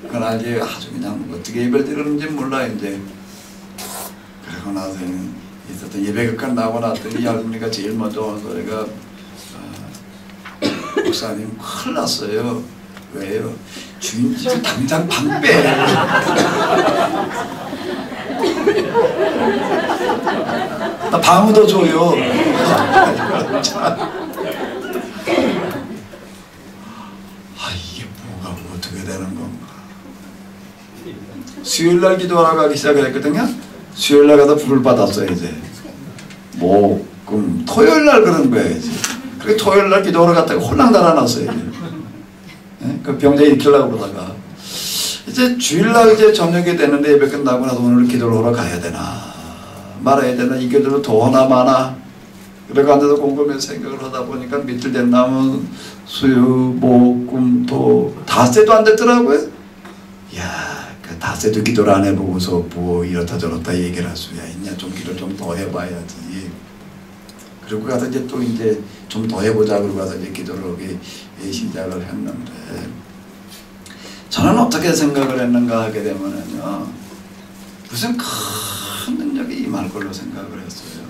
그날 이제 아주 그냥 어떻게 예배를 드리는지 몰라 이제. 그러고 나서는 있었던 예배극관 나오고 났더니 이 할머니가 제일 먼저 오는 소리가 목사님 큰일 났어요. 왜요? 주인 집에 당장 방 빼. 나 방을 더 줘요. 이게 뭐가 어떻게 되는 건가. 수요일날 기도하러 가기 시작을 했거든요. 수요일날 가서 불을 받았어요 이제. 금 토요일날 그런 거예요 이제. 그렇게 토요일날 기도하러 갔다가 홀랑 달아났어요 이제. 그 병자 일으키려고 그러다가 이제 주일날 이제 저녁에 되는데 예배 끝나고 나서 오늘 기도를 하러 가야 되나 말아야 되나 이 기도를 더 하나 마나 그래가 앉아서 곰곰이서 생각을 하다 보니까 밑을 댄다면 수요 목금토 닷새도 안 됐더라고요. 그 닷새도 기도를 안 해보고서 뭐 이렇다 저렇다 얘기를 할 수야 있냐. 좀 기도를 좀 더 해봐야지. 그리고 가서 이제 또 이제 좀 더 해보자 그러고 가서 이제 기도를 시작을 했는데 저는 어떻게 생각을 했는가 하게 되면은요 무슨 큰 능력이 임할 걸로 생각을 했어요.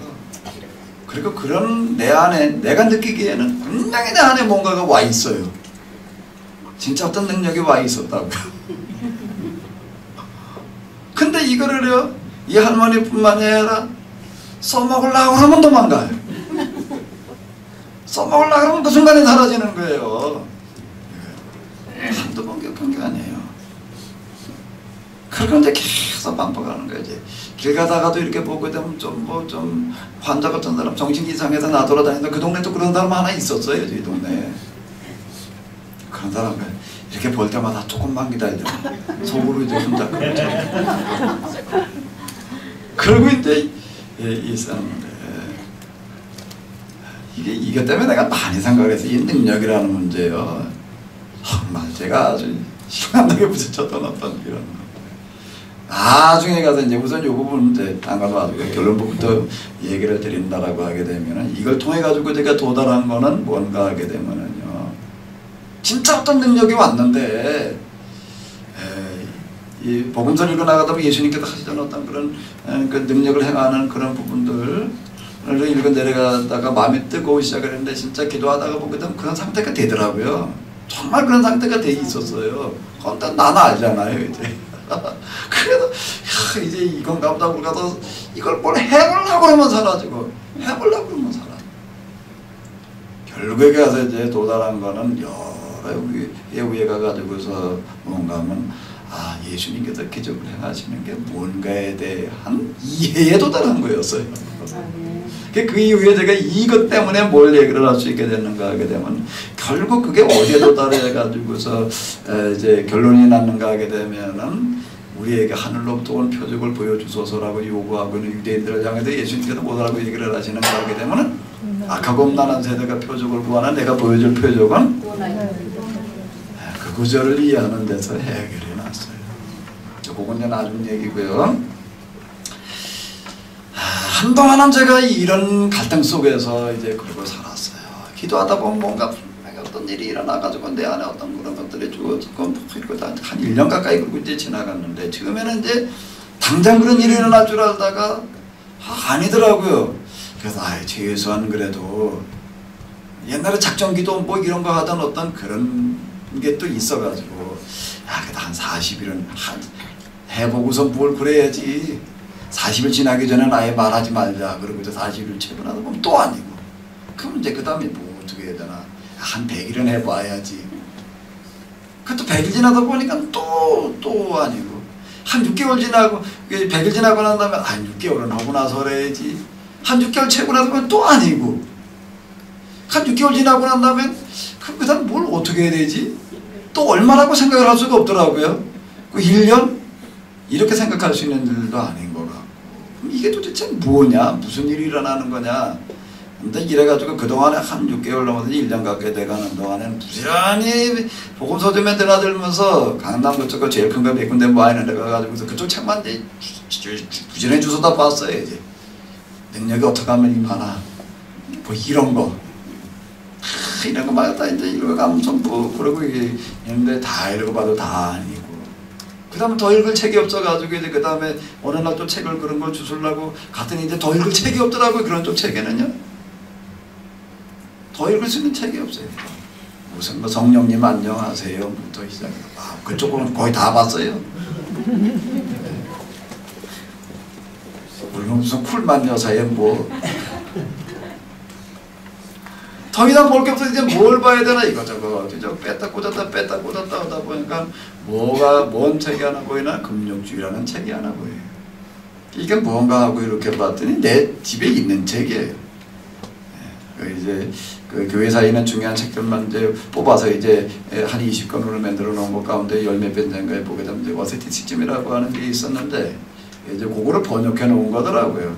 그리고 그런 내 안에 내가 느끼기에는 분명히 내 안에 뭔가가 와 있어요. 진짜 어떤 능력이 와 있었다고요. 근데 이거를요 이 할머니뿐만이 아니라 써먹으려고 하면 도망가요. 써먹으려고 하면 그 순간에 사라지는 거예요. 한두 번 겪은 게 아니에요. 그러고 이제 계속 반복하는 거예요. 이제 길 가다가도 이렇게 보게 되면 좀 환자 같은 사람 정신 이상해서 나돌아다니는데 그 동네도 그런 사람 하나 있었어요. 이 동네에. 그런 사람 이렇게 볼 때마다 조금만 기다리자. 속으로 이제 혼자 그러죠. 그러고 이제 있었는데 이게 때문에 내가 많이 생각을 해서 이 능력이라는 문제요. 정말 제가 아주 심각하게 부딪혔던 어떤 이런 나중에 가서 이제 우선 이 부분 이제 안 가서 아주 결론부터 얘기를 드린다라고 하게 되면은 이걸 통해 가지고 제가 도달한 거는 뭔가 하게 되면은요. 진짜 어떤 능력이 왔는데 이 복음서를 읽어 나가다 보면 예수님께서 하시던 어떤 그런 그 능력을 행하는 그런 부분들을 읽어 내려가다가 마음이 뜨거우기 시작을 했는데 진짜 기도하다가 보게 되면 그런 상태가 되더라고요. 정말 그런 상태가 돼 있었어요. 그런데 나는 알잖아요 이제. 그래서 이제 이건가 보다 그러고 이걸 뭘 해보려고 그러면 사라지고 해보려고 그러면 사라지고 결국에 가서 이제 도달한 거는 여러 위에 가가지고서 뭔가 하면 아, 예수님께서 기적을 행하시는 게 뭔가에 대한 이해에 도달한 거였어요. 그 이후에 제가 이것 때문에 뭘 얘기를 할 수 있게 됐는가 하게 되면 결국 그게 어디에 도달해 가지고서 이제 결론이 났는가 하게 되면은 우리에게 하늘로부터 온 표적을 보여주소서라고 요구하고 있는 유대인들을 향해서 예수님께서 뭐라고 얘기를 하시는가 하게 되면은 악하고 음란한 세대가 표적을 구하는 내가 보여줄 표적은 그 구절을 이해하는 데서 해결이 났어요. 그건 이제 나중 얘기고요. 한동안은 제가 이런 갈등 속에서 이제 그러고 살았어요. 기도하다 보면 뭔가 어떤 일이 일어나가지고 내 안에 어떤 그런 것들이 주어지고 한 1년 가까이 그러고 이제 지나갔는데 지금에는 이제 당장 그런 일이 일어날 줄 알다가 아니더라고요. 그래서 최소한 그래도 옛날에 작전기도 뭐 이런 거 하던 어떤 그런 게 또 있어가지고 그래도 한 40일은 해보고서 뭘 그래야지 40일 지나기 전에는 아예 말하지 말자 그러고 이제 40일 채고 나서 보면 또 아니고 그럼 이제 그 다음에 뭐 어떻게 해야 되나 한 100일은 해봐야지 그것도 100일 지나다 보니까 또 아니고 한 6개월 지나고 100일 지나고 난 다음에 6개월은 하고 나서 그래야지 한 6개월 채고 나서 보면 또 아니고 한 6개월 지나고 난 다음에 그 다음 뭘 어떻게 해야 되지? 또 얼마라고 생각을 할 수가 없더라고요. 그 1년? 이렇게 생각할 수 있는 일도 아닌 거 같고 이게 도대체 뭐냐? 무슨 일이 일어나는 거냐? 근데 이래가지고 그동안에 한 6개월 넘어서 1년 가까이 돼가는 동안에는 부지런히 복음 서점에 드나들면서 강남 그쪽 제일 큰 거 몇 군데 모아있는 데 가가지고서 그쪽 책만 이제 부지런히 주워다 봤어요. 이제 능력이 어떻게 하면 임하나 뭐 이런 거 이런 거 말고 다 이제 읽어가면서 뭐 그러고 있는데 다 읽어봐도 다 아니고 그 다음에 더 읽을 책이 없어가지고 이제 그 다음에 어느 날 또 책을 그런 걸 주술라고 갔더니 이제 더 읽을 책이 없더라고요. 그런 쪽 책에는요. 더 읽을 수 있는 책이 없어요. 무슨 뭐 성령님 안녕하세요부터 시작해서 그쪽은 거의 다 봤어요. 물론 무슨 쿨만 여사에 뭐 더 이상 볼 게 없어서 이제 뭘 봐야 되나 이거저거 뺐다 꽂았다 하다 보니까 뭔 책이 하나 보이나 금욕주의라는 책이 하나 보여요. 이게 뭔가 하고 이렇게 봤더니 내 집에 있는 책이에요. 이제 그 교회사에 있는 중요한 책들만 이제 뽑아서 이제 한 20권으로 만들어 놓은 것 가운데 열몇 편인가에 보게 되면 이제 워세티 시점이라고 하는 게 있었는데 이제 그거를 번역해 놓은 거더라고요.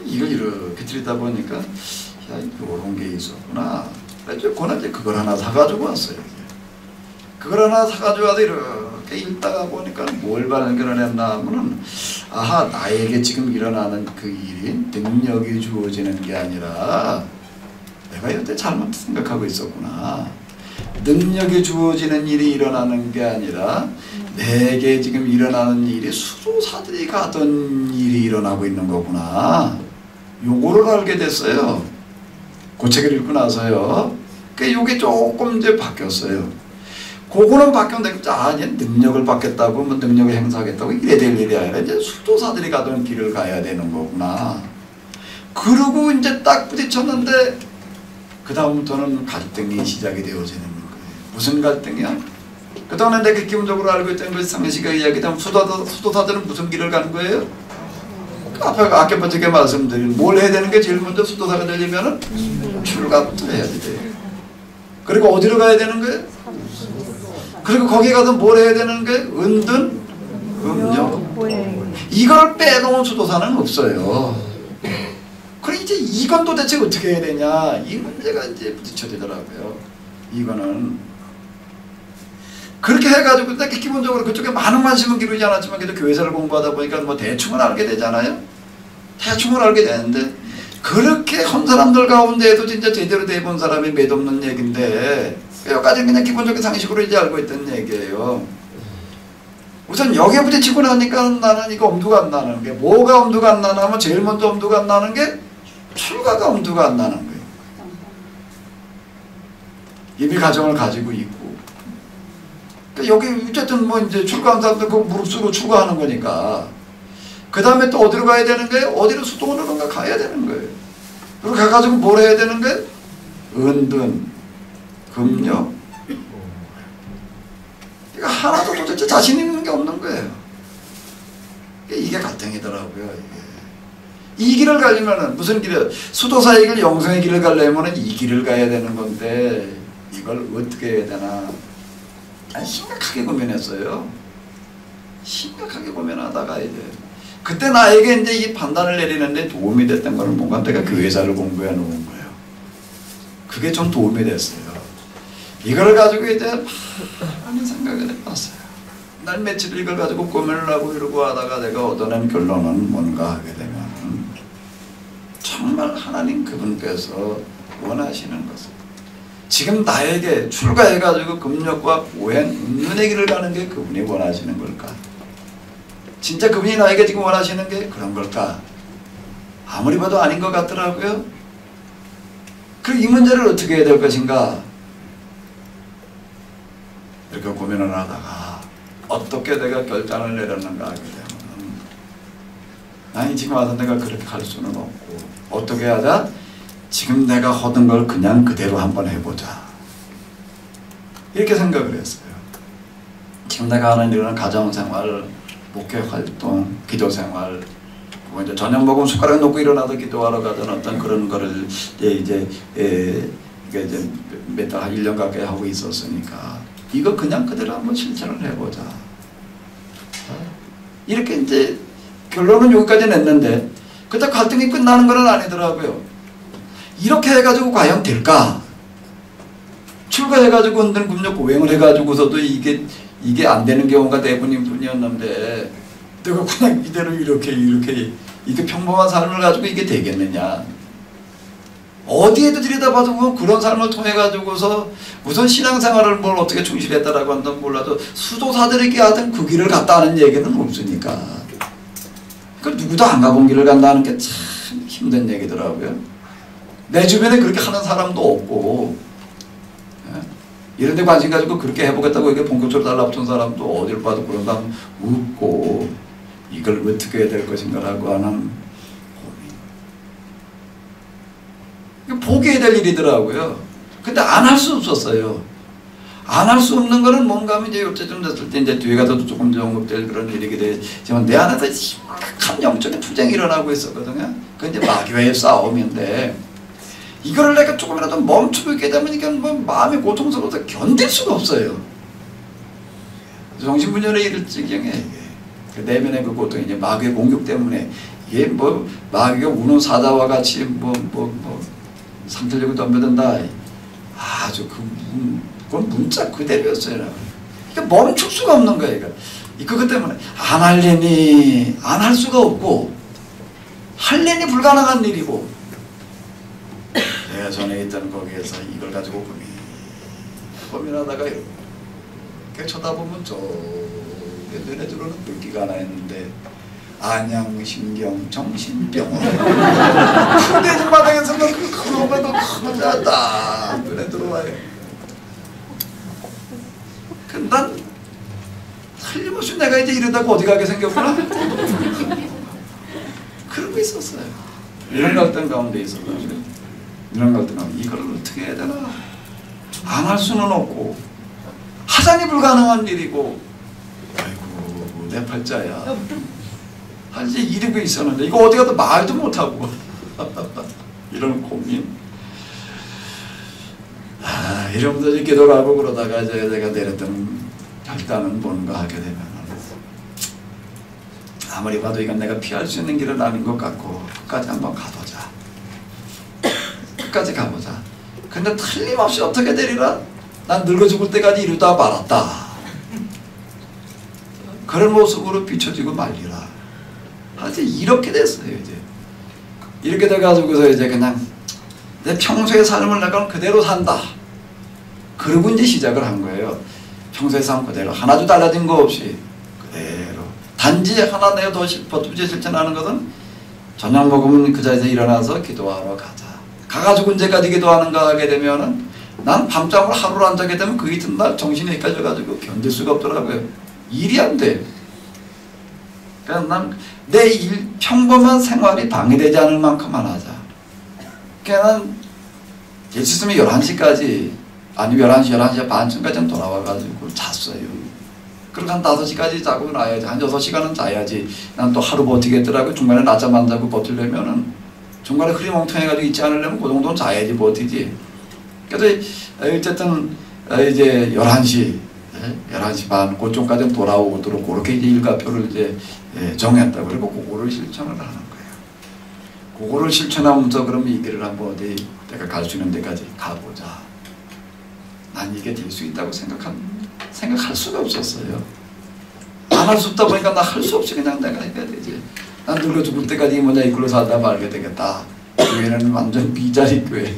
이걸 이렇게 들이다 보니까 야, 이런 게 있었구나. 그래서 그걸 하나 사가지고 왔어요. 그걸 하나 사가지고 와서 이렇게 읽다가 보니까 뭘 발견했나 하면은 아하, 나에게 지금 일어나는 그 일이 능력이 주어지는 게 아니라 내가 이때 잘못 생각하고 있었구나. 능력이 주어지는 일이 일어나는 게 아니라 내게 지금 일어나는 일이 수도사들이 가던 일이 일어나고 있는 거구나. 요거를 알게 됐어요. 그 책을 읽고 나서요. 그러니까 요게 조금 이제 바뀌었어요. 그거는 바뀌었는데 이제 능력을 받겠다고 뭐 능력을 행사하겠다고 이래 될 일이 아니라 이제 수도사들이 가던 길을 가야 되는 거구나. 그러고 이제 딱 부딪혔는데 그 다음부터는 갈등이 시작이 되어지는 거예요. 무슨 갈등이야? 그동안에 내가 기본적으로 알고 있던 그 상식의 이야기다면 수도사들은 무슨 길을 가는 거예요? 아까 번째 말씀드린 뭘 해야 되는 게 제일 먼저 수도사가 되려면은 출가부터 해야 돼요. 그리고 어디로 가야 되는 거예요? 그리고 거기 가서 뭘 해야 되는 거예요? 은둔, 음력. 이걸 빼놓은 수도사는 없어요. 그럼 이제 이건 도대체 어떻게 해야 되냐? 이 문제가 이제 부딪혀지더라고요. 이거는 그렇게 해가지고 근데 기본적으로 그쪽에 많은 관심은 기울이지 않았지만 그래도 교회사를 공부하다 보니까 뭐 대충은 알게 되잖아요. 대충은 알게 되는데 그렇게 한 사람들 가운데에도 진짜 제대로 돼본 사람이 몇 없는 얘기인데 여기까지 그냥 기본적인 상식으로 이제 알고 있던 얘기예요. 우선 여기에 부딪히고 나니까 나는 이거 엄두가 안 나는 게 뭐가 엄두가 안 나나 하면 제일 먼저 엄두가 안 나는 게 출가가 엄두가 안 나는 거예요. 이미 가정을 가지고 있고 여기 어쨌든 뭐 이제 출가한 사람들 그 무릎쓰고 출가하는 거니까 그 다음에 또 어디로 가야 되는 거예요? 어디로 수도원으로가 가야 되는 거예요. 그리고 가가지고 뭘 해야 되는 거예요? 은둔, 금력. 그러니까 하나도 도대체 자신 있는 게 없는 거예요. 이게 갈등이더라고요. 이 길을 가려면은 무슨 길이야? 수도사의 길, 영성의 길을 가려면은 이 길을 가야 되는 건데 이걸 어떻게 해야 되나? 심각하게 고민했어요. 심각하게 고민하다가 이제 그때 나에게 이제 이 판단을 내리는데 도움이 됐던 거는 뭔가 내가 교회사를 공부해 놓은 거예요. 그게 좀 도움이 됐어요. 이걸 가지고 이제 많은 생각을 해봤어요. 날 며칠 이걸 가지고 고민을 하고 이러고 하다가 내가 얻어낸 결론은 뭔가 하게 되면 정말 하나님 그분께서 원하시는 것은 지금 나에게 출가해가지고 금욕과 보행, 은연의 길을 가는 게 그분이 원하시는 걸까? 진짜 그분이 나에게 지금 원하시는 게 그런 걸까? 아무리 봐도 아닌 것 같더라고요. 그럼 이 문제를 어떻게 해야 될 것인가? 이렇게 고민을 하다가 어떻게 내가 결단을 내렸는가 하게 되면 아니 지금 와서 내가 그렇게 할 수는 없고 어떻게 하자? 지금 내가 얻은 걸 그냥 그대로 한번 해보자. 이렇게 생각을 했어요. 지금 내가 하는 일은 가정생활, 목회활동, 기도생활, 이제 저녁 먹으면 숟가락 놓고 일어나서 기도하러 가던 어떤 그런 거를 이제 몇 달, 한 1년 가까이 하고 있었으니까 이거 그냥 그대로 한번 실천을 해보자. 이렇게 이제 결론은 여기까지 냈는데 그때 갈등이 끝나는 건 아니더라고요. 이렇게 해가지고 과연 될까? 출가해가지고 흔든 금욕 보행을 해가지고서도 이게 안 되는 경우가 대부분인 뿐이었는데 내가 그냥 이대로 이렇게 이게 평범한 삶을 가지고 이게 되겠느냐? 어디에도 들여다봐도 그런 삶을 통해 가지고서 우선 신앙생활을 뭘 어떻게 충실했다라고 한다면 몰라도 수도사들에게 하던 그 길을 갔다는 얘기는 없으니까. 그 누구도 안 가본 길을 간다는 게 참 힘든 얘기더라고요. 내 주변에 그렇게 하는 사람도 없고, 이런 데 관심 가지고 그렇게 해보겠다고 이게 본격적으로 달라붙은 사람도 어딜 봐도 그런 사람 없고, 이걸 어떻게 해야 될 것인가라고 하는 고민. 포기해야 될 일이더라고요. 근데 안 할 수 없었어요. 안 할 수 없는 거는 뭔가 하면 이제 요때쯤 됐을 때 이제 뒤에 가서도 조금 언급될 그런 일이게 되지만 내 안에서 심각한 영적인 투쟁이 일어나고 있었거든요. 그게 이제 마귀와의 싸움인데 이거를 내가 조금이라도 멈추고 있게 되면 이게 뭐 마음이 고통스러워서 견딜 수가 없어요. 정신분열에 이를 지경에 그 내면의 그 고통, 이제 마귀의 공격 때문에 이게 뭐 마귀가 우는 사자와 같이 상틀리고 덤벼든다. 아주 그건 문자 그대로였어요. 그러니까 멈출 수가 없는 거예요. 그것 때문에 안 하려니 안 할 수가 없고 하려니 불가능한 일이고 내가 전에 있던 거기에서 이걸 가지고 고민하다가 이렇게 쳐다보면 저게 눈에 들어오는 물기가 하나 있는데 안양신경 정신병원 푸대지 바닥에서는 그런 거도 큰일 났다 눈에 들어와요. 근데 난 틀림없이 내가 이제 이러다가 어디 가게 생겼구나 그러고 있었어요. 이런 갈등 가운데 있었거든요. 이런 갈등은 이걸 어떻게 해야 되나? 안 할 수는 없고 하자니 불가능한 일이고 아이고 내 팔자야 이제 이러고 있었는데 이거 어디 가도 말도 못하고 이런 고민. 이러면서 이렇게 기도하고 그러다가 이제 내가 내렸던 결단은 뭔가 하게 되면 아무리 봐도 이건 내가 피할 수 있는 길은 아닌 것 같고 끝까지 한번 가보자. 끝까지 가보자. 근데 틀림없이 어떻게 되리라? 난 늙어 죽을 때까지 이루다 말았다. 그런 모습으로 비춰지고 말리라. 이제 이렇게 됐어요. 이제 이렇게 돼가지고서 이제 그냥 내 평소의 삶을 내가 그대로 산다. 그러고 이제 시작을 한 거예요. 평소의 삶 그대로 하나도 달라진 거 없이 그대로. 단지 하나 내가 더 버티지 실천하는 것은 저녁 먹으면 그 자리에서 일어나서 기도하러 가자. 가가지고 언제까지 기도하는가 하게 되면은 난 밤잠을 하루를 안 자게 되면 그 이튿날 정신이 헷갈려가지고 견딜 수가 없더라고요. 일이 안 돼. 그래서 난 내 평범한 생활이 방해되지 않을 만큼만 하자. 그러니까 난 예수님이 11시까지 아니면 11시 반쯤까지는 돌아와가지고 잤어요. 그리고 한 5시까지 자고 나야지. 한 6시간은 자야지. 난 또 하루 버티겠더라고. 중간에 낮잠 안 자고 버티려면은 중간에 흐리멍텅해가지고 있지 않으려면 그 정도는 자야지 버티지. 그래서 어쨌든 이제 11시 11시 반 그쪽까지는 돌아오도록 그렇게 이제 일과표를 이제 정했다. 그리고 그거를 실천을 하는 거예요. 그거를 실천하면서 그럼 이 길을 한번 어디 내가 갈 수 있는 데까지 가보자. 난 이게 될 수 있다고 생각할 수가 없었어요. 안 할 수 없다 보니까 나 할 수 없이 그냥 내가 해야 되지. 난 늙어 죽을 때까지 뭐냐 이걸로 살다 말게 되겠다. 교회는 완전 비자리 교회.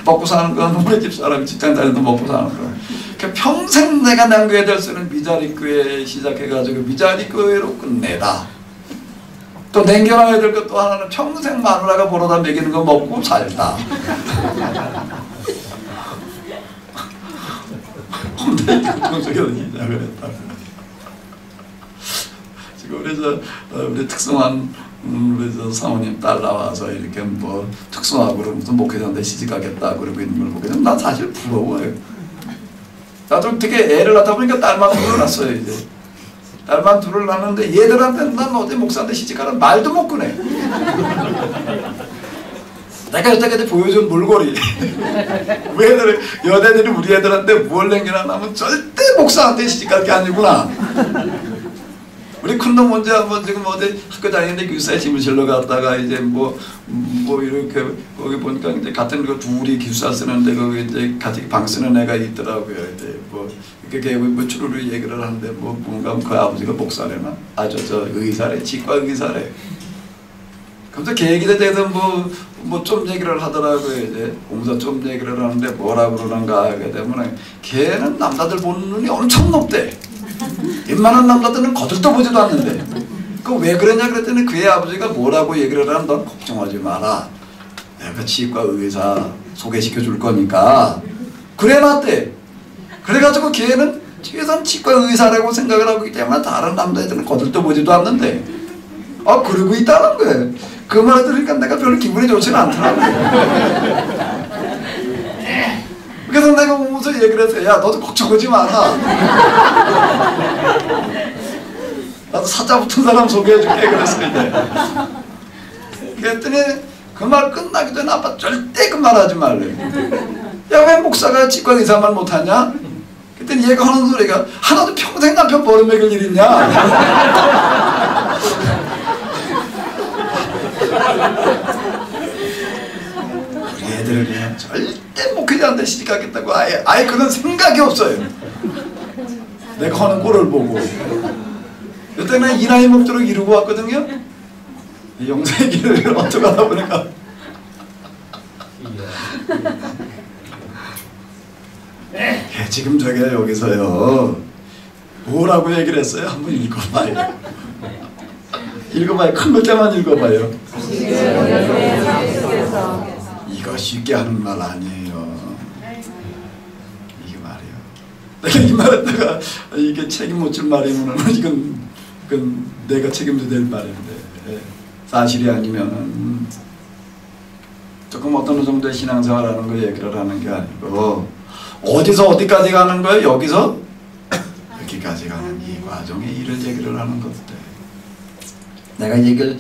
먹고 사는 건 우리 집 사람이 직장 다니도 먹고 사는 거야. 그러니까 평생 내가 남겨야 될 수는 미자리 교회 시작해가지고 미자리 교회로 끝내다. 또 남겨놔야 될 것 또 하나는 평생 마누라가 벌어다 먹이는 거 먹고 살다. 시작을 했다. 지금 그래서 우리 특성한 우리 사모님 딸 나와서 이렇게 뭐 특성하고 무슨 목회자인데 시집가겠다 그러고 있는 걸 보게 되면 난 사실 부러워요. 나도 되게 애를 낳다 보니까 딸만 둘을 낳았어요. 이제 딸만 둘을 낳았는데 얘들한테는 난 어디 목사한테 시집가라는 말도 못 꺼내. 내가 여태까지 보여준 물고리. 우리 여자들이 우리 애들한테 뭘 남겨놨냐면 절대 목사한테 시집갈 게 아니구나. 우리 큰놈 먼저 한번 지금 어디 학교 다니는데 기숙사에 짐을 실러 갔다가 이제 뭐 이렇게 거기 보니까 이제 같은 거 둘이 기숙사 쓰는데 거기 이제 같이 방 쓰는 애가 있더라고요. 이제 뭐 이렇게 뭐 주르르 얘기를 하는데 뭔가 그 아버지가 목사래나 저 의사래, 치과 의사래. 그래서 걔 얘기에 대해서 뭐 좀 얘기를 하더라고요. 이제 공사 좀 얘기를 하는데 뭐라 그러는가 하게 되면 걔는 남자들 보는 눈이 엄청 높대. 웬만한 남자들은 거들떠 보지도 않는데 그 왜 그러냐 그랬더니 그의 아버지가 뭐라고 얘기를 하면 넌 걱정하지 마라. 내가 치과 의사 소개시켜 줄 거니까 그래 놨대. 그래가지고 걔는 뒤에선 치과 의사라고 생각을 하고 있기 때문에 다른 남자애들은 거들떠 보지도 않는데 그러고 있다는 거예요. 그 말을 들으니까 내가 별로 기분이 좋지는 않더라고요. 그래서 내가 오면서 얘기를 했어요. 야 너도 걱정하지 마라. 나도 사자 붙은 사람 소개해줄게 그랬어요. 이제. 그랬더니 그 말 끝나기 전에 아빠 절대 그 말 하지 말래. 야 왜 목사가 치과 의사만 못하냐? 그랬더니 얘가 하는 소리가 하나도 평생 남편 버릇먹일 일 있냐? 우리 애들은 그냥 절대 목회자한테 시집가겠다고 아예 그런 생각이 없어요. 내가 하는 꼴을 보고. 여태는 이 나이 먹도록 이루고 왔거든요. 영생의 길을 어떻게 하다 보니까 지금 저게 여기서요 뭐라고 얘기를 했어요? 한번 읽어봐요. 읽어봐요. 큰 글자만 읽어봐요. 이거 쉽게 하는 말 아니에요. 이게 말이에요. 내가 이 말에다가 이게 책임 못 질 말이면 이건 내가 책임도 될 말인데 사실이 아니면은 조금 어떤 정도의 신앙생활하는 거 얘기를 하는 게 아니고 어디서 어디까지 가는 거예요? 여기서 여기까지 가는 이 과정에 이런 얘기를 하는 것들. 내가 얘기를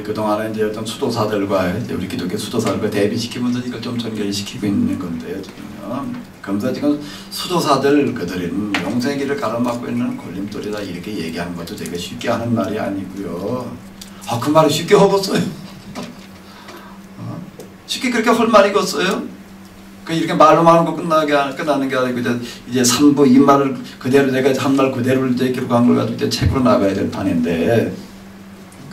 그동안에 이제 어떤 수도사들과 이제 우리 기독교 수도사들과 대비시키면서 이걸 좀 전개시키고 있는 건데요. 지금은 그러면서 지금 수도사들 그들은 영생의 길을 가로막고 있는 걸림돌이다 이렇게 얘기하는 것도 되게 쉽게 하는 말이 아니고요. 그 말이 쉽게 허겄어요. 쉽게 그렇게 할 말이겠어요? 이렇게 말로만 하는 거 끝나는 게 아니고 이제 3부 이 말을 그대로 내가 한 말 그대로 이제 기록한 걸 가지고 이제 책으로 나가야 될 판인데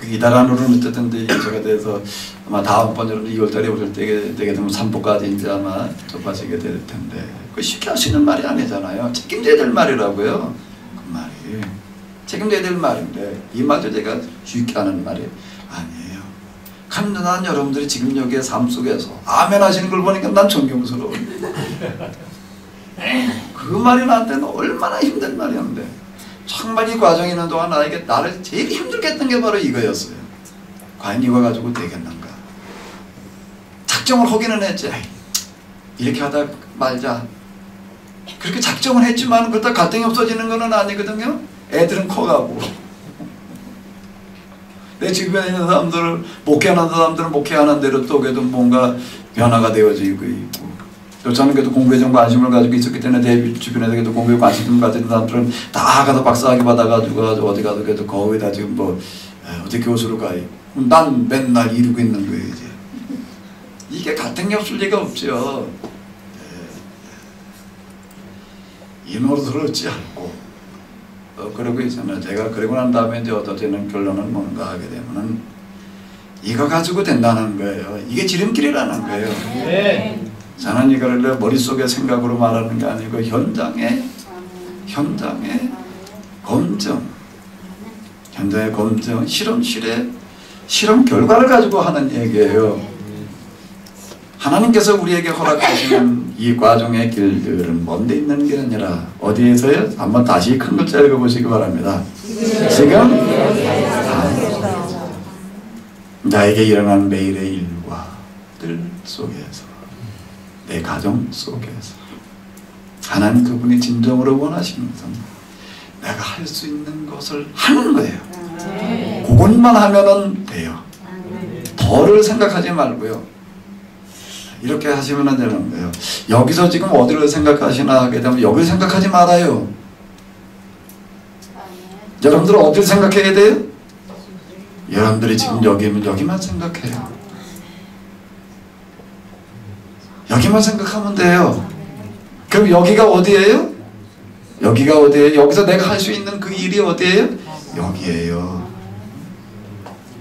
이달 안으로는 어쨌든 이제 제가 돼서 아마 다음번에는 2월달에 오실 때 되게 되면 3부까지 이제 아마 접하시게 될 텐데 그 쉽게 하시는 말이 아니잖아요. 책임져야 될 말이라고요. 그 말이 책임져야 될 말인데 이 말도 제가 쉽게 하는 말이 아니에요. 난 여러분들이 지금 여기에 삶 속에서 아멘 하시는 걸 보니까 난 존경스러워요. 그 말이 나한테는 얼마나 힘든 말이었는데 정말 이 과정에 있는 동안 나를 제일 힘들게 했던 게 바로 이거였어요. 과연 이거 가지고 되겠는가. 작정을 하기는 했지. 이렇게 하다 말자. 그렇게 작정을 했지만 그렇다 갈등이 없어지는 건 아니거든요. 애들은 커가고 내 주변에 있는 사람들을 목회하는 사람들은 목회하는 대로 또 그래도 뭔가 변화가 되어지고 있고, 또 저는 그래도 공부에 좀 관심을 가지고 있었기 때문에 내 주변에서 그래도 공부에 관심을 가지는 사람들은 다 가서 박사학위 받아가지고 어디 가도 그래도 거의 다 지금 뭐 어디 교수로 가요. 난 맨날 이루고 있는 거예요. 이제 이게 갈등이 없을 리가 없죠. 이 노릇을 얻지 않고 그러고 있잖아요. 제가 그러고 난 다음에 이제 얻어지는 결론은 뭔가 하게 되면은 이거 가지고 된다는 거예요. 이게 지름길이라는 거예요. 네. 저는 이거를 머릿속에 생각으로 말하는 게 아니고 현장의 검증, 현장의 검증, 실험실의 실험 결과를 가지고 하는 얘기예요. 하나님께서 우리에게 허락하시는 이 과정의 길들은 먼데 있는 게 아니라 어디에서요? 한번 다시 큰 글자 읽어보시기 바랍니다. 지금 나에게 일어나는 매일의 일과들 속에서, 내 가정 속에서 하나님 그분이 진정으로 원하시는 것은 내가 할 수 있는 것을 하는 거예요. 그것만 하면은 돼요. 더를 생각하지 말고요. 이렇게 하시면 안 되는 거예요. 여기서 지금 어디를 생각하시나 하게 되면 여기를 생각하지 말아요. 여러분들은 어디를 생각해야 돼요? 여러분들이 지금 여기면 여기만 생각해요. 여기만 생각하면 돼요. 그럼 여기가 어디예요? 여기가 어디예요? 여기서 내가 할 수 있는 그 일이 어디예요? 여기예요.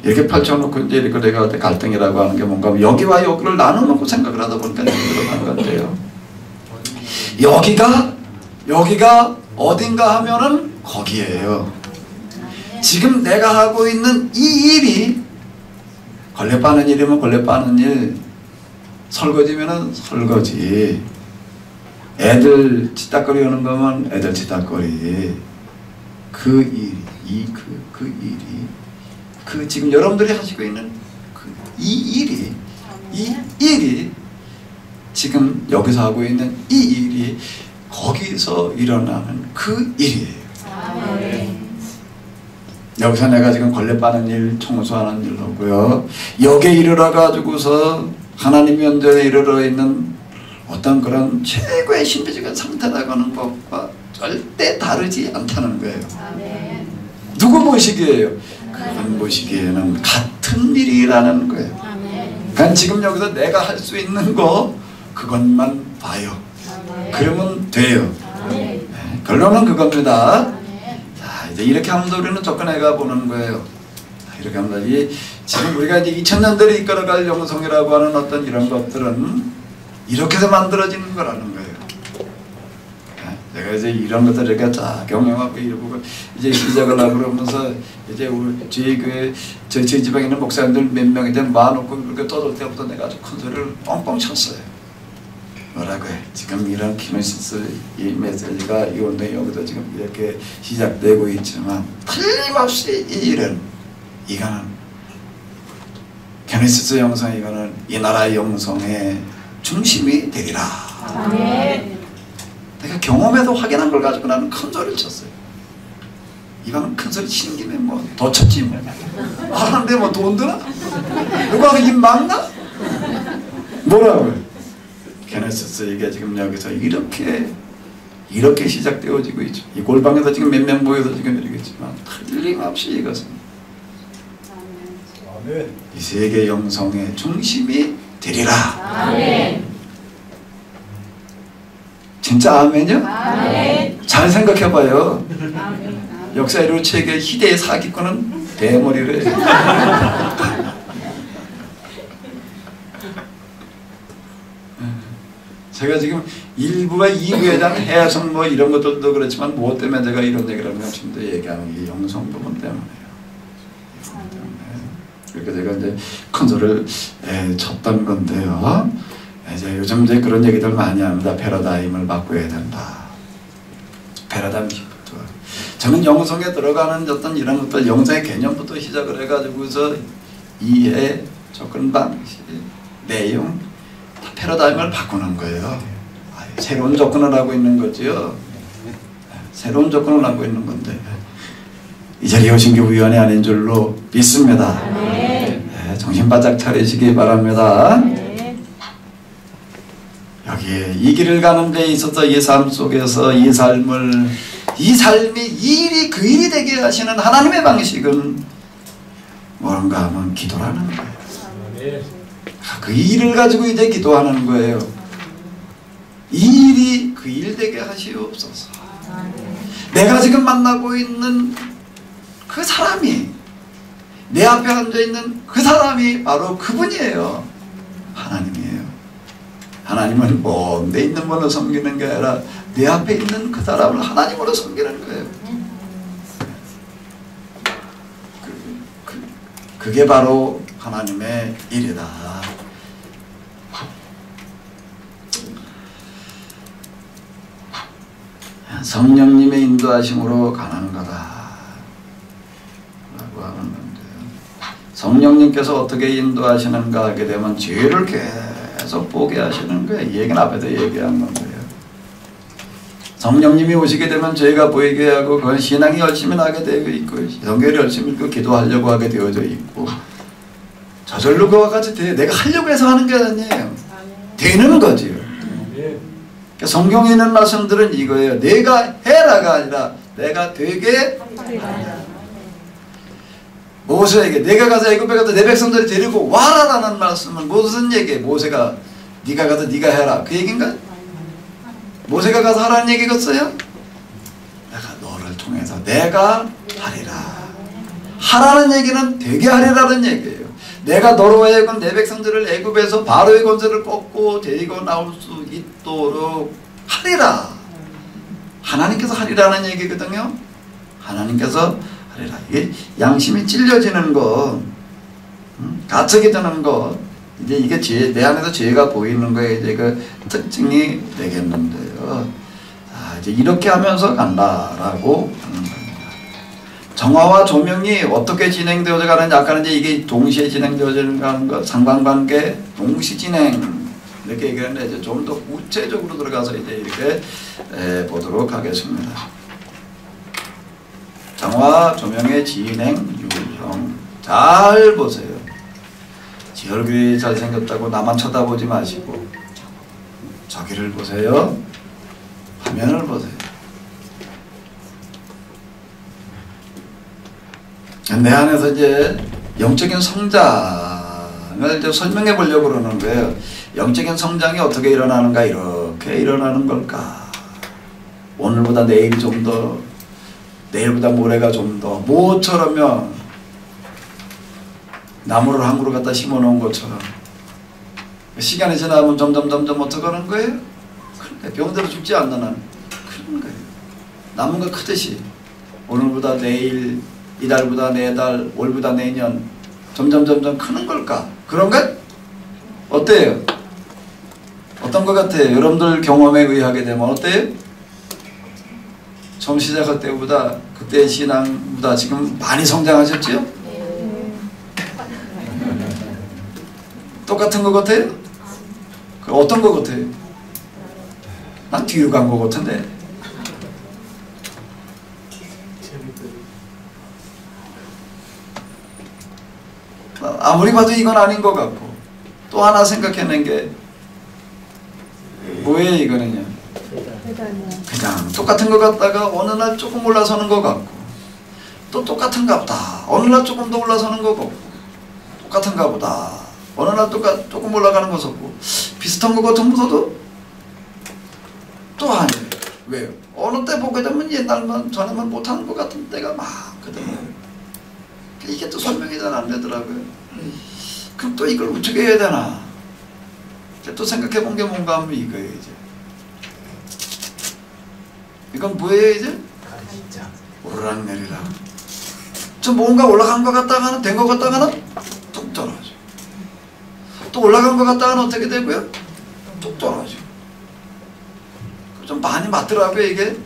이렇게 펼쳐놓고 이제 이렇게 내가 갈등이라고 하는 게 뭔가 하면 여기와 여기를 나눠놓고 생각을 하다 보니까 들어가는 것 같아요. 여기가 어딘가 하면은 거기에요. 지금 내가 하고 있는 이 일이 걸레 빠는 일이면 걸레 빠는 일, 설거지면은 설거지, 애들 치닥거리 하는 거면 애들 치닥거리, 그 일이 그 지금 여러분들이 하시고 있는 이 일이 지금 여기서 하고 있는 이 일이 거기서 일어나는 그 일이에요. 여기서 내가 지금 걸레 빠는 일, 청소하는 일 하고요. 여기에 이르러 가지고서 하나님 면전에 이르러 있는 어떤 그런 최고의 신비적인 상태라고 하는 것과 절대 다르지 않다는 거예요. 누구 보시기에요? 그분 보시기에는 같은 일이라는 거예요. 그러니까 지금 여기서 내가 할 수 있는 거 그것만 봐요. 그러면 돼요. 네, 결론은 그겁니다. 자, 이제 이렇게 하면서 우리는 접근해가 보는 거예요. 이렇게 하면서 지금 우리가 이제 2000년대를 이끌어갈 영성이라고 하는 어떤 이런 것들은 이렇게 해서 만들어지는 거라는 거예요. 제가 이제 이런 것들을 이렇게 쫙 경험하고 이러고 이제 시작을 하고 그러면서 이제 우리 저희 교회 저희 지방에 있는 목사님들 몇 명인데 모아놓고 이렇게 떠들 때부터 내가 아주 큰 소리를 뻥뻥 쳤어요. 뭐라고 해? 지금 이런 키노시스 이 메시지가 이 운동이 여기도 지금 이렇게 시작되고 있지만 틀림없이 이 일은 이거는 키노시스 영성 이거는 이 나라의 영성의 중심이 되리라. 내가 경험해서 확인한 걸 가지고 나는 큰 소리를 쳤어요. 이방은 큰 소리 치는 김에 뭐 더 쳤지 뭐. 하는데 뭐 돈 드나? 누가 입 막나? 뭐라고요? 게네시스 이게 지금 여기서 이렇게 시작되어지고 있죠. 이 골방에서 지금 몇 명 모여서 지금 이러겠지만 틀림없이 이것은 이 세계 영성의 중심이 되리라. 아멘. 진짜 아멘이요? 아멘. 잘 생각해봐요. 아멘. 역사 이론 책의 희대의 사기꾼은 대머리를 제가 지금 일부와 이부에 대한 해석 뭐 이런 것들도 그렇지만 무엇 때문에 제가 이런 얘기를 하면 지금 얘기하는 게 영성 부분 때문에요. 그러니까 제가 이제 큰 소리를 쳤던 건데요. 이제 요즘 이제 그런 얘기들 많이 합니다. 패러다임을 바꿔야 된다. 패러다임 시프트. 저는 영성에 들어가는 어떤 이런 것들, 영성의 개념부터 시작을 해가지고서 이해, 접근 방식, 내용, 다 패러다임을 바꾸는 거예요. 새로운 접근을 하고 있는 거지요. 새로운 접근을 하고 있는 건데 이 자리에 오신 게 우연이 아닌 줄로 믿습니다. 네, 정신 바짝 차리시기 바랍니다. 여기에 이 길을 가는 데 있어서 이 삶 속에서 이 삶이 이 일이 그 일이 되게 하시는 하나님의 방식은 뭔가 하면 기도라는 거예요. 그 일을 가지고 이제 기도하는 거예요. 이 일이 그 일 되게 하시옵소서. 내가 지금 만나고 있는 그 사람이, 내 앞에 앉아있는 그 사람이 바로 그분이에요. 하나님이에요. 하나님은 내 있는 분을 섬기는 게 아니라 내 앞에 있는 그 사람을 하나님으로 섬기는 거예요. 그게 바로 하나님의 일이다. 성령님의 인도하심으로 가는 거다 라고 하는 건데요. 성령님께서 어떻게 인도하시는가 하게 되면 죄를 계속 보게 하시는 거예요. 이 얘기는 앞에서 얘기한 건데요. 성령님이 오시게 되면 죄가 보이게 하고 그건 신앙이 열심히 나게 되어 있고 성경을 열심히 읽고 기도하려고 하게 되어져 있고 저절로 그와 같이 내가 하려고 해서 하는 게 아니에요. 되는 거지요. 성경에 있는 말씀들은 이거예요. 내가 해라가 아니라 내가 되게 모세에게 내가 가서 애굽에 가서 내 백성들을 데리고 와라라는 말씀은 무슨 얘기예요? 모세가 네가 가서 네가 해라 그 얘기인가? 모세가 가서 하라는 얘기겠어요? 내가 너를 통해서 내가 하리라. 하라는 얘기는 되게 하리라는 얘기예요. 내가 너로 하여금 내 백성들을 애굽에서 바로의 권세를 뻗고 데리고 나올 수 있도록 하리라. 하나님께서 하리라는 얘기거든요. 하나님께서 하리라. 이게 양심이 찔려지는 것, 가책이 드는 것, 이제 이게 내 안에서 죄가 보이는 거에 이제 그 특징이 되겠는데요. 이제 이렇게 하면서 간다라고 하는 겁니다. 정화와 조명이 어떻게 진행되어져 가는지 아까는 이제 이게 동시에 진행되어져 가는 것, 상관관계 동시 진행 이렇게 얘기했는데 이제 좀 더 구체적으로 들어가서 이제 이렇게 보도록 하겠습니다. 정화 조명의 진행 유형 잘 보세요. 지 얼굴이 잘생겼다고 나만 쳐다보지 마시고 저기를 보세요. 화면을 보세요. 내 안에서 이제 영적인 성장을 이제 설명해 보려고 그러는 거예요. 영적인 성장이 어떻게 일어나는가? 이렇게 일어나는 걸까? 오늘보다 내일이 좀 더, 내일보다 모레가 좀 더, 모처럼요. 나무를 한 그루 갖다 심어 놓은 것처럼 시간이 지나면 점점 어떻게 하는 거예요? 그러니까 병들어 죽지 않는 한 그런 거예요. 나무가 크듯이 오늘보다 내일, 이달보다 내달, 올보다 내년 점점 크는 걸까? 그런가? 어때요? 어떤 것 같아요? 여러분들 경험에 의하게 되면 어때요? 처음 시작할 때보다 그때의 신앙보다 지금 많이 성장하셨지요? 똑같은 것 같아요? 그 어떤 것 같아요? 난 뒤로 간 것 같은데. 아무리 봐도 이건 아닌 것 같고 또 하나 생각해낸 게 뭐예요 이거는요? 그냥 똑같은 것 같다가 어느 날 조금 올라서는 것 같고 또 똑같은가 보다 어느 날 조금 더 올라서는 것 같고 똑같은가 보다 어느 날 조금 올라가는 것 같고 비슷한 것 같으면서도 또 아니에요. 왜요? 어느 때 보게 되면 옛날만 전에만 못하는 것 같은 때가 많거든요. 이게 또 설명이 잘 안 되더라고요. 그럼 또 이걸 어떻게 해야 되나? 또 생각해 본 게 뭔가 하면 이거예요, 이제. 이건 뭐예요, 이제? 오르락내리락. 저 뭔가 올라간 것 같다가는, 된 것 같다가는 뚝 떨어져. 또 올라간 것 같다가는 어떻게 되고요? 뚝 떨어져. 좀 많이 맞더라고요, 이게.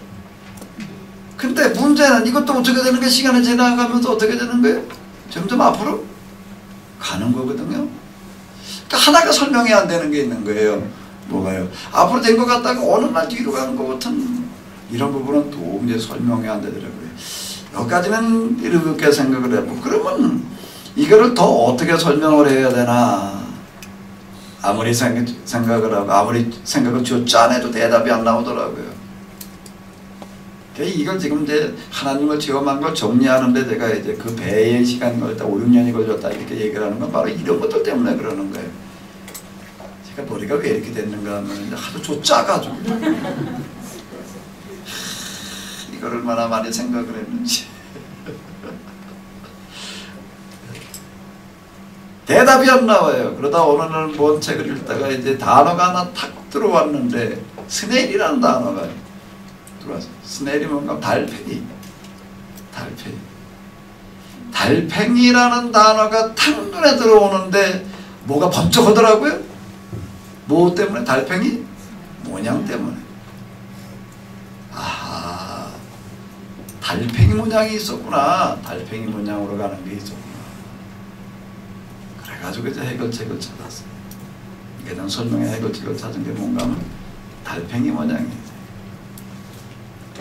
근데 문제는 이것도 어떻게 되는 게 시간이 지나가면서 어떻게 되는 거예요? 점점 앞으로 가는 거거든요. 그러니까 하나가 설명이 안 되는 게 있는 거예요. 뭐가요? 앞으로 된 것 같다가 어느 날 뒤로 가는 것 같은 이런 부분은 도무지 설명이 안 되더라고요. 여기까지는 이렇게 생각을 해보고 그러면 이거를 더 어떻게 설명을 해야 되나 아무리 생각을 하고 아무리 생각을 쥐어짜내도 대답이 안 나오더라고요. 이걸 지금 이제 하나님을 체험한 걸 정리하는데 제가 이제 그 배의 시간이 걸렸다 5, 6년이 걸렸다 이렇게 얘기를 하는 건 바로 이런 것들 때문에 그러는 거예요. 제가 머리가 왜 이렇게 됐는가 하면 이제 하도 좁아가지고 이걸 얼마나 많이 생각을 했는지 대답이 안 나와요. 그러다 어느 날 뭔 책을 읽다가 이제 단어가 하나 탁 들어왔는데 스네일이라는 단어가 들어왔어요. 스네일이 뭔가 달팽이. 달팽이라는 단어가 탁 눈에 들어오는데 뭐가 번쩍하더라고요. 뭐 때문에? 달팽이? 모양 때문에. 아하, 달팽이 모양이 있었구나. 달팽이 모양으로 가는 게 있었구나. 그래가지고 이제 해결책을 찾았어요. 이게 설명의 해결책을 찾은 게 뭔가 하면 달팽이 모양이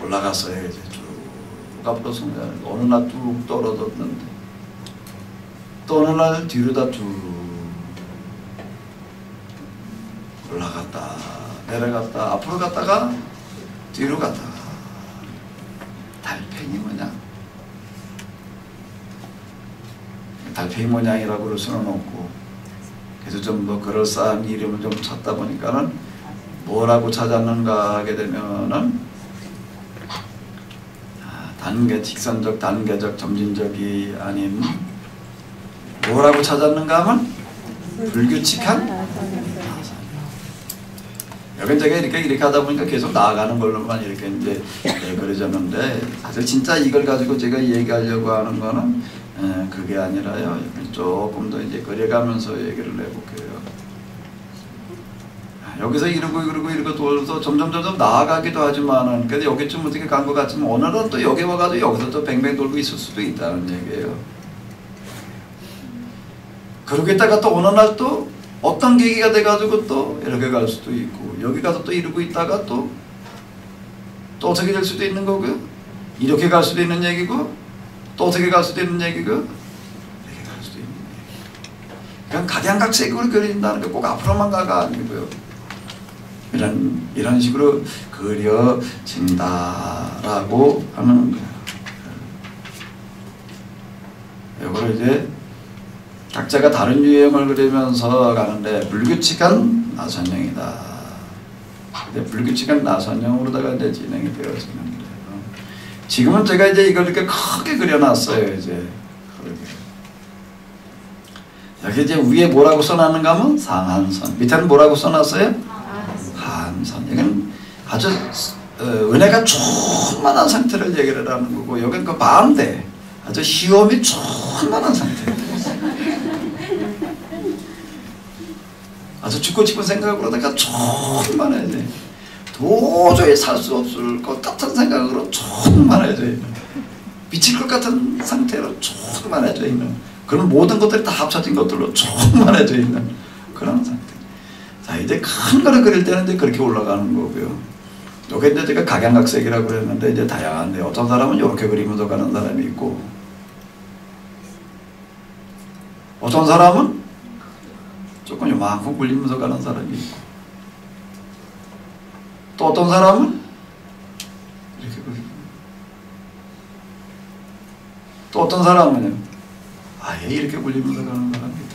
올라갔어요. 이제 쭉 앞으로 성장을 어느 날 뚝 떨어졌는데 또 어느 날 뒤로다 쭉 올라갔다 내려갔다 앞으로 갔다가 뒤로 갔다가 달팽이 모양. 달팽이 모양이라고 그럴 수는 없고 그래서 좀 더 그럴싸한 이름을 좀 찾다 보니까는 뭐라고 찾았는가 하게 되면은 직선적, 단계적, 점진적이 아닌 뭐라고 찾았는가 하면 불규칙한 여긴 제가 이렇게 하다 보니까 계속 나아가는 걸로만 이렇게 이제 그려졌는데 사실 진짜 이걸 가지고 제가 얘기하려고 하는 거는 그게 아니라요. 조금 더 이제 그려가면서 얘기를 해볼게요. 여기서 이러고 돌아서 점점 나아가기도 하지만은 근데 여기쯤 어떻게 간 것 같지만 오늘은 또 여기 와가지고 여기서 또 뱅뱅 돌고 있을 수도 있다는 얘기예요. 그러겠다가 또 어느 날 또 어떤 계기가 돼가지고 또 이렇게 갈 수도 있고 여기 가서 또 이러고 있다가 또 어떻게 될 수도 있는 거고요. 이렇게 갈 수도 있는 얘기고 또 어떻게 갈 수도 있는 얘기고 이렇게 갈 수도 있는 얘기. 그냥 각양각색으로 그린다는 게 꼭 앞으로만 가가 아니고요. 이런 식으로 그려진다라고 하는 거예요. 이걸 이제 각자가 다른 유형을 그리면서 가는데 불규칙한 나선형이다. 불규칙한 나선형으로다가 이제 진행이 되어지는데 지금은 제가 이제 이걸 이렇게 크게 그려놨어요. 이제 여기 이제 위에 뭐라고 써놨는가 하면 상한선, 밑에는 뭐라고 써놨어요? 하한선. 이건 아주 은혜가 충만한 상태를 얘기를 하는 거고 여기는 그 반대, 아주 희염이 충만한 상태. 아주 죽고 싶은 생각으로다가 충만해져. 도저히 살 수 없을 것 같은 생각으로 충만해져 있는, 미칠 것 같은 상태로 충만해져 있는 그런 모든 것들이 다 합쳐진 것들로 충만해져 있는 그런 상태. 자, 이제 큰 거를 그릴 때는 이제 그렇게 올라가는 거고요. 여기 이제 제가 각양각색이라고 그랬는데 이제 다양한데 어떤 사람은 이렇게 그리면서 가는 사람이 있고 어떤 사람은 조금 요만큼 굴리면서 가는 사람이 있고 또 어떤 사람은 이렇게 그리고 또 어떤 사람은요 아예 이렇게 굴리면서 가는 사람이 있다.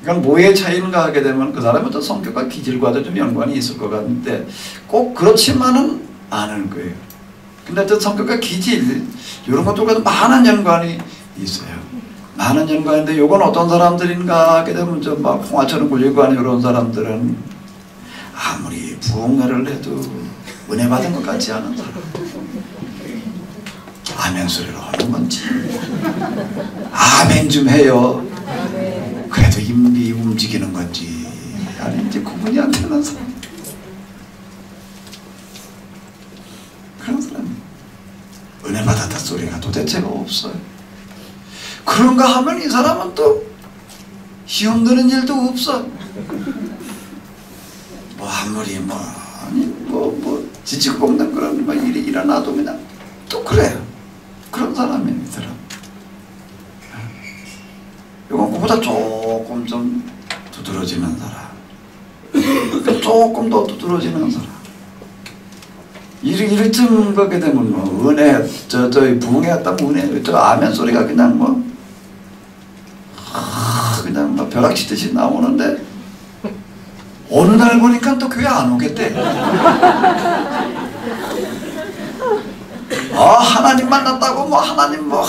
그러니까 뭐의 차이인가 하게 되면 그 사람의 어떤 성격과 기질과도 좀 연관이 있을 것 같은데 꼭 그렇지만은 않을 거예요. 근데 어떤 성격과 기질 이런 것들과도 많은 연관이 있어요. 많은 연관인데 요건 어떤 사람들인가 하게 되면 좀 막 홍화처럼 굴리고 하는 이런 사람들은 아무리 부흥회를 해도 은혜 받은 것 같지 않은 사람. 아멘 소리를 하는 건지 아멘 좀 해요. 그래도 입이 움직이는 건지 아닌지 구분이 안 되는 사람. 그런 사람이 은혜 받았다 소리가 도대체가 없어요. 그런가 하면 이 사람은 또 시험 드는 일도 없어. 아무리 뭐 아니 뭐 지치고 볶는 그런 뭐 일이 일어나도 그냥 또 그래요. 그런 사람이더라. 이건 그보다 조금 좀 두드러지는 사람, 조금 더 두드러지는 사람. 이쯤 거게 되면 뭐 은혜 저희 부흥회 딱 은혜 저 아멘 소리가 그냥 뭐 그냥 뭐 벼락치듯이 나오는데 어느 날 보니까 또 교회 안 오겠대. 아 하나님 만났다고 뭐 하나님 뭐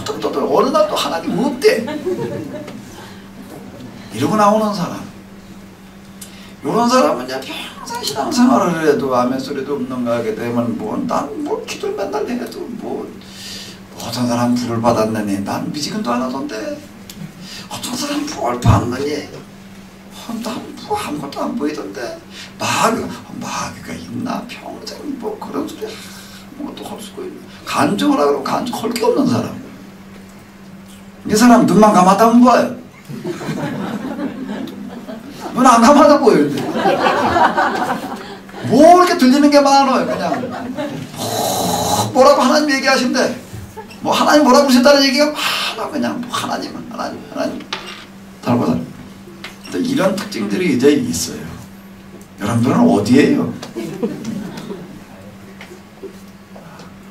또 어느 날 또 하나님 없대. 이러고 나오는 사람. 이런 사람은 이제 평생 신앙생활을 해도 아멘 소리도 없는 거 하게 되면 난 뭐 기도를 맨날 해도 뭐 어떤 사람 부를 받았느니 난 미지근도 안 하던데 어떤 사람 부를 받느니 난 뭐 아무것도 안 보이던데 마귀가 있나 평생 뭐 그런 소리 아무것도 할 수가 있나 간증을 하고 간증 할 게 없는 사람. 이 사람 눈만 감았다면 뭐예요? 눈 안 감아도 보이는데 뭐 이렇게 들리는 게 많아요. 그냥 뭐라고 하나님 얘기하신대. 뭐 하나님 뭐라고 하신다는 얘기가 많아. 그냥 뭐 하나님 달고 다. 이런 특징들이 이제 있어요. 여러분들은 어디에요?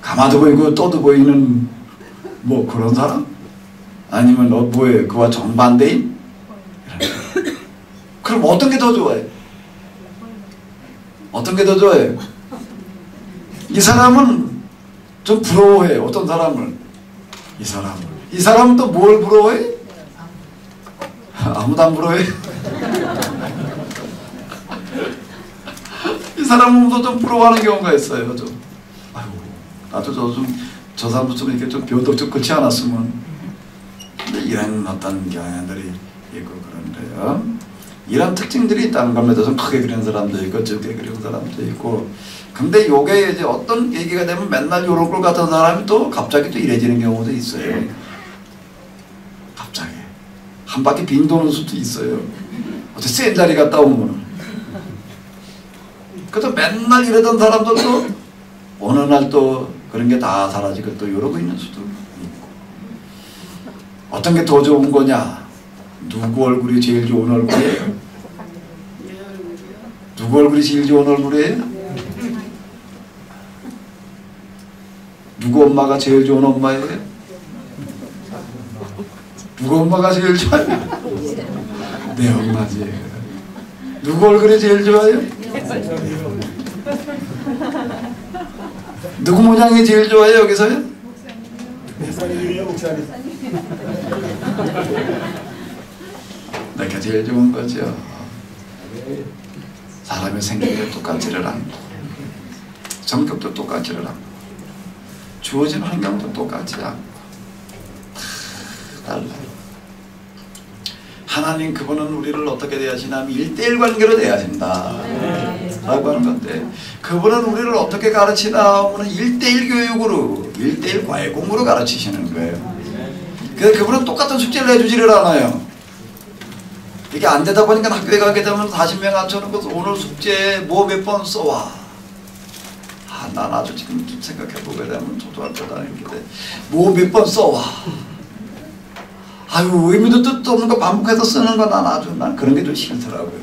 감아도 보이고 떠도 보이는 뭐 그런 사람? 아니면 뭐예요? 그와 정반대인? 그럼 어떤 게 더 좋아요? 어떤 게 더 좋아요? 이 사람은 좀 부러워해. 어떤 사람을? 이 사람은 또 뭘 부러워해? 아무도 안 부러워해. 이 사람은 좀 부러워하는 경우가 있어요. 좀 아이고 나도 저 사람도 좀 이렇게 좀 변덕 좀 그렇지 않았으면. 근데 이런 어떤 경향들이 있고 그런데요. 이런 특징들이 있다는 겁니다. 좀 크게 그리는 사람도 있고 적게 그리는 사람도 있고. 근데 요게 이제 어떤 얘기가 되면 맨날 요런 걸 같은 사람이 또 갑자기 또 이래지는 경우도 있어요. 갑자기 한 바퀴 빈 도는 수도 있어요. 어떻게 센 자리 갔다 오면. 그래도 맨날 이러던 사람들도 어느 날 또 그런 게 다 사라지고 또 이러고 있는 수도 있고. 어떤 게 더 좋은 거냐? 누구 얼굴이 제일 좋은 얼굴이에요? 누구 얼굴이 제일 좋은 얼굴이에요? 누구 엄마가 제일 좋은 엄마예요? 누구 엄마가 제일 좋아요? 내 엄마지. 누구 얼굴이 제일 좋아요? 누구 모양이 제일 좋아요 여기서요? 내가 제일 좋은 거죠. 사람의 생각이 똑같지를 않고 성격도 똑같지를 않고 주어진 환경도 똑같지 않고 다 달라요. 하나님 그분은 우리를 어떻게 대하시냐면 1:1 관계로 대하신다 라고 하는 건데 그분은 우리를 어떻게 가르치나 하면 1:1 교육으로 1:1 과외 공부로 가르치시는 거예요. 그래서 그분은 똑같은 숙제를 해주지를 않아요. 이게 안 되다 보니까 학교에 가게 되면 40명 앉혀놓고 오늘 숙제 뭐 몇 번 써와. 난 아주 지금 생각해보게 되면 초등학교 다니는데 뭐 몇 번 써와. 아유 의미도 뜻도 없는 거 반복해서 쓰는 거 난 그런 게 좀 싫더라고요.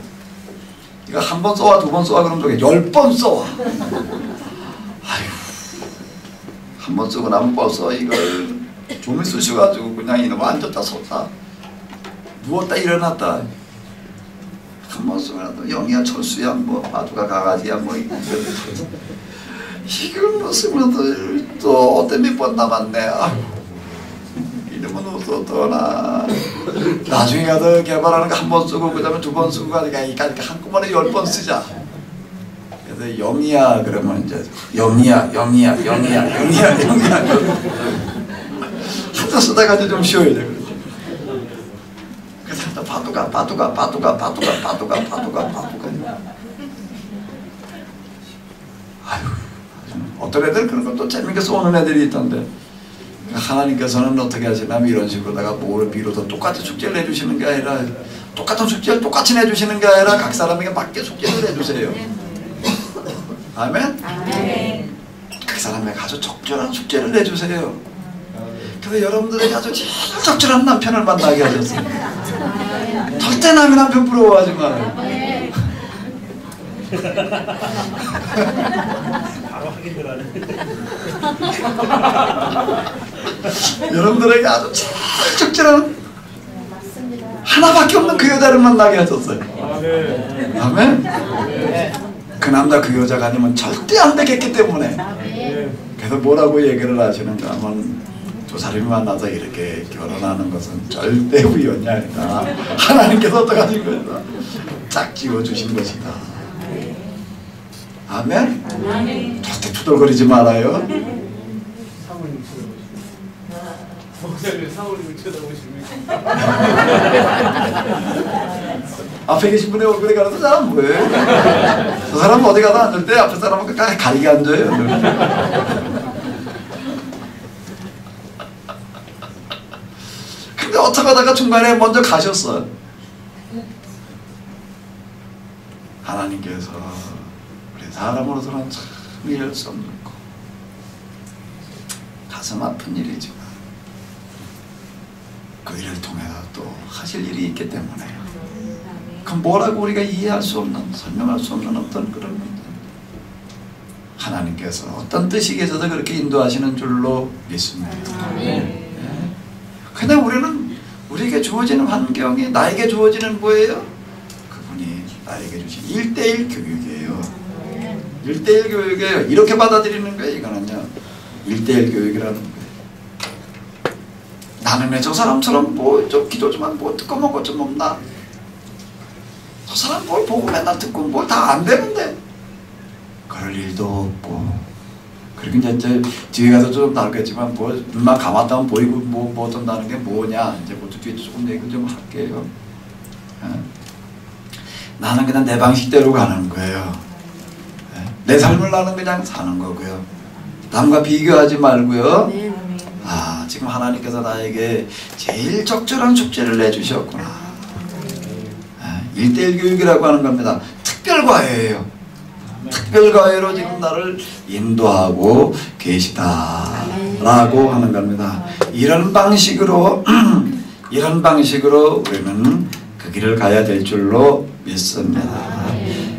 이거 한 번 써와 2번 써와 그러면 저게 10번 써와. 아유 한 번 쓰고 나면 벌써 이걸 종이 쓰셔가지고 그냥 이놈 앉았다 섰다 누웠다 일어났다 한 번 쓰면 영이야 철수야 뭐 마두가 강아지야 뭐 이걸 뭐 쓰면 또 어때 몇 번 남았네. 아유 이러면 어떠나 나중에 가서 개발하는 거 한 번 쓰고 그 다음에 2번 쓰고 가니까 한꺼번에 10번 쓰자. 그래서 영이야 그러면 이제 영이야 한자 쓰다가 이제 좀 쉬어야 돼. 그래서 바두가 아유 어떤 애들 그런 것도 재밌게 쏘는 애들이 있던데 하나님께서는 어떻게 하시냐면 이런 식으로다가 뭐를 비로소 똑같이 축제를 해주시는 게 아니라 똑같은 숙제를 똑같이 내주시는 게 아니라 각 사람에게 맞게 숙제를 내주세요. 아멘? 아멘. 각 사람에게 아주 적절한 숙제를 내주세요. 그래서 여러분들에게 아주 제일 적절한 남편을 만나게 하셨어요. 절대 남의 남편 부러워하지 마요. 바로 하긴 들어가네. 여러분들에게 아주 제일 적절한 하나밖에 없는 그 여자를 만나게 하셨어요. 아멘? 그 남자 그 여자가 아니면 절대 안 되겠기 때문에. 그래서 뭐라고 얘기를 하시는가 하면 두 사람이 만나서 이렇게 결혼하는 것은 절대 우연이 아니다. 하나님께서 어떻게 하신 것이다. 짝 지어주신 것이다. 아멘? 절대 투덜거리지 말아요. 사모님을 쳐다보시면 앞에 계신 분의 얼굴에 가려서 잘 안 보여요. 저 사람은 어디 가서 앉을 때 앞에 사람은 끝까지 가리게 앉아요. 근데 어떻게 하다가 중간에 먼저 가셨어. 하나님께서 우리 사람으로서는 참 이해할 수 없는 거, 가슴 아픈 일이지만 그 일을 통해서 또 하실 일이 있기 때문에 그럼 뭐라고 우리가 이해할 수 없는, 설명할 수 없는 어떤 그런 문제, 하나님께서 어떤 뜻이 계셔서 그렇게 인도하시는 줄로 믿습니다. 그냥 우리는 우리에게 주어지는 환경이, 나에게 주어지는 뭐예요? 그분이 나에게 주신 1:1 교육이에요. 1:1 교육이에요. 이렇게 받아들이는 거예요. 이거는요 1:1 교육이라는 거예요. 나는 왜 저 사람처럼 뭐 좀 기도 좀 하면 뭐 듣고 먹고 좀 없나? 저 사람 뭘 보고 맨날 듣고 뭘 다 안 되는데 그럴 일도 없고. 그리고 이제 뒤에 가서 좀 다루겠지만 뭐 눈만 감았다면 보이고 뭐 어떤다는 게 뭐냐, 이제 그것도 뒤에 조금 얘기 좀 할게요. 나는 그냥 내 방식대로 가는 거예요. 내 삶을 나는 그냥 사는 거고요. 남과 비교하지 말고요. 아, 지금 하나님께서 나에게 제일 적절한 숙제를 내주셨구나. 1:1 교육이라고 하는 겁니다. 특별과외예요. 특별과외로 지금 나를 인도하고 계시다라고 하는 겁니다. 이런 방식으로 이런 방식으로 우리는 그 길을 가야 될 줄로 믿습니다.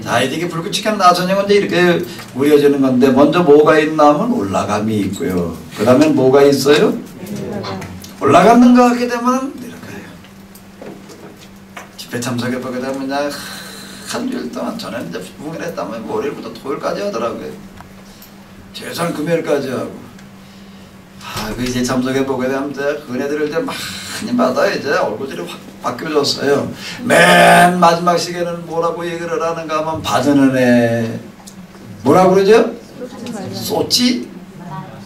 자, 이게 불규칙한 나선형은 이제 이렇게 우려지는 건데, 먼저 뭐가 있나 하면 올라감이 있고요. 그 다음에 뭐가 있어요? 올라가는가 하게 되면 내려가요. 집회 참석해보게 되면 그냥 한 주일 동안, 저는 이제 붕괴했다면 월요일부터 토요일까지 하더라고요. 최소한 금요일까지 하고. 그 이제 참석해보게 되면 이제 은혜들을 이제 많이 받아 이제 얼굴들이 확 바뀌어졌어요. 맨 마지막 시기에는 뭐라고 얘기를 하는가 하면 받은 은혜 뭐라고 그러죠? 쏟지 마라.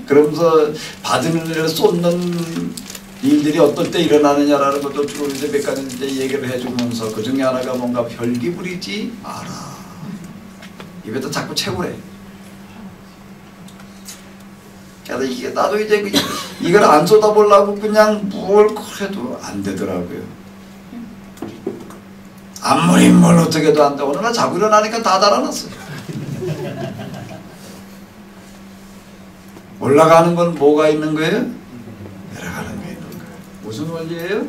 그러면서 받은 은혜를 쏟는 일들이 어떨 때 일어나느냐라는 것도 주로 이제 몇 가지 이제 얘기를 해주면서, 그 중에 하나가 뭔가 혈기 부리지 마라. 입에다 자꾸 채우래. 그래서 이게 나도 이제 이걸 안 쏟아보려고 그냥 뭘 해도 안 되더라고요. 아무리 뭘 어떻게 해도 안 돼. 어느 날 자고 일어나니까 다 달아났어요. 올라가는 건 뭐가 있는 거예요? 내려가는 게 있는 거예요. 무슨 원리예요?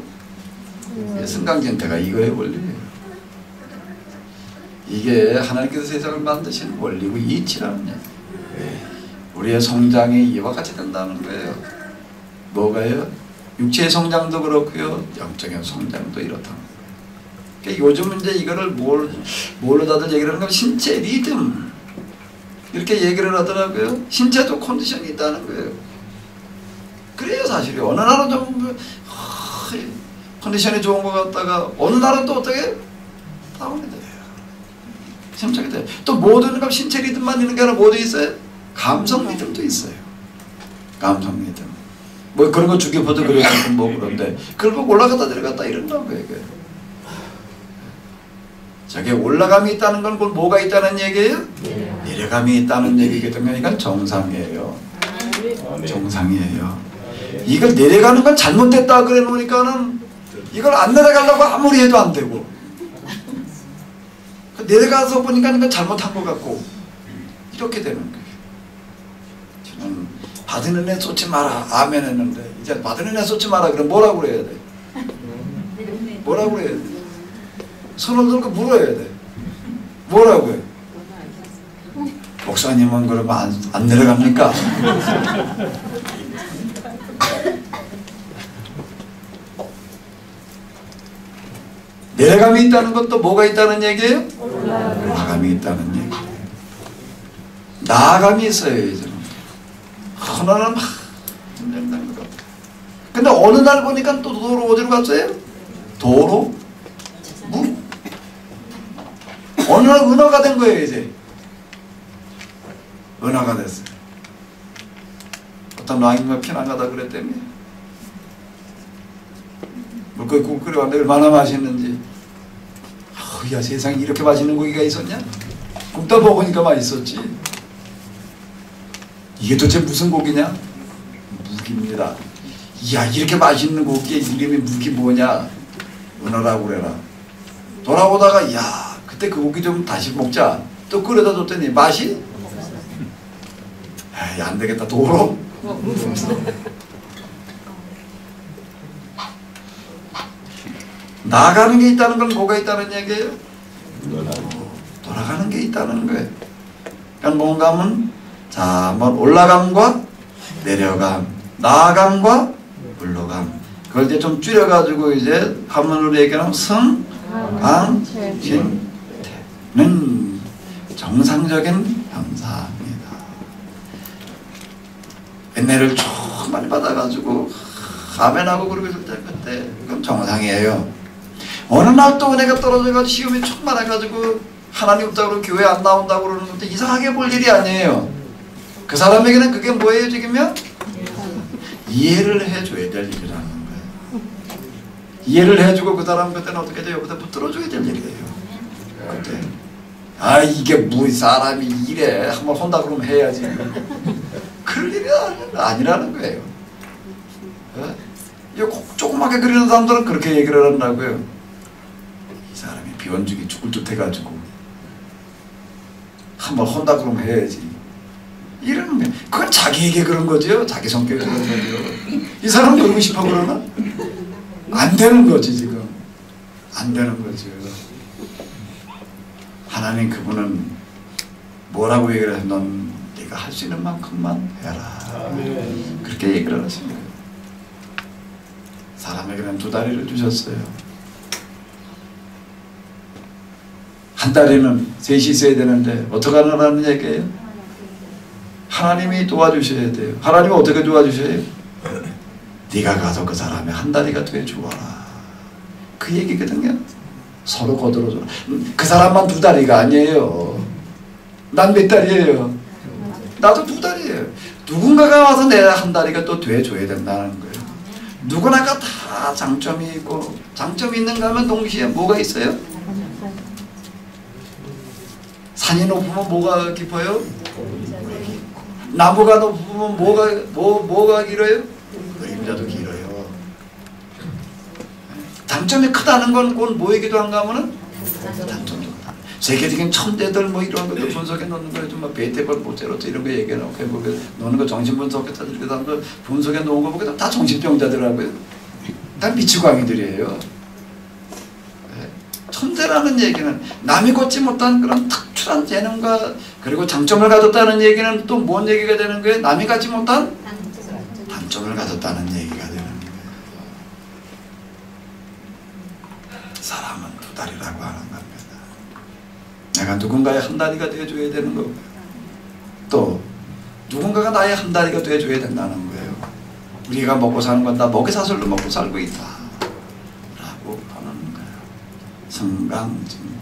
승강전태가 이거의 원리예요. 이게 하나님께서 세상을 만드신 원리고 이치라는 얘기예요. 우리의 성장이 이와 같이 된다는 거예요. 뭐가요? 육체의 성장도 그렇고요, 영적인 성장도 이렇다. 그러니까 요즘은 이제 이거를 뭘로 다들 얘기를 하는 건 신체 리듬 이렇게 얘기를 하더라고요. 신체도 컨디션이 있다는 거예요. 그래요. 사실이 어느 날은 좀 컨디션이 좋은 것 같다가 어느 날은 또 어떻게 다운이 돼요. 심적이 돼요. 또 모든 건 신체 리듬만 있는 게 아니라 뭐도 있어요? 감성 리듬도 있어요. 감성 리듬. 뭐 그런 거 주교포도 그랬고 뭐 그런데 그걸 꼭 올라갔다 내려갔다 이런다고 얘기해요. 저게 올라감이 있다는 건 곧 뭐가 있다는 얘기예요? 내려감이 있다는 얘기거든요. 이건 정상이에요. 정상이에요. 이걸 내려가는 건 잘못됐다 그래 놓으니까는 이걸 안 내려가려고 아무리 해도 안 되고, 내려가서 보니까 이건 잘못한 것 같고, 이렇게 되는 거예요. 저는 받은 은혜 쏟지 마라 아멘 했는데, 이제 받은 은혜 쏟지 마라 그럼 뭐라고 그래야 돼? 뭐라고 그래야 돼? 손을 들고 물어야 돼. 뭐라고 해? 목사님은 그러면 안 내려갑니까? 내려감이 있다는 것도 뭐가 있다는 얘기예요? 올라감이 있다는 얘기. 나아감이 있어요. 이제 하나는 막 힘들다는 것. 근데 어느 날 보니까 또 도로 어디로 갔어요? 도로? 무? 어느 날 은하가 된 거예요. 이제 은하가 됐어요. 어떤 라인과 피난가다 그랬다며. 물고기 국 끓여왔는데 얼마나 맛있는지. 야, 세상에 이렇게 맛있는 고기가 있었냐? 굽다 먹으니까 맛있었지. 이게 도대체 무슨 고기냐? 묵입니다. 이야, 이렇게 맛있는 고기의 이름이 묵이 뭐냐? 은하라고 그래라. 돌아오다가 야, 그때 그 고기 좀 다시 먹자. 또 끓여다 줬더니 맛이? 에이, 안 되겠다. 도로? 나가는 게 있다는 건 뭐가 있다는 얘기예요? 돌아가는 게 있다는 거예요. 그러니까 뭔가 하면 자, 한번 올라감과 내려감, 나아감과 물러감. 그걸 이제 좀 줄여가지고 이제 한문으로 얘기하면 승강진태는 정상적인 형사입니다. 은혜를 많이 받아가지고 아멘하고 그러고 있을 때 그때 그건 정상이에요. 어느 날 또 은혜가 떨어져가지고 시험이 충만해가지고 하나님 없다고 교회 안 나온다고 그러는 것도 이상하게 볼 일이 아니에요. 그 사람에게는 그게 뭐예요 지금요? 이해를 해줘야 될 일이라는 거예요. 이해를 해주고 그 사람 그때는 어떻게 돼요? 그때 붙들어줘야 될 일이에요. 그때 아 이게 뭐 사람이 이래 한번 혼다 그러면 해야지. 그럴 일이 아니라는 거예요. 이 조그맣게 그리는 사람들은 그렇게 얘기를 한다고요. 이 사람이 비원죽이 죽을 듯 해가지고 한번 혼다 그러면 해야지. 이러는 거예요. 그건 자기에게 그런 거죠. 자기 성격이 그런 거죠. 이 사람 놀고 싶어 그러나? 안 되는 거지 지금. 안 되는 거죠. 하나님 그분은 뭐라고 얘기를 해서 넌 네가 할 수 있는 만큼만 해라. 그렇게 얘기를 하십니다. 사람에게는 2다리를 주셨어요. 한 다리는 셋이 있어야 되는데 어떻게 하라는 얘기예요? 하나님이 도와주셔야 돼요. 하나님은 어떻게 도와주셔요? 네가 가서 그 사람의 한 다리가 돼 주어라. 그 얘기거든요. 서로 거들어줘라. 그 사람만 2다리가 아니에요. 난 몇 다리예요? 나도 2다리예요. 누군가가 와서 내 한 다리가 또 돼줘야 된다는 거예요. 누구나가 다 장점이 있고 장점이 있는가 하면 동시에 뭐가 있어요? 산이 높으면 뭐가 깊어요? 나무가 높으면 뭐가 길어요? 그림자도 길어요. 장점이 크다는 건 곧 뭐이기도 한가 하면은 단점도 크다. 세계적인 천재들 뭐 이런 것도 분석해 놓는 거예요. 좀 베테벌 모체로트 이런 거 얘기해 놓고 노는 거 정신분석했다들 그 사람들 분석해 놓은 거 보니까 다 정신병자들하고요. 다 미치광이들이에요. 천재라는 얘기는 남이 걷지 못한 그런 특출한 재능과 그리고 장점을 가졌다는 얘기는 또 뭔 얘기가 되는 거예요? 남이 갖지 못한 단점을 가졌다는 얘기가 되는 거예요. 사람은 2다리라고 하는 겁니다. 내가 누군가의 한 다리가 되어줘야 되는 거고요. 또 누군가가 나의 한 다리가 되어줘야 된다는 거예요. 우리가 먹고 사는 건 다 먹이사슬로 먹고 살고 있다 라고 하는 거예요. 승강진태라고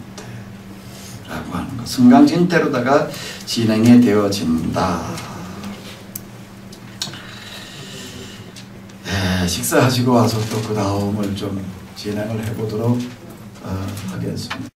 하는 거. 승강진태로다가 진행이 되어진다. 식사하시고 와서 또 그 다음을 좀 진행을 해보도록 하겠습니다.